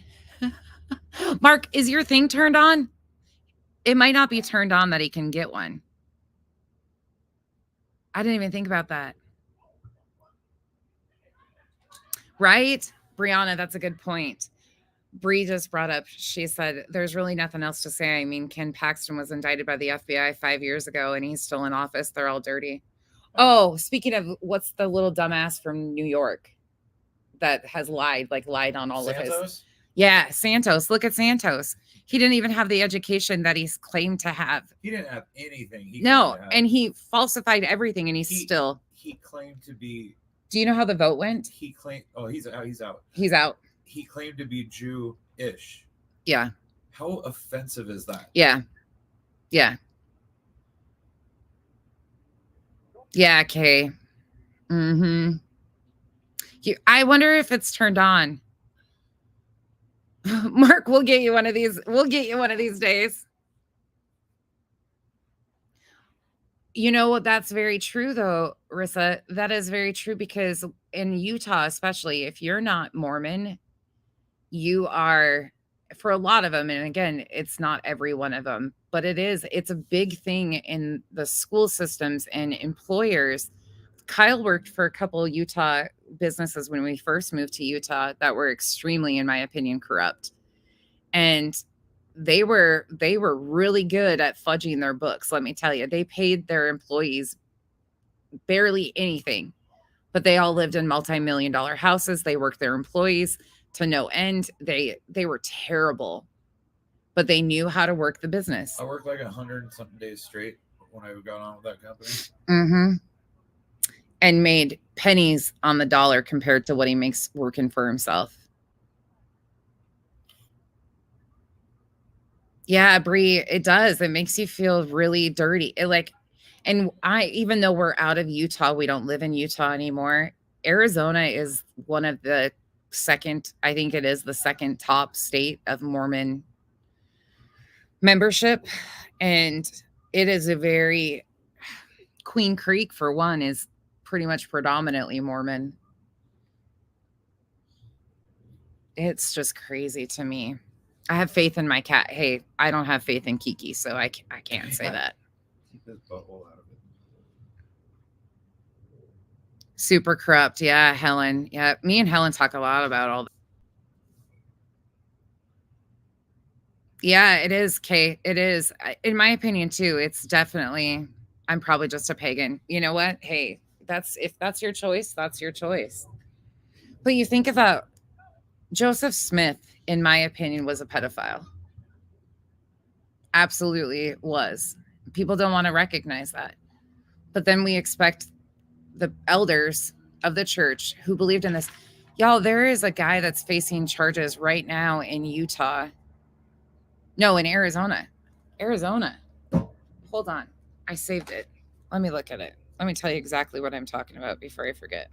S1: Mark, is your thing turned on? It might not be turned on that he can get one. I didn't even think about that. Right? Brianna, that's a good point. Bree just brought up, she said, there's really nothing else to say. I mean, Ken Paxton was indicted by the FBI 5 years ago and he's still in office. They're all dirty. Oh, speaking of, what's the little dumbass from New York that has lied on all of his. Yeah, Santos. Look at Santos. He didn't even have the education that he's claimed to have.
S2: He didn't have anything.
S1: No, and he falsified everything, and he
S2: claimed to be.
S1: Do you know how the vote went?
S2: He claimed. Oh, he's out.
S1: He's out.
S2: He claimed to be Jew-ish.
S1: Yeah.
S2: How offensive is that?
S1: Yeah. Yeah. Yeah, Kay. Mm-hmm. I wonder if it's turned on. Mark, we'll get you one of these. We'll get you one of these days. You know what? That's very true, though, Rissa. That is very true because in Utah, especially, if you're not Mormon, you are, for a lot of them, and again, it's not every one of them, but it's a big thing in the school systems and employers. Kyle worked for a couple of Utah businesses when we first moved to Utah that were extremely, in my opinion, corrupt. And they were really good at fudging their books. Let me tell you, they paid their employees barely anything, but they all lived in multi-million-dollar houses. They worked their employees to no end. They were terrible, but they knew how to work the business.
S2: I worked like 100 and something days straight when I got on with that company.
S1: Mm-hmm. And made pennies on the dollar compared to what he makes working for himself. Yeah, Bree, it does. It makes you feel really dirty. Even though we're out of Utah, we don't live in Utah anymore. Arizona is one of the second, I think it is the second top state of Mormon membership. And it is a very, Queen Creek, for one, is pretty much predominantly Mormon. It's just crazy to me. I have faith in my cat. Hey, I don't have faith in Keke, so I can't say that.
S2: Keep his butthole out of it.
S1: Super corrupt. Yeah, Helen. Yeah, me and Helen talk a lot about all that. Yeah, it is, Kay. It is. In my opinion, too, it's definitely, I'm probably just a pagan. You know what? Hey, if that's your choice, that's your choice. But you think about Joseph Smith, in my opinion, was a pedophile. Absolutely was. People don't want to recognize that. But then we expect the elders of the church who believed in this. Y'all, there is a guy that's facing charges right now in Utah. No, in Arizona. Arizona. Hold on. I saved it. Let me look at it. Let me tell you exactly what I'm talking about before I forget.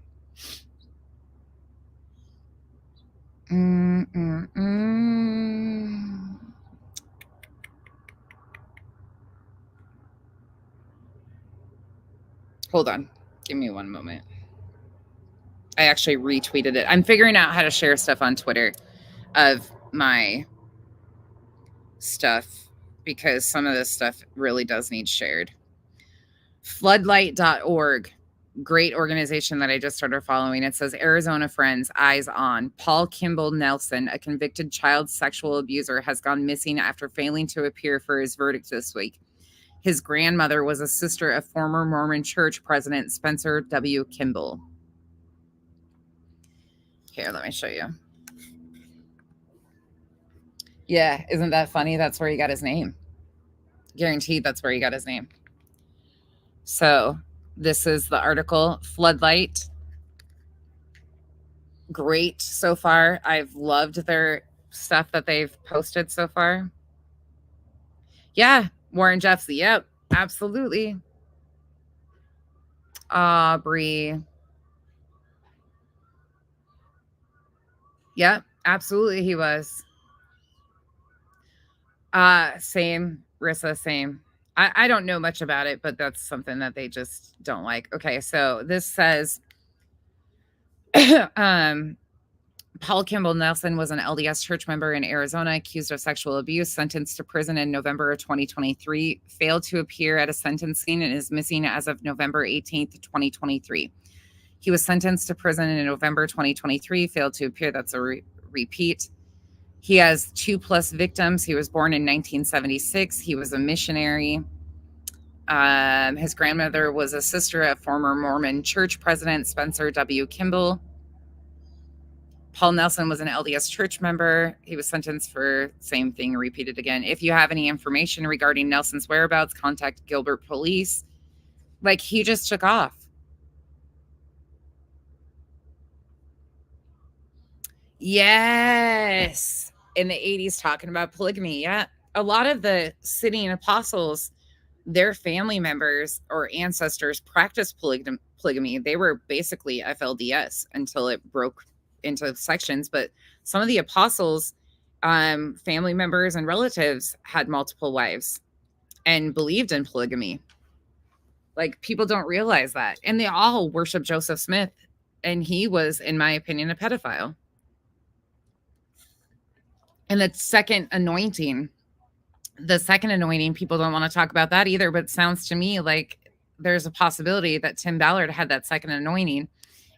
S1: Hold on. Give me one moment. I actually retweeted it. I'm figuring out how to share stuff on Twitter of my stuff because some of this stuff really does need shared. Floodlight.org. Great organization that I just started following. It says, Arizona Friends, eyes on. Paul Kimball Nelson, a convicted child sexual abuser, has gone missing after failing to appear for his verdict this week. His grandmother was a sister of former Mormon Church President Spencer W. Kimball. Here, let me show you. Yeah, isn't that funny? That's where he got his name. Guaranteed that's where he got his name. So this is the article, Floodlight. Great so far. I've loved their stuff that they've posted so far. Yeah, Warren Jeffsey. Yep, absolutely. Aubrey. Yep, absolutely he was. Same, Rissa, same. I don't know much about it, but that's something that they just don't like. Okay, so this says Paul Kimball Nelson was an LDS church member in Arizona accused of sexual abuse, sentenced to prison in November of 2023, failed to appear at a sentencing and is missing as of November 18th, 2023. He was sentenced to prison in November 2023, failed to appear. That's a repeat. He has 2+ victims. He was born in 1976. He was a missionary. His grandmother was a sister of former Mormon church president Spencer W. Kimball. Paul Nelson was an LDS church member. He was sentenced for same thing repeated again. If you have any information regarding Nelson's whereabouts, contact Gilbert Police. Like, he just took off. Yes. In the 80s, talking about polygamy. Yeah. A lot of the sitting apostles, their family members or ancestors practiced polygamy. They were basically FLDS until it broke into sections. But some of the apostles, family members and relatives had multiple wives and believed in polygamy. Like, people don't realize that. And they all worship Joseph Smith. And he was, in my opinion, a pedophile. And the second anointing, people don't want to talk about that either, but it sounds to me like there's a possibility that Tim Ballard had that second anointing,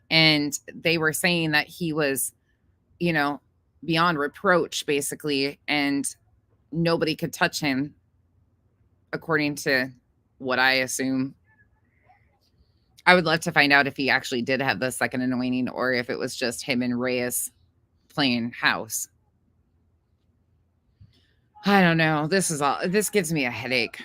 S1: and they were saying that he was, beyond reproach, basically, and nobody could touch him, according to what I assume. I would love to find out if he actually did have the second anointing or if it was just him and Reyes playing house. I don't know. This gives me a headache.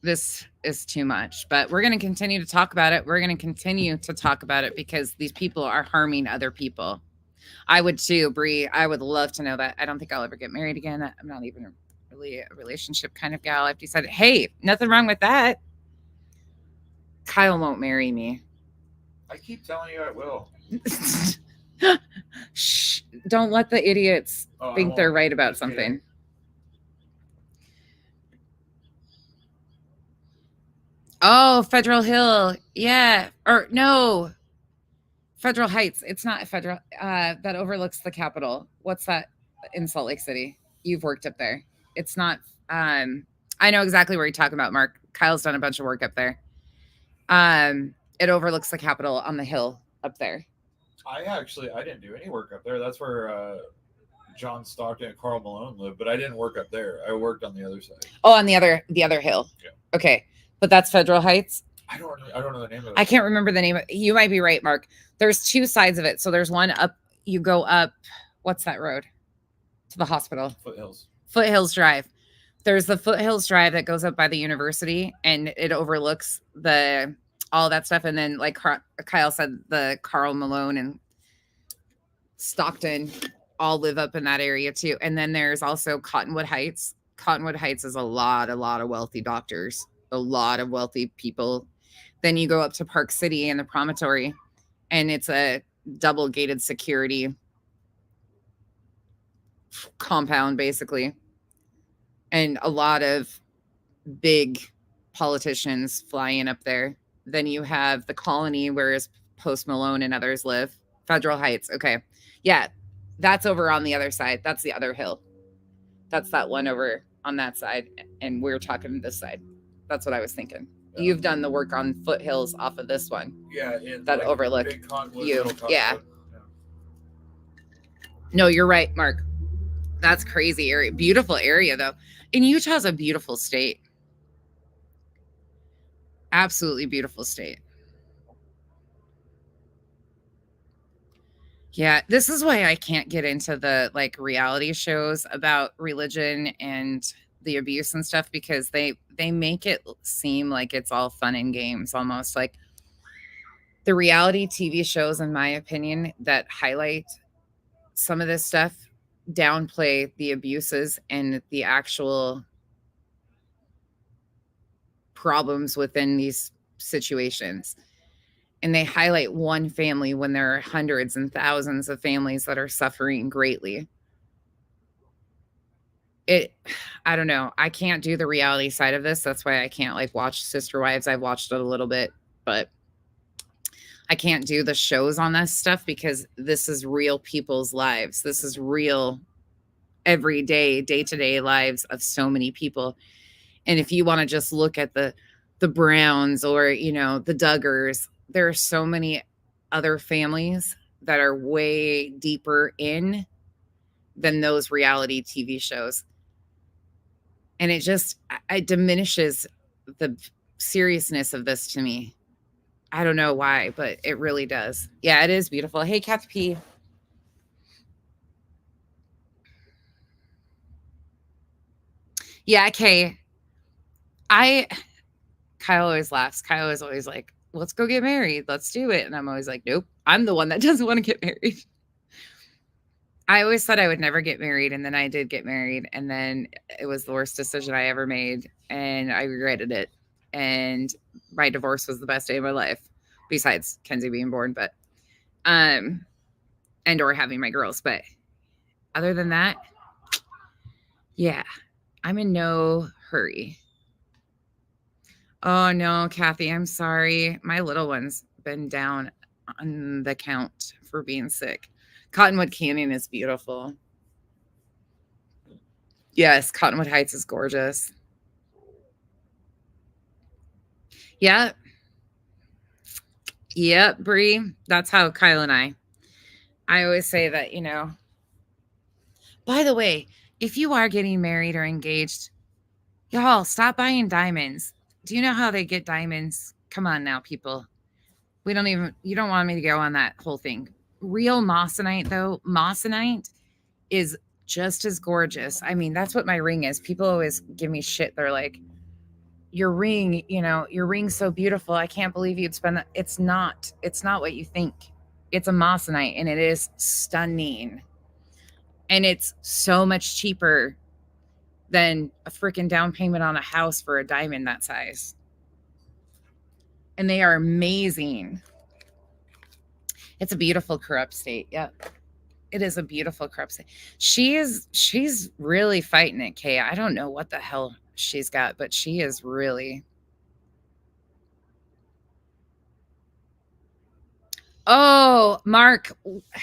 S1: This is too much, but we're going to continue to talk about it. We're going to continue to talk about it because these people are harming other people. I would too, Bree. I would love to know that. I don't think I'll ever get married again. I'm not even really a relationship kind of gal. I've decided, hey, nothing wrong with that. Kyle won't marry me.
S2: I keep telling you I will.
S1: Shh, don't let the idiots think they're right about something. Oh, Federal Hill. Yeah. Or no. Federal Heights. It's not Federal. That overlooks the Capitol. What's that in Salt Lake City? You've worked up there. It's not. I know exactly where you're talking about, Mark. Kyle's done a bunch of work up there. It overlooks the Capitol on the hill up there.
S2: I didn't do any work up there. That's where John Stockton and Carl Malone lived, but I didn't work up there. I worked on the other side.
S1: Oh, on the other hill.
S2: Yeah.
S1: Okay, but that's Federal Heights.
S2: I don't know the name of it.
S1: I can't remember the name. You might be right, Mark. There's two sides of it. So there's one up. You go up. What's that road? To the hospital. Foothills Drive. There's the Foothills Drive that goes up by the university, and it overlooks all that stuff. And then, like Kyle said, the Carl Malone and Stockton all live up in that area too. And then there's also Cottonwood Heights. Cottonwood Heights is a lot of wealthy doctors, a lot of wealthy people. Then you go up to Park City and the Promontory, and it's a double gated security compound, basically. And a lot of big politicians fly in up there. Then you have the Colony, where Post Malone and others live. Federal Heights. Okay. Yeah. That's over on the other side. That's the other hill. That's that one over on that side. And we're talking this side. That's what I was thinking. Yeah. You've done the work on foothills off of this one.
S2: Yeah.
S1: That like overlook you. Yeah. No, you're right, Mark. That's crazy area. Beautiful area, though. And Utah's a beautiful state. Absolutely beautiful state. Yeah, this is why I can't get into the reality shows about religion and the abuse and stuff, because they make it seem like it's all fun and games, almost. Like, the reality TV shows, in my opinion, that highlight some of this stuff downplay the abuses and the actual problems within these situations. And they highlight one family when there are hundreds and thousands of families that are suffering greatly. I don't know. I can't do the reality side of this. That's why I can't watch Sister Wives. I've watched it a little bit, but I can't do the shows on this stuff because this is real people's lives. This is real everyday, day-to-day lives of so many people. And if you want to just look at the Browns or, the Duggars, there are so many other families that are way deeper in than those reality TV shows. And it diminishes the seriousness of this to me. I don't know why, but it really does. Yeah, it is beautiful. Hey, Kathy P. Yeah, Kay. Kyle always laughs. Kyle is always like, let's go get married. Let's do it. And I'm always like, nope, I'm the one that doesn't want to get married. I always thought I would never get married. And then I did get married. And then it was the worst decision I ever made. And I regretted it. And my divorce was the best day of my life, besides Kenzie being born, but, and or having my girls. But other than that, yeah, I'm in no hurry. Oh no, Kathy, I'm sorry. My little one's been down on the count for being sick. Cottonwood Canyon is beautiful. Yes, Cottonwood Heights is gorgeous. Yep. Yep, Bree. That's how Kyle and I always say that, By the way, if you are getting married or engaged, y'all stop buying diamonds. Do you know how they get diamonds? Come on now, people. You don't want me to go on that whole thing. Real moissanite, though, moissanite is just as gorgeous. I mean, that's what my ring is. People always give me shit. They're like, your ring's so beautiful. I can't believe you'd spend that. It's not what you think. It's a moissanite and it is stunning. And it's so much cheaper than a freaking down payment on a house for a diamond that size. And they are amazing. It's a beautiful corrupt state. Yep. It is a beautiful corrupt state. She's really fighting it, Kay. I don't know what the hell she's got, but she is really. Oh, Mark,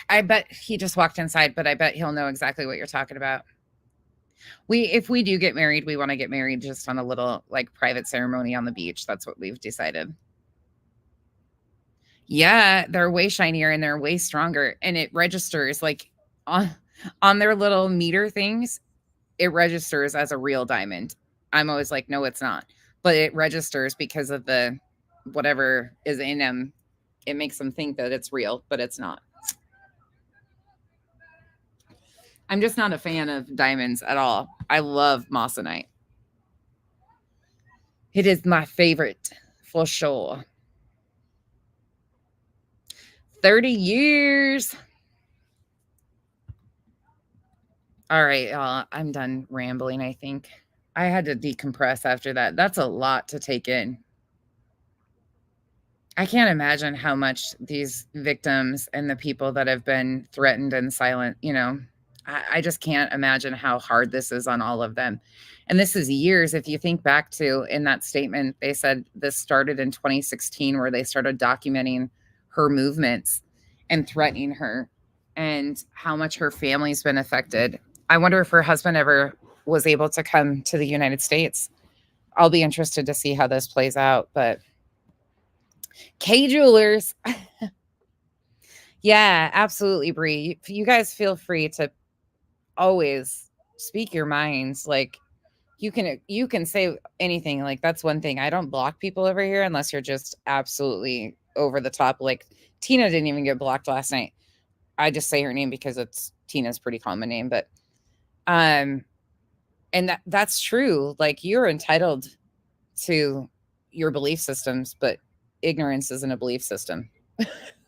S1: I bet he just walked inside, but I bet he'll know exactly what you're talking about. If we do get married, we want to get married just on a little like private ceremony on the beach. That's what we've decided. Yeah, they're way shinier and they're way stronger, and it registers like on their little meter things. It registers as a real diamond. I'm always like, no, it's not, but it registers because of the whatever is in them. It makes them think that it's real, but it's not. I'm just not a fan of diamonds at all. I love moissanite. It is my favorite for sure. 30 years. All right, y'all. I'm done rambling, I think. I had to decompress after that. That's a lot to take in. I can't imagine how much these victims and the people that have been threatened and silent, I just can't imagine how hard this is on all of them. And this is years. If you think back to in that statement, they said this started in 2016 where they started documenting her movements and threatening her and how much her family's been affected. I wonder if her husband ever was able to come to the United States. I'll be interested to see how this plays out, but K Jewelers. Yeah, absolutely, Bree. You guys feel free to always speak your minds. Like you can say anything. Like that's one thing. I don't block people over here unless you're just absolutely over the top. Like Tina didn't even get blocked last night. I just say her name because it's Tina's pretty common name, but and that's true. Like you're entitled to your belief systems, but ignorance isn't a belief system.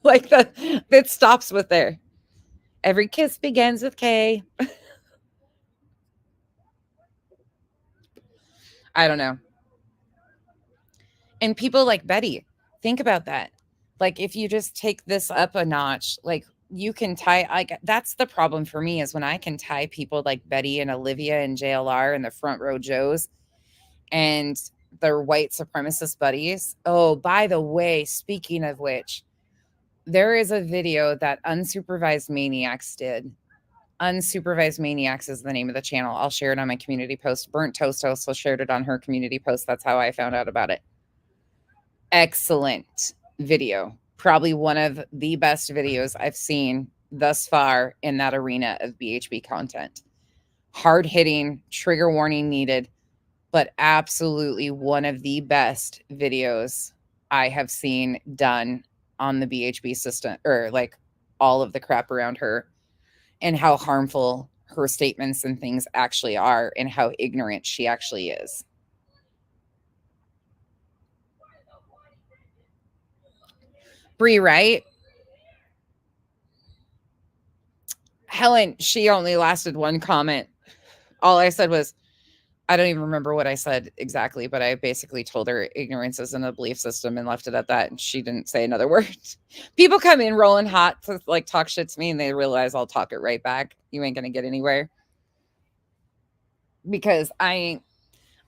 S1: Like that stops with there. Every kiss begins with K. I don't know. And people like Betty, think about that. Like if you just take this up a notch, like you can that's the problem for me is when I can tie people like Betty and Olivia and JLR and the front row Joes and their white supremacist buddies. Oh, by the way, speaking of which, there is a video that Unsupervised Maniacs did. Unsupervised Maniacs is the name of the channel. I'll share it on my community post. Burnt Toast also shared it on her community post. That's how I found out about it. Excellent video. Probably one of the best videos I've seen thus far in that arena of BHB content. Hard hitting, trigger warning needed, but absolutely one of the best videos I have seen done on the BHB system, or like all of the crap around her and how harmful her statements and things actually are and how ignorant she actually is. Bree, right? Helen, she only lasted one comment. All I said was, I don't even remember what I said exactly, but I basically told her ignorance isn't a belief system and left it at that. And she didn't say another word. People come in rolling hot to like talk shit to me and they realize I'll talk it right back. You ain't going to get anywhere. Because I'm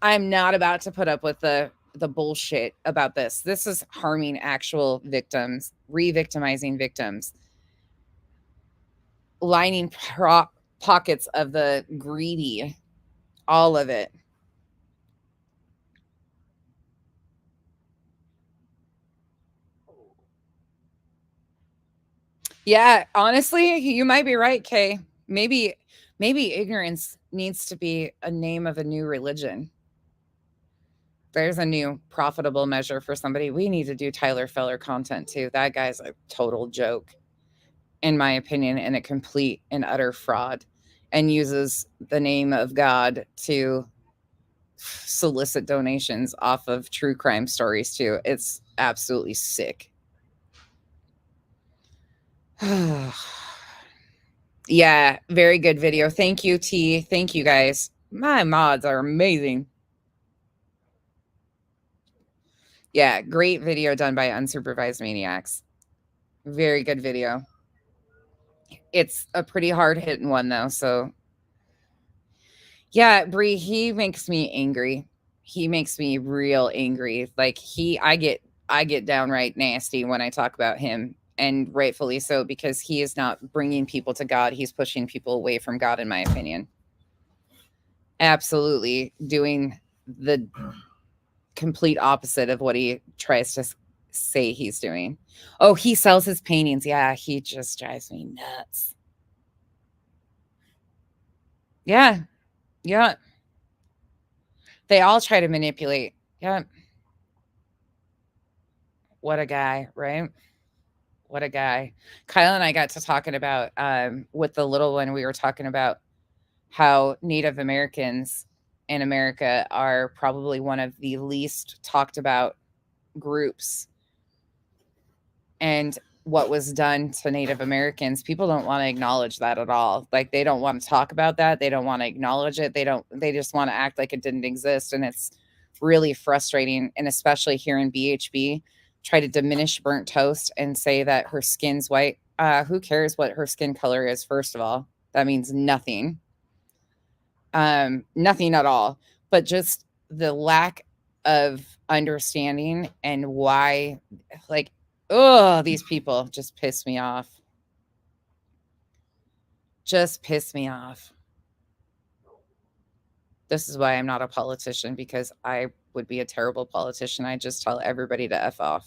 S1: not about to put up with the bullshit about this. This is harming actual victims, re-victimizing victims, lining pockets of the greedy, all of it. Yeah, honestly, you might be right, Kay. Maybe ignorance needs to be a name of a new religion. There's a new profitable measure for somebody. We need to do Tyler Feller content too. That guy's a total joke, in my opinion, and a complete and utter fraud, and uses the name of God to solicit donations off of true crime stories too. It's absolutely sick. Yeah, very good video. Thank you, T. Thank you, guys. My mods are amazing. Yeah, great video done by Unsupervised Maniacs. Very good video. It's a pretty hard-hitting one, though, so... Yeah, Bree, he makes me angry. He makes me real angry. Like, I get downright nasty when I talk about him, and rightfully so, because he is not bringing people to God. He's pushing people away from God, in my opinion. Absolutely doing the complete opposite of what he tries to say he's doing. Oh, he sells his paintings. Yeah, he just drives me nuts. Yeah. Yeah. They all try to manipulate. Yeah. What a guy, right? What a guy. Kyle and I got to talking about with the little one, we were talking about how Native Americans in America are probably one of the least talked about groups. And what was done to Native Americans, people don't want to acknowledge that at all. Like, they don't want to talk about that. They don't want to acknowledge it. They just want to act like it didn't exist. And it's really frustrating. And especially here in BHB, try to diminish burnt toast and say that her skin's white. Who cares what her skin color is? First of all, that means nothing. Nothing at all, but just the lack of understanding and why, like, oh, these people just piss me off. Just piss me off. This is why I'm not a politician, because I would be a terrible politician. I just tell everybody to F off.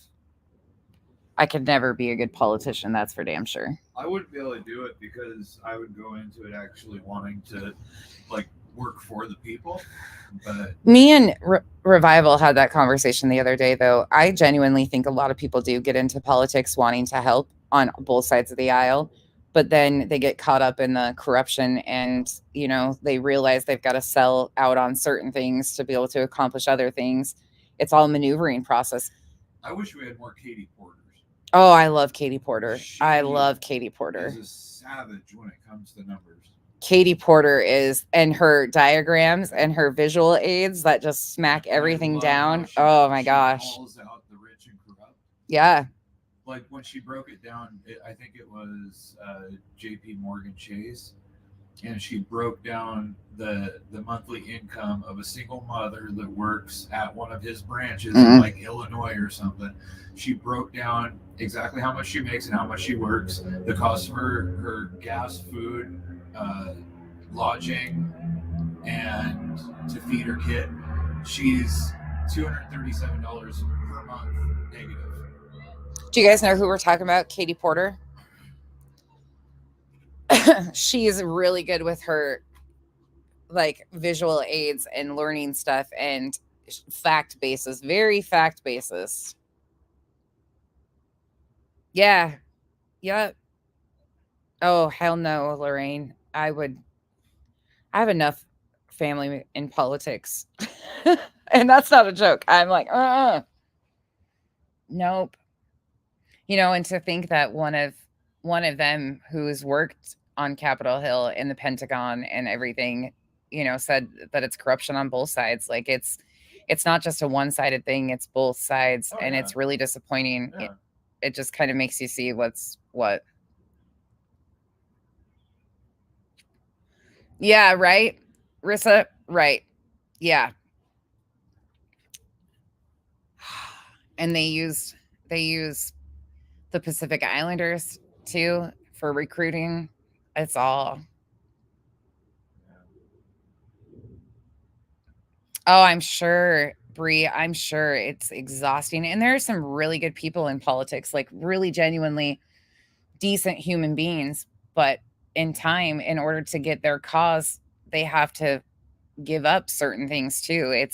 S1: I could never be a good politician, that's for damn sure.
S2: I wouldn't be able to do it because I would go into it actually wanting to, like, work for the people. But
S1: me and Revival had that conversation the other day, though. I genuinely think a lot of people do get into politics wanting to help on both sides of the aisle, but then they get caught up in the corruption and, you know, they realize they've got to sell out on certain things to be able to accomplish other things. It's all a maneuvering process.
S2: I wish we had more Katie Porters.
S1: Oh, I love Katie Porter. I love Katie Porter.
S2: She's a savage when it comes to numbers.
S1: Katie Porter is, and her diagrams and her visual aids that just smack everything down. Oh my gosh.
S2: She calls out the rich and corrupt.
S1: Yeah.
S2: Like when she broke it down, I think it was JP Morgan Chase, and she broke down the monthly income of a single mother that works at one of his branches in like Illinois or something. She broke down exactly how much she makes and how much she works, the cost of her gas, food, lodging, and to feed her kid. She's $237 per month negative.
S1: Do you guys know who we're talking about? Katie Porter? she's really good with her like visual aids and learning stuff and fact basis, very fact basis. Yeah. Yep. Oh, hell no, Lorraine. I have enough family in politics. And that's not a joke. I'm like, nope. And to think that one of them who's worked on Capitol Hill in the Pentagon and everything, said that it's corruption on both sides. Like it's not just a one-sided thing, it's both sides, and
S2: yeah.
S1: it's really disappointing.
S2: Yeah.
S1: It just kind of makes you see what's what. Yeah, right? Rissa, right. Yeah. And they use the Pacific Islanders too for recruiting. It's all. Oh, I'm sure, Bree. I'm sure it's exhausting. And there are some really good people in politics, like really genuinely decent human beings. But in time, in order to get their cause, they have to give up certain things too.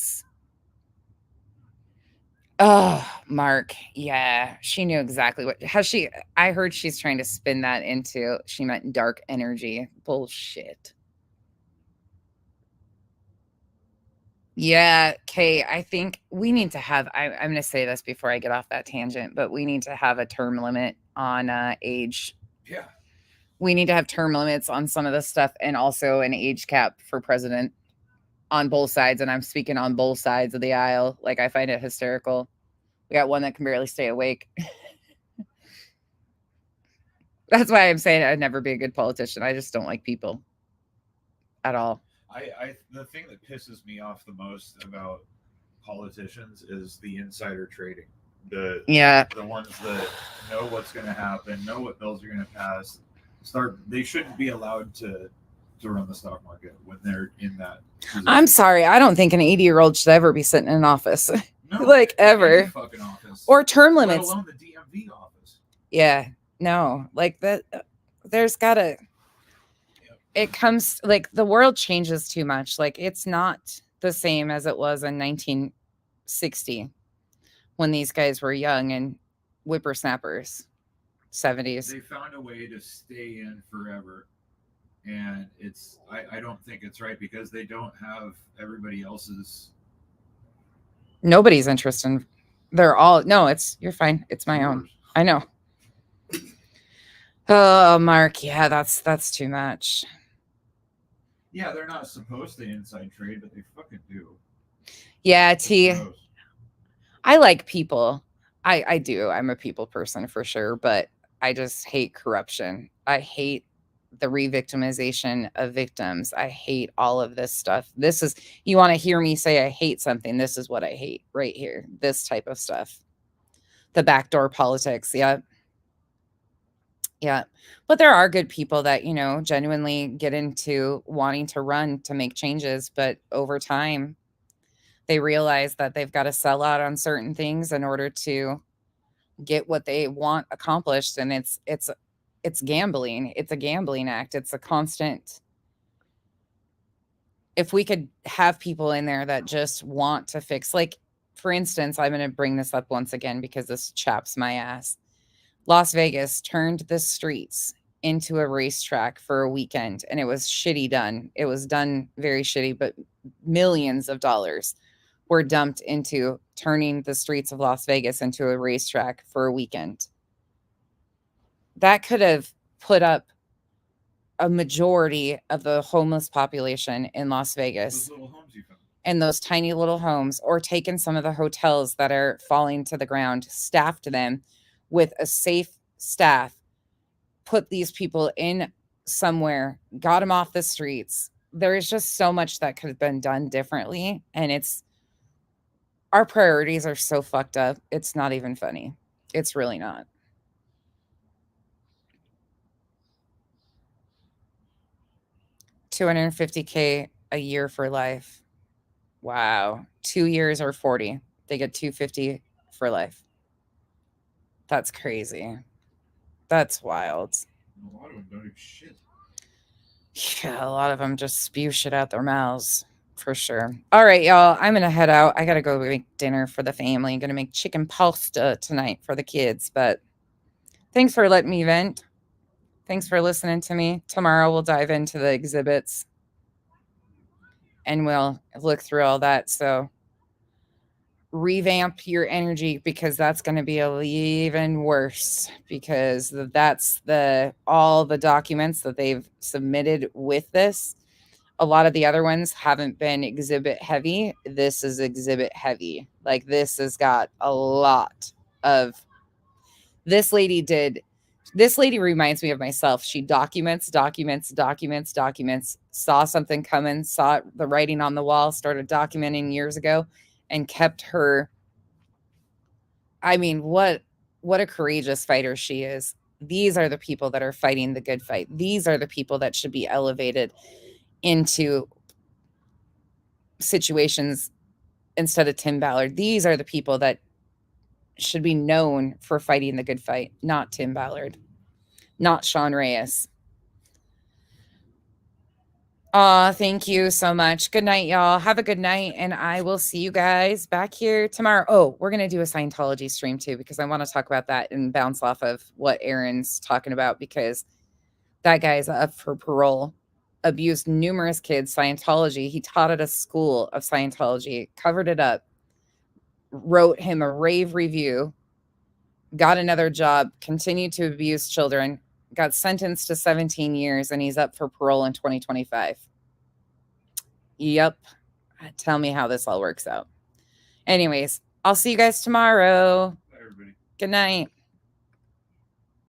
S1: Oh, Mark. Yeah. She knew exactly what has she I heard she's trying to spin that into she meant dark energy. Bullshit. Yeah, Kay, I think we need to have I'm gonna say this before I get off that tangent, but we need to have a term limit on age.
S2: Yeah.
S1: We need to have term limits on some of this stuff and also an age cap for president on both sides. And I'm speaking on both sides of the aisle. Like I find it hysterical. We got one that can barely stay awake. That's why I'm saying I'd never be a good politician. I just don't like people at all.
S2: The thing that pisses me off the most about politicians is the insider trading.
S1: Yeah.
S2: The ones that know what's going to happen, know what bills are going to pass. They shouldn't be allowed to run the stock market when they're in that position.
S1: I'm sorry. I don't think an 80-year-old should ever be sitting in office.
S2: No,
S1: like ever.
S2: Fucking office.
S1: Or term limits.
S2: Let alone the DMV office.
S1: Yeah. No. Like that. There's gotta. It comes like the world changes too much. Like it's not the same as it was in 1960 when these guys were young and whippersnappers. 70s.
S2: They found a way to stay in forever. And I don't think it's right because they don't have everybody else's.
S1: Nobody's interest in. They're all no. You're fine. It's my own. I know. Oh, Mark. Yeah, that's too much.
S2: Yeah, they're not supposed to inside trade, but they fucking do.
S1: Yeah, T. I like people. I do. I'm a people person for sure, but I just hate corruption. I hate the re-victimization of victims. I hate all of this stuff. You want to hear me say I hate something, this is what I hate right here. This type of stuff. The backdoor politics. Yeah. Yeah. But there are good people that, genuinely get into wanting to run to make changes. But over time, they realize that they've got to sell out on certain things in order to get what they want accomplished. And it's gambling. It's a gambling act. It's a constant. If we could have people in there that just want to fix, like, for instance, I'm going to bring this up once again because this chaps my ass. Las Vegas turned the streets into a racetrack for a weekend, and it was shitty done. It was done very shitty, but millions of dollars were dumped into turning the streets of Las Vegas into a racetrack for a weekend. That could have put up a majority of the homeless population in Las Vegas.
S2: Those little homes you found.
S1: And those tiny little homes, or taken some of the hotels that are falling to the ground, staffed them with a safe staff, put these people in somewhere, got them off the streets. There is just so much that could have been done differently. And our priorities are so fucked up. It's not even funny. It's really not. $250K a year for life. Wow. 2 years or 40. They get $250 for life. That's crazy. That's wild.
S2: A lot of them don't do shit.
S1: Yeah, a lot of them just spew shit out their mouths for sure. All right, y'all. I'm gonna head out. I gotta go make dinner for the family. I'm gonna make chicken pasta tonight for the kids. But thanks for letting me vent. Thanks for listening to me. Tomorrow we'll dive into the exhibits and we'll look through all that. So revamp your energy because that's going to be even worse because that's all the documents that they've submitted with this. A lot of the other ones haven't been exhibit heavy. This is exhibit heavy. Like this has got a lot of this lady did. This lady reminds me of myself. She documents, saw something coming, saw the writing on the wall, started documenting years ago, and kept her. I mean, what a courageous fighter she is. These are the people that are fighting the good fight. These are the people that should be elevated into situations instead of Tim Ballard. These are the people that should be known for fighting the good fight, not Tim Ballard, not Sean Reyes. Thank you so much. Good night, y'all. Have a good night, and I will see you guys back here tomorrow. Oh, we're gonna do a Scientology stream too because I want to talk about that and bounce off of what Aaron's talking about because that guy's up for parole. Abused numerous kids. Scientology. He taught at a school of Scientology. Covered it up. Wrote him a rave review. Got another job. Continued to abuse children. Got sentenced to 17 years, and he's up for parole in 2025. Yep. Tell me how this all works out. Anyways, I'll see you guys tomorrow.
S2: Bye, everybody.
S1: Good night.